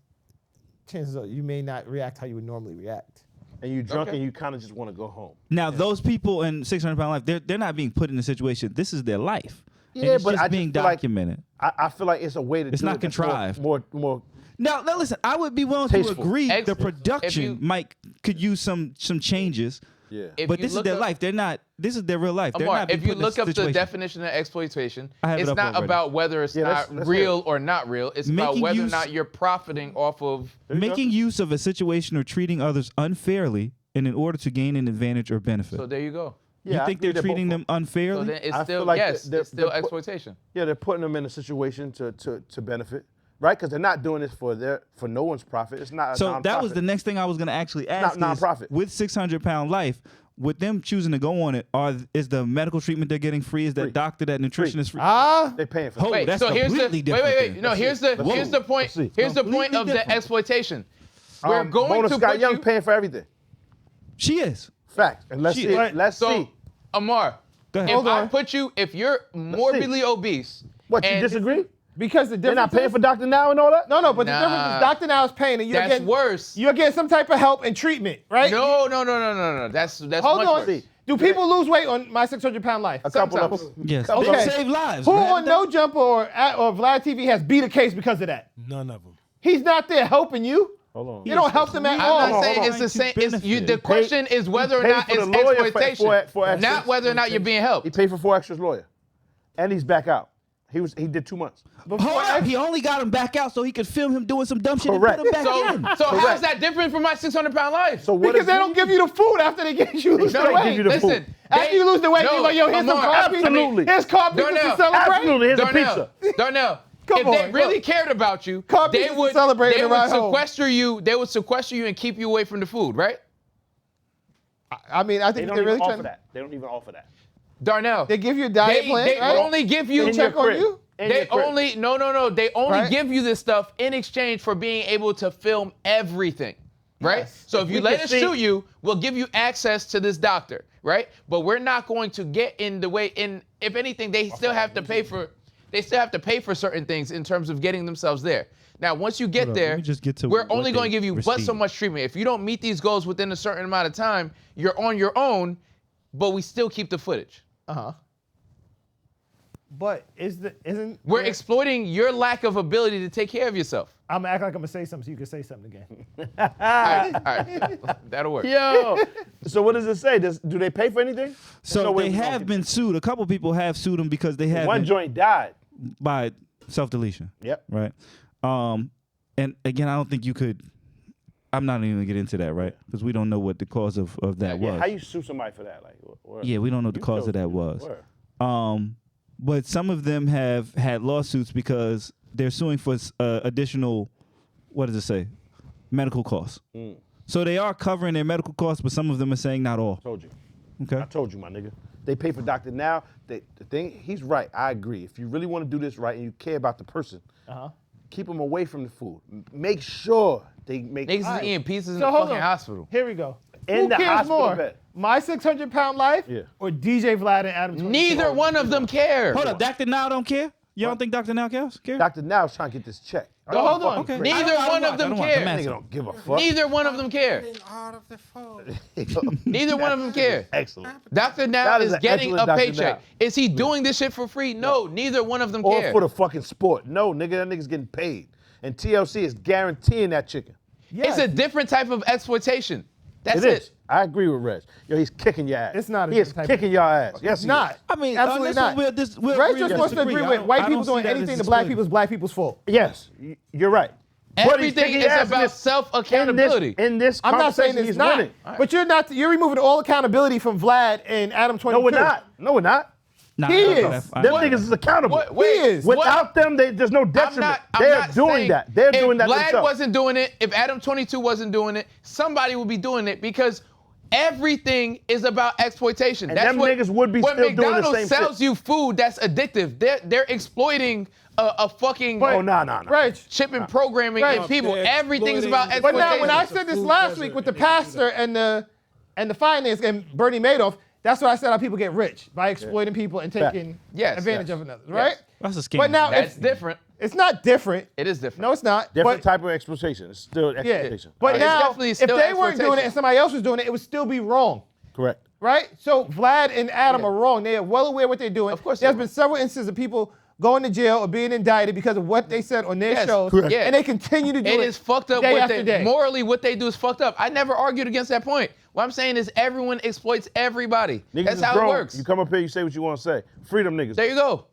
chances are you may not react how you would normally react. And you drunk Okay. and you kind of just want to go home. Now, those people in 600-pound life, they're not being put in a situation. This is their life. And Yeah, it's but just I just being feel like- documented. I feel like it's a way to It's do not it that's contrived. more Now, listen, I would be willing Tasteful. to agree Ex- the if production you- could use some changes, yeah. If but you this is look their up- life. They're not. This is their real life. They're Amar, not being if you put in a look up the situation. definition of exploitation, I have it it's up not already. about whether it's Yeah, not let's real hear it. or not real. It's about Making whether or use- not you're profiting off of. There you go. making use of a situation or treating others unfairly in order to gain an advantage or benefit. So there you go. You I think agree they're treating both- them unfairly? So then it's I still feel like yes, they're- it's still they're put- exploitation. Yeah, they're putting them in a situation to benefit, right? Because they're not doing this for no one's profit. It's not a So that was nonprofit. the next thing I was going to actually ask. not is, nonprofit. with 600-pound life, with them choosing to go on it, is the medical treatment they're getting free? Is that Free. doctor, that nutritionist free? They're paying for Oh, it. Wait, that's so here's the completely different wait. then. No, here's the point. Let's see. Here's the point Completely of the different. exploitation. We're going Mona to Scott put Young you. paying for everything. She is. Fact. And let's She- see. Right. Let's So, see. Amar, Go ahead. if Hold I on. put you, if you're morbidly obese, What, you and disagree? Because the They're difference not paying is- for Dr. Now and all that? No, but the Nah. difference is Dr. Now is paying and you're that's getting worse. You're getting some type of help and treatment, right? No. That's Hold much on. worse. Do Do people lose weight on My 600-Pound Life? A couple of Sometimes. them. Yes. Okay. They save lives. Who man. on No Jumper or Vlad TV has beat a case because of that? None of them. He's not there helping you. Hold on. You don't help them at I'm all. not saying hold it's on. the same. It's, you, the Benefit. question is whether or paid not for it's the lawyer for- exploitation, for extras. not whether or not you're being helped. He paid for 4 extras lawyer, and he's back out. He did 2 months. Hold up. He only got him back out so he could film him doing some dumb shit Correct. and put him back So, in. so how is that different from My 600-Pound Life? So what Because is they don't give you the food after they get you lose No, the they weight. give you the Listen, food. After you lose the weight, you're like, yo, here's some Amar, car pizza. absolutely. Here's car pizza to Darnell, celebrate. Absolutely. Here's a Darnell, pizza. Darnell, Come if on, they really look. cared about you, Car they pizza would celebrate they and would ride home. sequester you. They would sequester you and keep you away from the food, right? I mean, I They think don't they're even really offer trying. that. They don't even offer that. Darnell, They give you a diet plan, they right? only give you They check on you. They only no. They only Right. give you this stuff in exchange for being able to film everything, right? Yes. So if you we let could us see- shoot you, we'll give you access to this doctor, right? But we're not going to get in the way. In if anything, they still have to pay for. They still have to pay for certain things in terms of getting themselves there. Now, once you get Hold up, there, let me just get to we're what only they going to give you but so receive. much treatment. If you don't meet these goals within a certain amount of time, you're on your own, but we still keep the footage. But isn't We're there- exploiting your lack of ability to take care of yourself. I'm gonna act like I'm gonna say something so you can say something again. All right. That'll work. Yo. So what does it say? Do they pay for anything? So No way they we gonna have get been sued. A couple people have sued them because they have One joint died. by self-deletion. Yep. Right. And again, I don't think you could. I'm not even gonna get into that, right? Because we don't know what the cause of that Yeah, was. how you sue somebody for that? Like, word. Yeah, we don't know what the You cause of killed that people. was. Word. But some of them have had lawsuits because they're suing for additional, what does it say, medical costs. So they are covering their medical costs, but some of them are saying not all. Told you. Okay. I told you, my nigga. They pay for Dr. Now. The thing, he's right. I agree. If you really want to do this right and you care about the person, keep them away from the food. Make sure they make Niggas is eating pizzas in So the hold fucking on. hospital. Here we go. In Who the cares hospital more? bed. My 600-Pound Life Yeah. or DJ Vlad and Adam 22? Neither one of them care. Hold up, Dr. Now don't care? You don't think Dr. Now cares? Dr. Now's trying to get this check. No, hold on. Okay. Neither one of them I'm care. Nigga asking. don't give a fuck. Neither one of them care. Out of the phone. Neither one of them care. Excellent. Dr. Now That is is an getting a excellent Dr. paycheck. Now. Is he doing this shit for free? No, neither one of them Or care. for the fucking sport. No, nigga, that nigga's getting paid. And TLC is guaranteeing that chicken. It's a different type of exploitation. That's It is. I agree with Reg. Yo, he's kicking your ass. It's not a He is different type of- kicking your ass. Yes, It's he not. is. I mean, absolutely not. We'll Ray agree just to wants to disagree. agree I with don't- white I people don't see doing that as anything to black exploitive. people is black people's fault. Yes, you're right. But he's Everything kicking is your ass about self-accountability. In this I'm not saying conversation, it's he's not. winning. But you're removing all accountability from Vlad and Adam 22. No, we're not. No, we're not. Nah, He I don't is. know that. Them niggas is accountable. Wait, He is. Without them, there's no detriment. I'm They're not doing saying that. They're doing that If Vlad themselves. wasn't doing it, if Adam 22 wasn't doing it, somebody would be doing it because everything is about exploitation. And That's them what, niggas would be when still doing the McDonald's same sells shit. you food that's addictive. They're exploiting a fucking Oh, nah. Right. shipping programming Right. and people. They're Everything's about exploiting- But exploitation. now, when I It's a said this food last desert, week with the and they can do pastor and the finance and Bernie Madoff, that's what I said how people get rich by exploiting people and taking Yes, advantage yes. of another, right? That's a scam. But now That's if, different. it's not different. It is different. No, it's not. Different but, type of exploitation. It's still yeah. exploitation. But It's now, definitely if still they weren't doing exploitation. it and somebody else was doing it, it would still be wrong. Correct. Right? So Vlad and Adam are wrong. They are well aware what they're doing. Of course There's they been are. several instances of people going to jail or being indicted because of what they said on their Yes, shows. correct. Yeah. And they continue to do it. It is fucked up. day What after they, day. morally, what they do is fucked up. I never argued against that point. What I'm saying is everyone exploits everybody. Niggas That's is how grown. it works. You come up here, you say what you want to say. Freedom, niggas. There you go.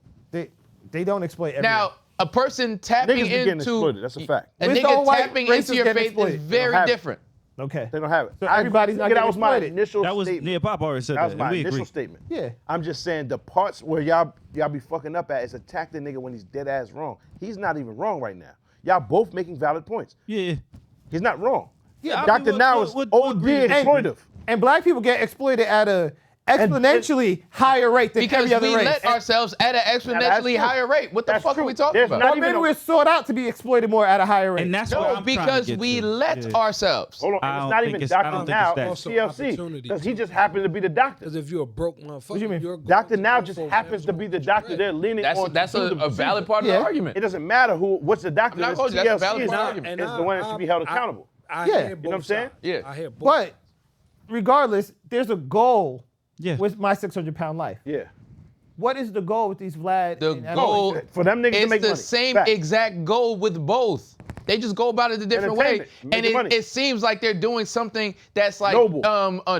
They don't exploit everyone. Now, a person tapping Niggas be getting into exploited. That's a fact. a With nigga all white tapping racists into your getting faith exploited. is They don't very have it. different. okay. They don't have it. So everybody's not That getting was my exploited. initial That was statement. Pop already said That was that. my and we initial agree. statement. Yeah. I'm just saying the parts where y'all be fucking up at is attack the nigga when he's dead ass wrong. He's not even wrong right now. Y'all both making valid points. Yeah. He's not wrong. Yeah, I Dr. mean, Now we'll- is we'll OD agree to exploitive. And black people get exploited at a exponentially higher rate than Because every other we race. let ourselves at an exponentially true. higher rate. What the That's fuck true. are we talking There's about? not Or even maybe a- we're sought out to be exploited more at a higher rate. And that's what No, I'm trying to because get we to. let Yeah. ourselves. Hold on, I and it's don't not think even it's- I Dr. don't think Now it's that. and Also TLC, opportunity, because he too. just happened to be the doctor. Because if you're a broke motherfucker, you mean? you're going Dr. to Now also just have happens to be the doctor they're leaning on. That's to do the a valid procedure. part of Yeah. the argument. It doesn't matter what's the doctor. I'm not It's going to- that's a TLC valid is part of the not- argument. is the one that should be held accountable. I Yeah. hear You both know what I'm saying? sides. Yeah. I hear both. But regardless, there's a goal Yeah. with My 600-Pound Life. Yeah. What is the goal with these Vlad? The and goal Adam? For them niggas to it's make the money. same Fact. exact goal with both. They just go about it a different way. Entertainment, And making money. it seems like they're doing something that's like Noble.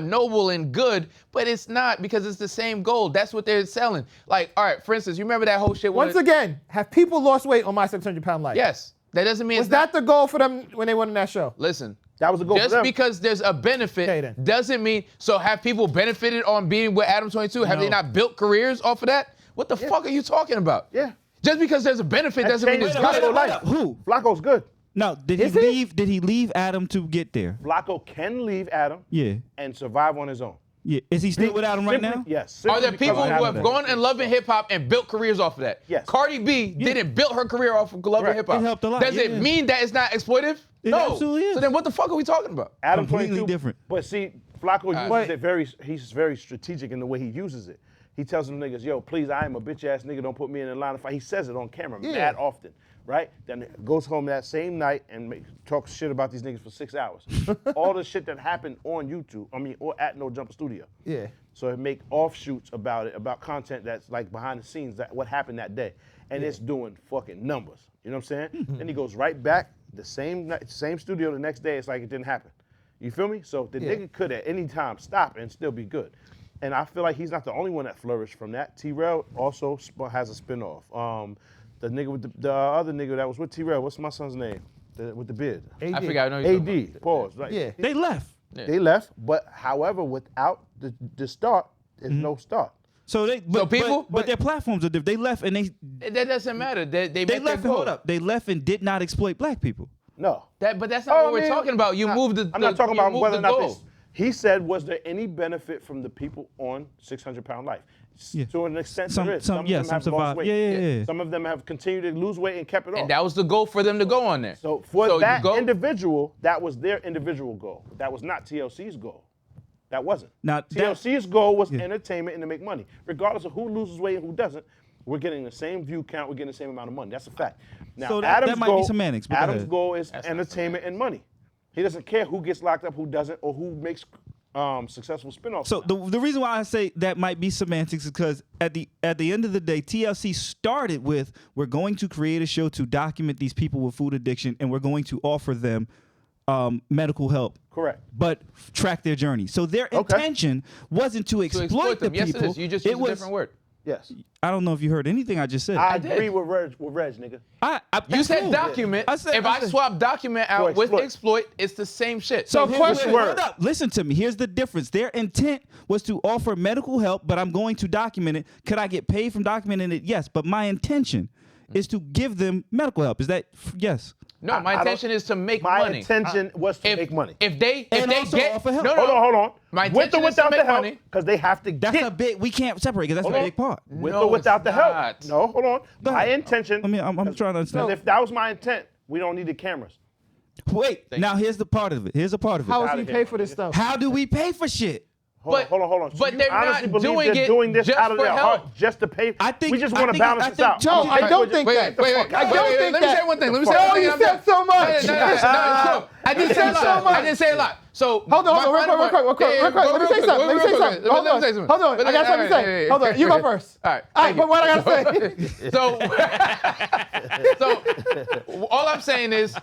noble and good, but it's not because it's the same goal. That's what they're selling. Like, all right, for instance, you remember that whole shit Once with, again, have people lost weight on My 600-Pound Life? yes. That doesn't mean Was it's not. that the goal for them when they went on that show? Listen. That was a goal for Just them. because there's a Okay, benefit then. doesn't mean, so have people benefited on being with Adam 22? Have they not built careers off of that? What the fuck are you talking about? Yeah. Just because there's a benefit That doesn't mean changed it's good. Flacco's life. Who? Flacco's good. No, did Is he he? leave? Did he leave Adam to get there? Flacco can leave Adam Yeah. and survive on his own. Yeah. Is he still with Adam right Simply- now? Yes. Are there simply people because who of have Adam. gone and loved hip hop and built careers off of that? Yes. Cardi B didn't build her career off of love and Right. hip hop. It helped a lot, Does it yeah. mean that it's not exploitive? It no. absolutely is. So then what the fuck are we talking about? Adam Completely 22, different. But see, Flacco uses But- it he's very strategic in the way he uses it. He tells them niggas, yo, please, I am a bitch ass nigga, don't put me in a line of fight. He says it on camera mad often, right? Then goes home that same night and talks shit about these niggas for 6 hours. All the shit that happened on YouTube, or at No Jumper Studio. Yeah. So it make offshoots about it, about content that's like behind the scenes, that what happened that day. And it's doing fucking numbers. You know what I'm saying? Then he goes right back, the same studio the next day, it's like it didn't happen. You feel me? So the nigga could at any time stop and still be good. And I feel like he's not the only one that flourished from that. T-Rail also has a spinoff. The nigga with the other nigga that was with T-Rail, what's my son's name? With the beard. I forgot. I know you're talking AD, pause, right? Yeah. They left. They left, but however, without the start, there's no start. So they. But, people- but their platforms are different. They left and they about. That doesn't matter. They they met left. their Hold goal. up. They left and did not exploit black people. No. But that's not Oh, what we're man. talking about. You moved the. I'm not talking you about moved whether the or not goal. this. He said, was there any benefit from the people on 600-Pound Life? Yeah. To an extent, Some- there is. some- of yeah, them some have survive. lost weight. Yeah. Some of them have continued to lose weight and kept it off. And that was the goal for them to go on there. So for So you that go- individual, that was their individual goal. That was not TLC's goal. That wasn't. Now, that- TLC's goal was entertainment and to make money. Regardless of who loses weight and who doesn't, we're getting the same view count, we're getting the same amount of money. That's a fact. Now, So that Adam's might be goal, semantics, but go Adam's ahead. goal is entertainment and money. He doesn't care who gets locked up, who doesn't, or who makes successful spinoffs. So the reason why I say that might be semantics is because at the end of the day, TLC started with, we're going to create a show to document these people with food addiction and we're going to offer them medical help. Correct. But track their journey. So their intention wasn't to To exploit the them. Yes, people. it is. You just used a different word. Yes. I don't know if you heard anything I just said. I did. agree with Reg, nigga. You that's said cool. document. I said- if I I said- swap document out with exploit. exploit, it's the same shit. So question- hold up. Listen to me. Here's the difference. Their intent was to offer medical help, but I'm going to document it. Could I get paid from documenting it? Yes. But my intention is to give them medical help. Is that yes? No, my I don't- intention is to make My money. intention was to If make money. If they And get also offer help. no, no, Hold on. My With or intention is to without the make help, money. because they have to That's get a big. We can't separate because that's Hold a on. big part. with No, or without it's the help. not. No, hold on. My intention. I mean, I'm trying to understand. If that was my intent, we don't need the cameras. Wait. Now here's the part of it. Here's a part of it. How does Outta he here, pay for this stuff? How do we pay for shit? Hold on. So but you they're honestly not believe doing they're it doing this just out of for their help. heart just to pay? I think- we just I want to think- balance I this think- out. No, I don't think Wait, that. wait, I wait, don't wait, think let me that. say one thing. Let me Oh, say one thing. you I'm said done. so much. No, it's cool. I didn't say a said so lot. much. I didn't say a lot. So Hold on, real quick. Let me say something. Hold on. I got something to say. Hold on. You go first. All right. All right, but what I gotta say? So all I'm saying is,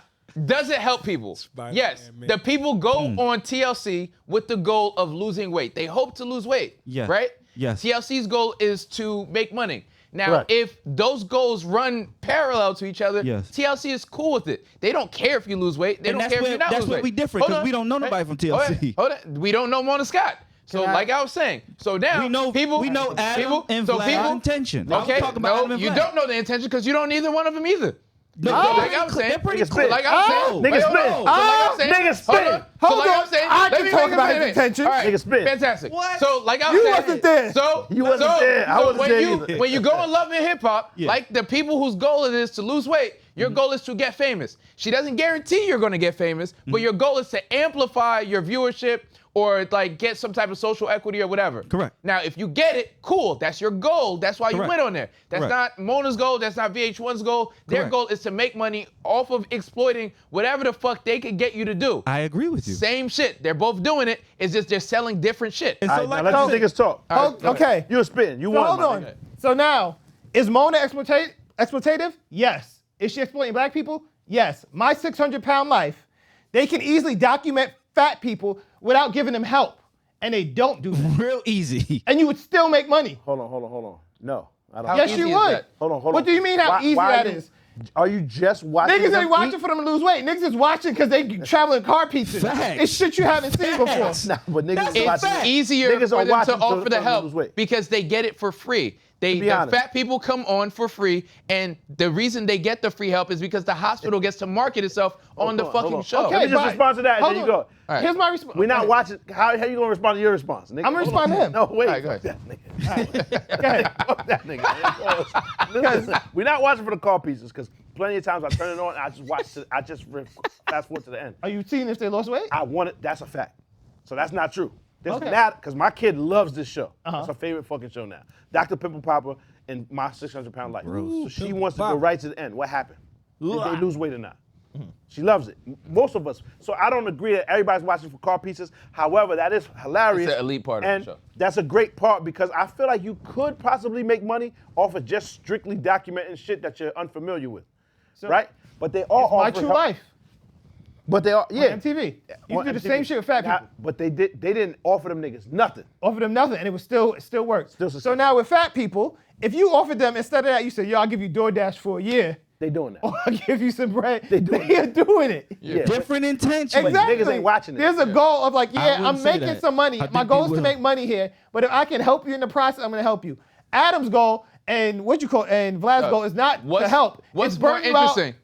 does it help people? Yes. The people go on TLC with the goal of losing weight. They hope to lose weight. Yeah. Right? Yes. TLC's goal is to make money. Now, Right. if those goals run parallel to each other, Yes. TLC is cool with it. They don't care if you lose weight. They And don't that's care if where- you not that's lose where weight. we different, Hold 'cause on. we don't know nobody from TLC. Hold on. We don't know Mona Scott. So, Can I- like I was saying, so now We know people. we know Adam and Vlad's intention. I'm Okay, talking about no, Adam and you Vlad. don't know the intention because you don't neither one of them either. No, like they're I'm saying, they're pretty Nigga cool. spit. Like I'm saying, Oh, nigga wait, hold spit. on. So like I'm saying, Nigga spit. hold Hold like on. I'm saying, I let can me talk make a about his minute. intentions. All right, Nigga spit. fantastic. What? So like I was You saying, wasn't there. So You wasn't there. I wasn't when there you either. when you go in love and hip hop, Yeah. like the people whose goal it is to lose weight, your goal is to get famous. She doesn't guarantee you're going to get famous, but your goal is to amplify your viewership or like get some type of social equity or whatever. Correct. Now, if you get it, cool. That's your goal. That's why you Correct. went on there. That's Correct. not Mona's goal. That's not VH1's goal. Their Correct. goal is to make money off of exploiting whatever the fuck they could get you to do. I agree with you. Same shit. They're both doing it. It's just they're selling different shit. And All so right, like now let these niggas talk. Okay. You were spitting. You So won. hold my on. nigga. So now, is Mona exploitative? Yes. Is she exploiting black people? Yes. My 600-pound life, they can easily document fat people without giving them help. And they don't do that. real easy. And you would still make money. Hold on. No, I don't. How Yes, easy you is would. that? Hold on. What do you mean how easy why that are you- is? Are you just watching? Niggas them ain't watching eat? for them to lose weight. Niggas is watching because they traveling car pizzas. Facts. It's shit you haven't seen before. Nah, but niggas That's is a watching. fact. Easier Niggas for are them watching to so offer the they lose help weight. because they get it for free. be The honest. fat people come on for free, and the reason they get the free help is because the hospital gets to market itself on the hold fucking on. show. Let me just bye. respond to that, and Hold then you on. go. right. Here's my response. We're not watching. How you gonna respond to your response, nigga? I'm gonna Hold on. respond to him. No, wait. All right, go Fuck ahead. that nigga. Fuck that nigga. Listen, we're not watching for the car pieces because plenty of times I turn it on and I just watch. Fast forward to the end. Are you seeing if they lost weight? I want it. That's a fact. So that's not true. This Okay. not because my kid loves this show. It's her favorite fucking show now. Dr. Pimple Popper and My 600-Pound Life. So she wants to go right to the end. What happened? Did they lose weight or not? She loves it. Most of us. So I don't agree that everybody's watching for car pieces. However, that is hilarious. It's the elite part of and the show. That's a great part because I feel like you could possibly make money off of just strictly documenting shit that you're unfamiliar with. Right? But they all It's my offer true help. life. But they are, yeah. On MTV. You On can do the MTV. same shit with fat Nah, people. But they didn't offer them niggas nothing. Offer them nothing, and it still worked. Still So successful. now with fat people, if you offered them instead of that, you say, "Yo, I'll give you DoorDash for a year, They doing that. or I'll give you some bread." They doing are doing it. Yeah. Different intentions. Exactly. niggas ain't watching it. There's a goal of like, yeah, wouldn't I'm say making that. some money. I My think goal they is to will. make money here, but if I can help you in the process, I'm gonna help you. Adam's goal and Vlad's goal is not to what's- help. what's It's burn more you out, interesting?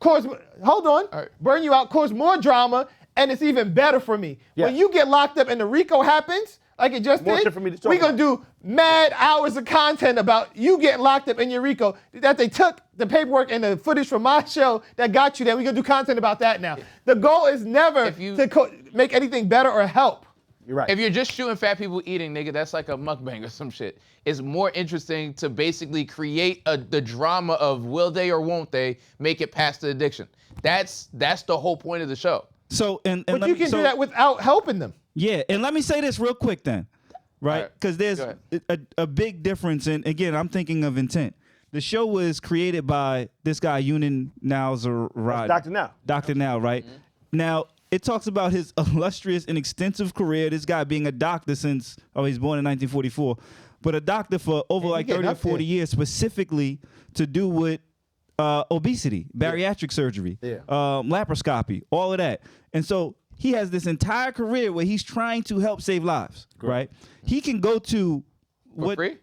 hold on. All right. Burn you out, cause more drama, and it's even better for me. When Yes. you get locked up and the RICO happens, like it just More did, shit for me to talk we gonna about. do mad hours of content about you getting locked up in your RICO. That they took the paperwork and the footage from my show that got you there. We gonna do content about that now. The goal is never If you- to make anything better or help. You're right. If you're just shooting fat people eating, nigga, that's like a mukbang or some shit. It's more interesting to basically create the drama of will they or won't they make it past the addiction. That's the whole point of the show. So and But let you me- can so- do that without helping them. Yeah, and let me say this real quick then, right? Alright, Because there's go a big difference, and again, I'm thinking of intent. The show was created by this guy, Yunin Nalzarad. Dr. Now. Dr. Now, right? Now, it talks about his illustrious and extensive career, this guy being a doctor since, he's born in 1944, but a doctor for over like getting 30 or up there. 40 years, specifically to do with obesity, bariatric surgery, Yeah. laparoscopy, all of that. And so he has this entire career where he's trying to help save lives, right? He can go to For free?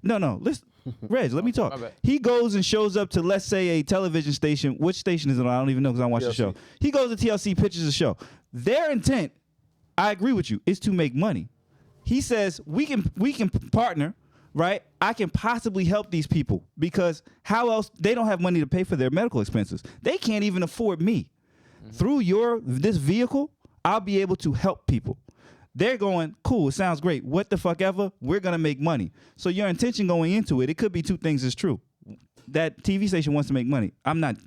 No, listen. Reg, let me talk. My bad. He goes and shows up to, let's say, a television station. Which station is it on? I don't even know because I don't watch the show. He goes to TLC, pitches the show. Their intent, I agree with you, is to make money. He says we can partner, right? I can possibly help these people because how else? They don't have money to pay for their medical expenses. They can't even afford me. Through this vehicle, I'll be able to help people. They're going, cool, it sounds great. What the fuck ever, we're going to make money. So your intention going into it, it could be two things is true. That TV station wants to make money. I'm not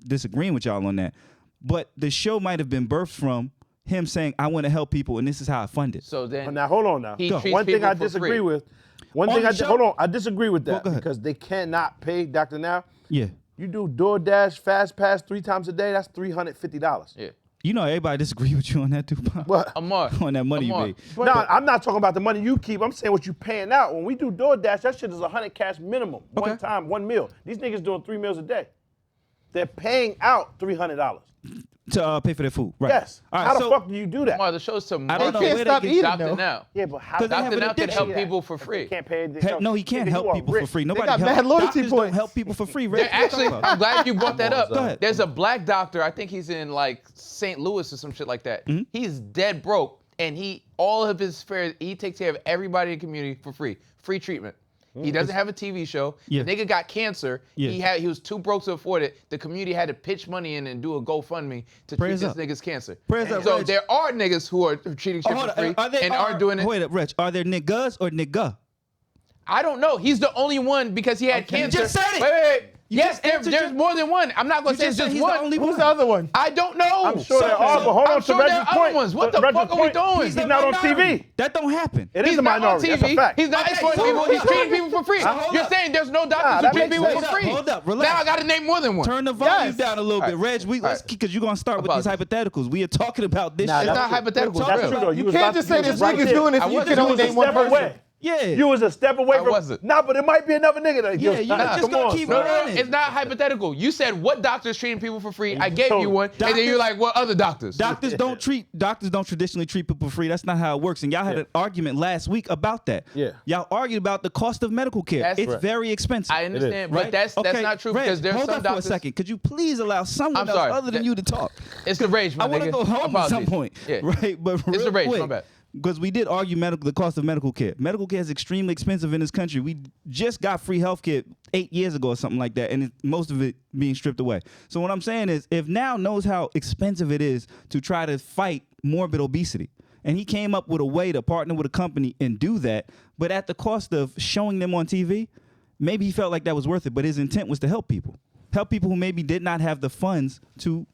disagreeing with y'all on that. But the show might have been birthed from him saying, I want to help people, and this is how I fund it. So then But now hold on now. He treats One thing people I for disagree free. with. One On thing the I show? hold on. I disagree with that go ahead. because they cannot pay Dr. Now. Yeah. You do DoorDash Fast Pass 3 times a day. That's $350. yeah. You know everybody disagree with you on that, Tupac. What? Amar. On that money Amar. you made. No, I'm not talking about the money you keep. I'm saying what you paying out. When we do DoorDash, that shit is 100 cash minimum. Okay. One time, one meal. These niggas doing 3 meals a day. They're paying out $300. To pay for their food, right? Yes. All right, How the so fuck do you do that? Amar, the show's to I don't market know They can't where stop they eating, get though. Dr. Now. Yeah, but how? Because they have Dr. an Now can addiction. help Yeah. people for free. They can't pay. No, he can't Nigga, help you are people for rich. free. Nobody got help. mad loyalty Doctors don't points. help people for free. There- Reg, Actually, I'm glad you brought that up. Go ahead. There's a black doctor, I think he's in like St. Louis or some shit like that. Mm-hmm. He's dead broke, and all of his fares, he takes care of everybody in the community for free treatment. He doesn't have a TV show. Yeah. The nigga got cancer. Yeah. He was too broke to afford it. The community had to pitch money in and do a GoFundMe to Prayers treat up. this nigga's cancer. Prayers up, So Reg. there are niggas who are treating shit for free and are doing it. Wait up, Reg. Are there niggas or nigga? I don't know. He's the only one because he had cancer. You just said it. Wait. You Yes, just answered there's more than one. I'm not gonna say it's said just he's one. the only Who's one. the other one? I don't know. I'm sure there are, but hold I'm on sure to there Reggie's are other point. ones. What To the Reggie's fuck are we point, doing? He's not on TV. That don't happen. It is He's a not on minority. That's a TV. fact. He's not Okay, exploiting so people. hold He's up. treating people for free. Hold You're up. saying there's no Nah, doctors who that treat makes people sense. for free. Hold up, relax. Now I got to name more than one. Turn the volume Yes. down a little bit, All Reg. Let's because you're gonna start with these hypotheticals. We are talking about this Nah, shit. It's that's not true. hypothetical. That's It's true real. though. You was can't about just to- say you this was right nigga's there. doing this I and you wasn't. can only You was a name one step person. away. Yeah. You was a step away I from. wasn't. Nah, but it might be another nigga that Yeah, goes, you just come gonna on, keep son. running. It's not hypothetical. You said what doctor's treating people for free. I gave told you me. one, and then you're like, what other doctors? Doctors don't traditionally treat people for free. That's not how it works. And y'all had an argument last week about that. Yeah. Y'all argued about the cost of medical care. That's It's correct. very expensive. I understand, but right? that's Okay, not true Reg, because there's hold some up for a doctors. second. Could you please allow someone I'm else sorry. other than you to talk? It's the rage, my I want to nigga. go home at some Apologies. point. Yeah. Right? But It's the rage, my quick, bad. because we did argue the cost of medical care. Medical care is extremely expensive in this country. We just got free health care 8 years ago or something like that, and most of it being stripped away. So what I'm saying is, if Now knows how expensive it is to try to fight morbid obesity, and he came up with a way to partner with a company and do that, but at the cost of showing them on TV, maybe he felt like that was worth it, but his intent was to help people who maybe did not have the funds to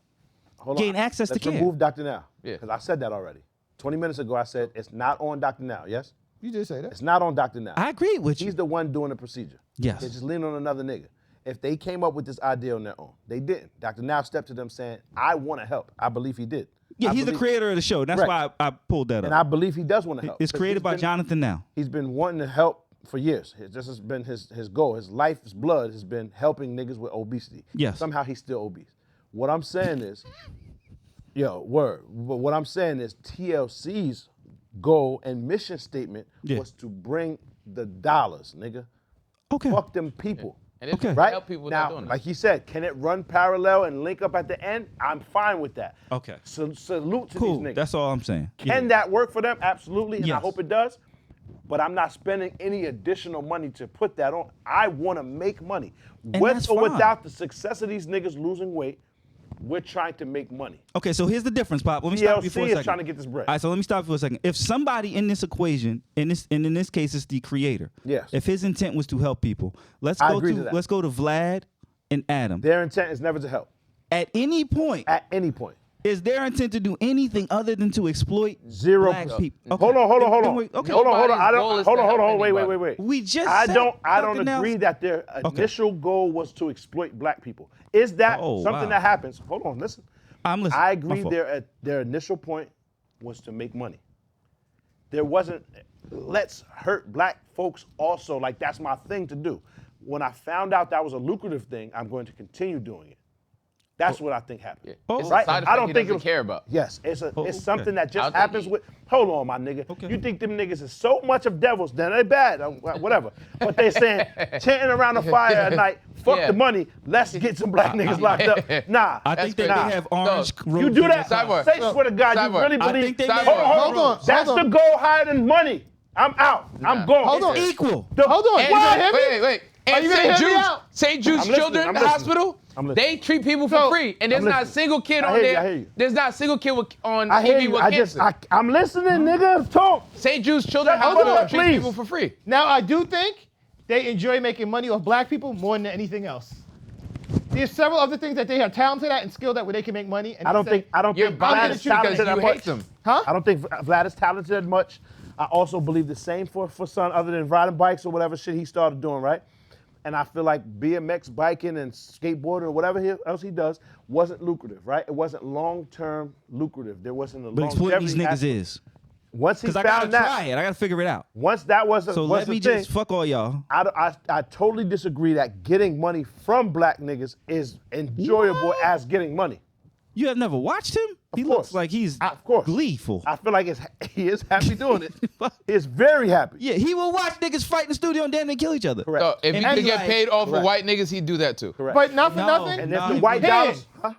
Hold gain on. access to Let's care. remove Dr. Now. Yeah. Because I said that already. 20 minutes ago, I said it's not on Dr. Now, yes? You did say that. It's not on Dr. Now. I agree with you. He's the one doing the procedure. Yes. They're just leaning on another nigga. If they came up with this idea on their own, they didn't. Dr. Now stepped to them saying, I want to help. I believe he did. Yeah, I he's the believe- creator of the show. That's Right. why I pulled that And up. I believe he does want to help. It's 'Cause created he's by been- Jonathan Now. He's been wanting to help for years. This has been his goal. His life, his blood has been helping niggas with obesity. Yes. Somehow he's still obese. What I'm saying is, word. But what I'm saying is TLC's goal and mission statement Yeah. was to bring the dollars, nigga. Okay. Fuck them people. And it's Okay. to Right? help people now, not doing like it. he said, can it run parallel and link up at the end? I'm fine with that. Okay. Salute to Cool. these niggas. That's all I'm saying. Can that work for them? Absolutely, and I Yes. hope it does. But I'm not spending any additional money to put that on. I want to make money. And With that's or fine. without the success of these niggas losing weight, we're trying to make money. Okay, so here's the difference, Pop. Let me stop you for a TLC second. is trying to get this bread. All right, so let me stop you for a second. If somebody in this equation, in this case, it's the creator. Yes. If his intent was to help people, let's I go agree to that. let's go to Vlad and Adam. Their intent is never to help At any point, at any point. is their intent to do anything other than to exploit 0%. black people? Hold on. Okay. Hold Wait, on. okay. Hold on. I Nobody's goal don't. is Hold to on. help Wait. anybody. We just I said don't Dr. Nels- agree that their initial goal was to exploit black people. Is that Oh, something wow. that happens? Hold on, listen. I'm listening. I My agree fault. their initial point was to make money. There wasn't, let's hurt black folks also, like that's my thing to do. When I found out that was a lucrative thing, I'm going to continue doing it. That's what I think happened. Oh. It's Right? a side I effect don't he think it doesn't was care about. Yes, it's okay. something that I just think happens he- with. Hold on, my nigga. Okay. You think them niggas is so much of devils? Then they bad, whatever. But they saying chanting around the fire at night. Fuck Yeah. the money. Let's get some black niggas locked up. Nah, I think That's that crazy. they have Nah. orange. No, you do that. Sidebar. Say, swear to God, you Sidebar. really I believe. think they Sidebar. may Hold on. Hold on. That's hold the on. goal higher than money. I'm out. I'm gone. Hold on. It's equal. Hold on. And You gonna hear me? wait. Are And you gonna St. hear me Jude's, out? St. Jude's I'm listening, Children I'm listening. Hospital, I'm listening. they treat people for So- free, and there's I'm not a listening. single kid I on hear you, there. I hear you. There's not a single kid on I hear TV you. with cancer. I'm listening, nigga. Talk. St. Jude's Children's Hold Hospital on, treats please. people for free. Now, I do think they enjoy making money off black people more than anything else. There's several other things that they are talented at and skilled at where they can make money. And I don't they say, think You're Vlad biased is because talented you that hate much. them. Huh? I don't think Vlad is talented that much. I also believe the same for son other than riding bikes or whatever shit he started doing, right? And I feel like BMX biking and skateboarding or whatever else he does wasn't lucrative, right? It wasn't long-term lucrative. There wasn't a But exploiting these longevity niggas aspect. is. Once he Because I gotta found that, try it. I gotta figure it out. once that was So was let the me thing, just fuck all y'all. I totally disagree that getting money from black niggas is enjoyable as getting money. You have never watched him? He course. looks like he's Of course. gleeful. I feel like he is happy doing it. He's very happy. Yeah, he will watch niggas fight in the studio and damn near kill each other. Correct. So if And you could he get like- paid off of Correct. white niggas, he'd do that too. Correct. But not for No. nothing. And if No, the he white can. dollars, huh?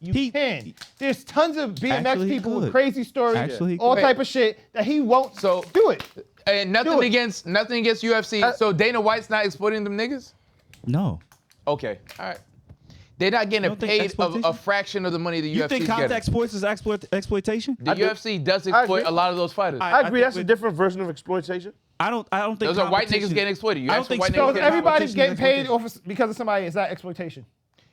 You He- can. There's tons of BMX Actually, he people could. with crazy stories, Actually, he all could. type of shit that he won't So- do it. And nothing against UFC. So Dana White's not exploiting them niggas? No. Okay, all right. They're not getting don't think paid exploitation? a fraction of the money the You UFC think is contact getting. sports is exploitation? The UFC does exploit a lot of those fighters. I agree. think That's a different version of exploitation. I don't think Those are white niggas competition- getting exploited. You I ask don't for think white So niggas if getting everybody's exploited. getting paid because of somebody, is that exploitation?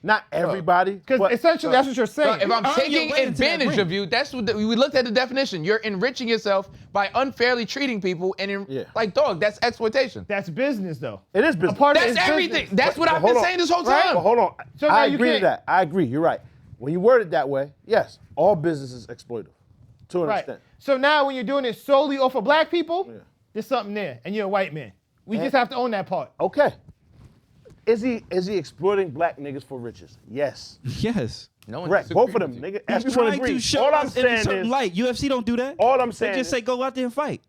Not everybody. Because but- essentially that's what you're saying. If I'm earn your taking way into that advantage ring. of you, that's what we looked at the definition. You're enriching yourself by unfairly treating people, and like dog, that's exploitation. That's business though. It is A business. part of That's it is everything. business. That's what I've hold been on. saying this whole Right? time. But hold on. So now I you agree to can't- that. I agree. You're right. When you word it that way, yes, all business is exploitive to an Right. extent. So now when you're doing it solely off of black people, there's something there, and you're a white man. We just have to own that part. Okay. Is he exploiting black niggas for riches? Yes. Yes. No one Correct. Both of them, disagrees with nigga. He's Everyone trying to agrees. show All I'm us in a saying certain is, light. UFC don't do that. all I'm They saying just is, say go out there and fight.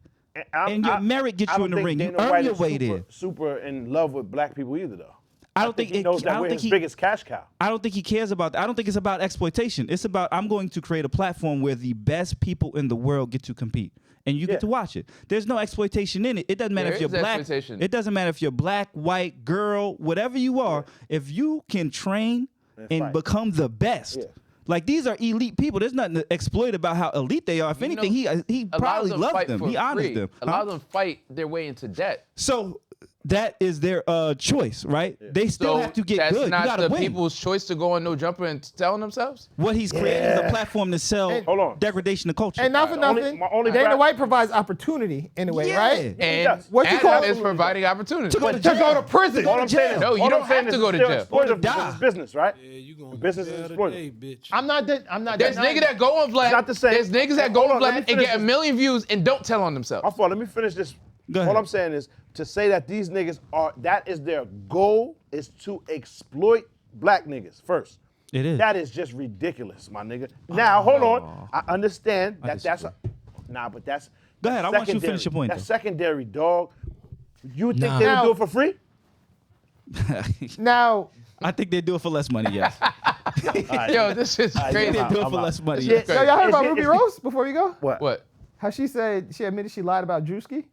And your merit gets I you don't in the think ring. You Dana earn White your is way super, there. super in love with black people either, though. I don't think he knows that we're his biggest cash cow. I don't think he cares about that. I don't think it's about exploitation. It's about I'm going to create a platform where the best people in the world get to compete. And you get to watch it. There's no exploitation in it. It doesn't matter There if you're is black. exploitation. It doesn't matter if you're black, white, girl, whatever you are. If you can train and fight. become the best. Like these are elite people. There's nothing to exploit about how elite they are. If anything, he a lot of probably them loves fight them. for He honors free. them. A lot of them fight their way into debt. So that is their choice, right? They still So have to get that's good. You not gotta the win. people's choice to go on No Jumper and telling themselves? What he's creating is a platform to sell Hold on. degradation of culture. And not for only- nothing, my only Dana rap- White provides opportunity in a way, Yeah. right? And does. What you Adam call- is providing opportunity. To go to To go to prison. All I'm saying is, No, you all don't I'm saying have to is go it's to still jail. exploitive Or to because die. it's business, right? Yeah, you gonna Business get is out exploitive. today, bitch. I'm not There's denying niggas that go on Vlad. not the same. There's niggas that go Hold on on, let me Vlad and finish get a this. million views and don't tell on themselves. My fault. Let me finish this. Go ahead. All I'm saying is to say that these niggas that is their goal is to exploit black niggas first. It is. That is just ridiculous, my nigga. Now, hold on. I understand that that's but that's Go ahead, I want you to secondary. finish your point, That's though. secondary, dog. You think Nah. they would Now- do it for free? Now, I think they do it for less money, yes. Yo, this is crazy. They do it I'm for out. less money. Shit. yes. yo, y'all heard Is about it- Ruby is it- Rose before you go? What? How she said she admitted she lied about Druski?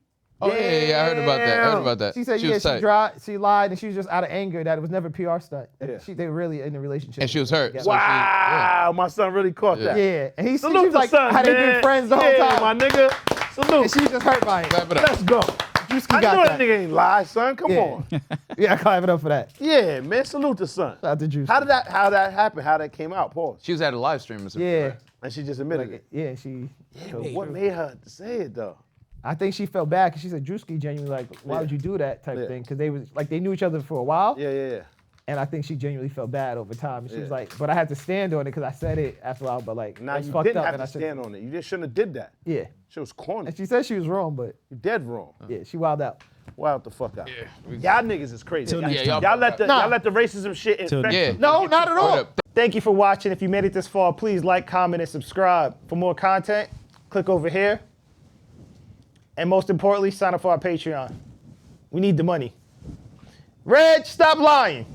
Oh, yeah, I heard about that. I heard about that. She said, was tight. she lied, and she was just out of anger that it was never a PR stunt. Yeah. They were really in a relationship. And she was hurt. Yeah. So Wow, my son really caught that. Yeah, and she Salute was the like, son, how they man. been friends the whole Yeah, time. my nigga. Salute. And she was just hurt by it. Clap it up. Let's go. Druski I got know that. that nigga ain't lie, son. Come Yeah. on. Yeah, clap it up for that. Yeah, man. Salute the son. Shout out to Druski. How that happen? How that came out? Pause. She was at a live stream or something. Yeah, right? And she just admitted like, it. yeah, she. But what made her say it though? I think she felt bad because she said Druski genuinely like, why would you do that type Yeah. thing? Because they was like they knew each other for a while, Yeah. and I think she genuinely felt bad over time. And she was Yeah. like, but I had to stand on it because I said it after a while. But like, Now that's you fucked didn't up. have And to I said, stand on it. You just shouldn't have did that. yeah. She was corny. And she said she was wrong, but You dead wrong. yeah, she wilded out. Wild the fuck out. Y'all niggas is crazy. Till next Yeah, time. Y'all let the Nah. y'all let the racism shit infect Yeah. you. No, not at all. Hold up. Thank you for watching. If you made it this far, please like, comment, and subscribe. For more content, click over here. And most importantly, sign up for our Patreon. We need the money. Reg, stop lying.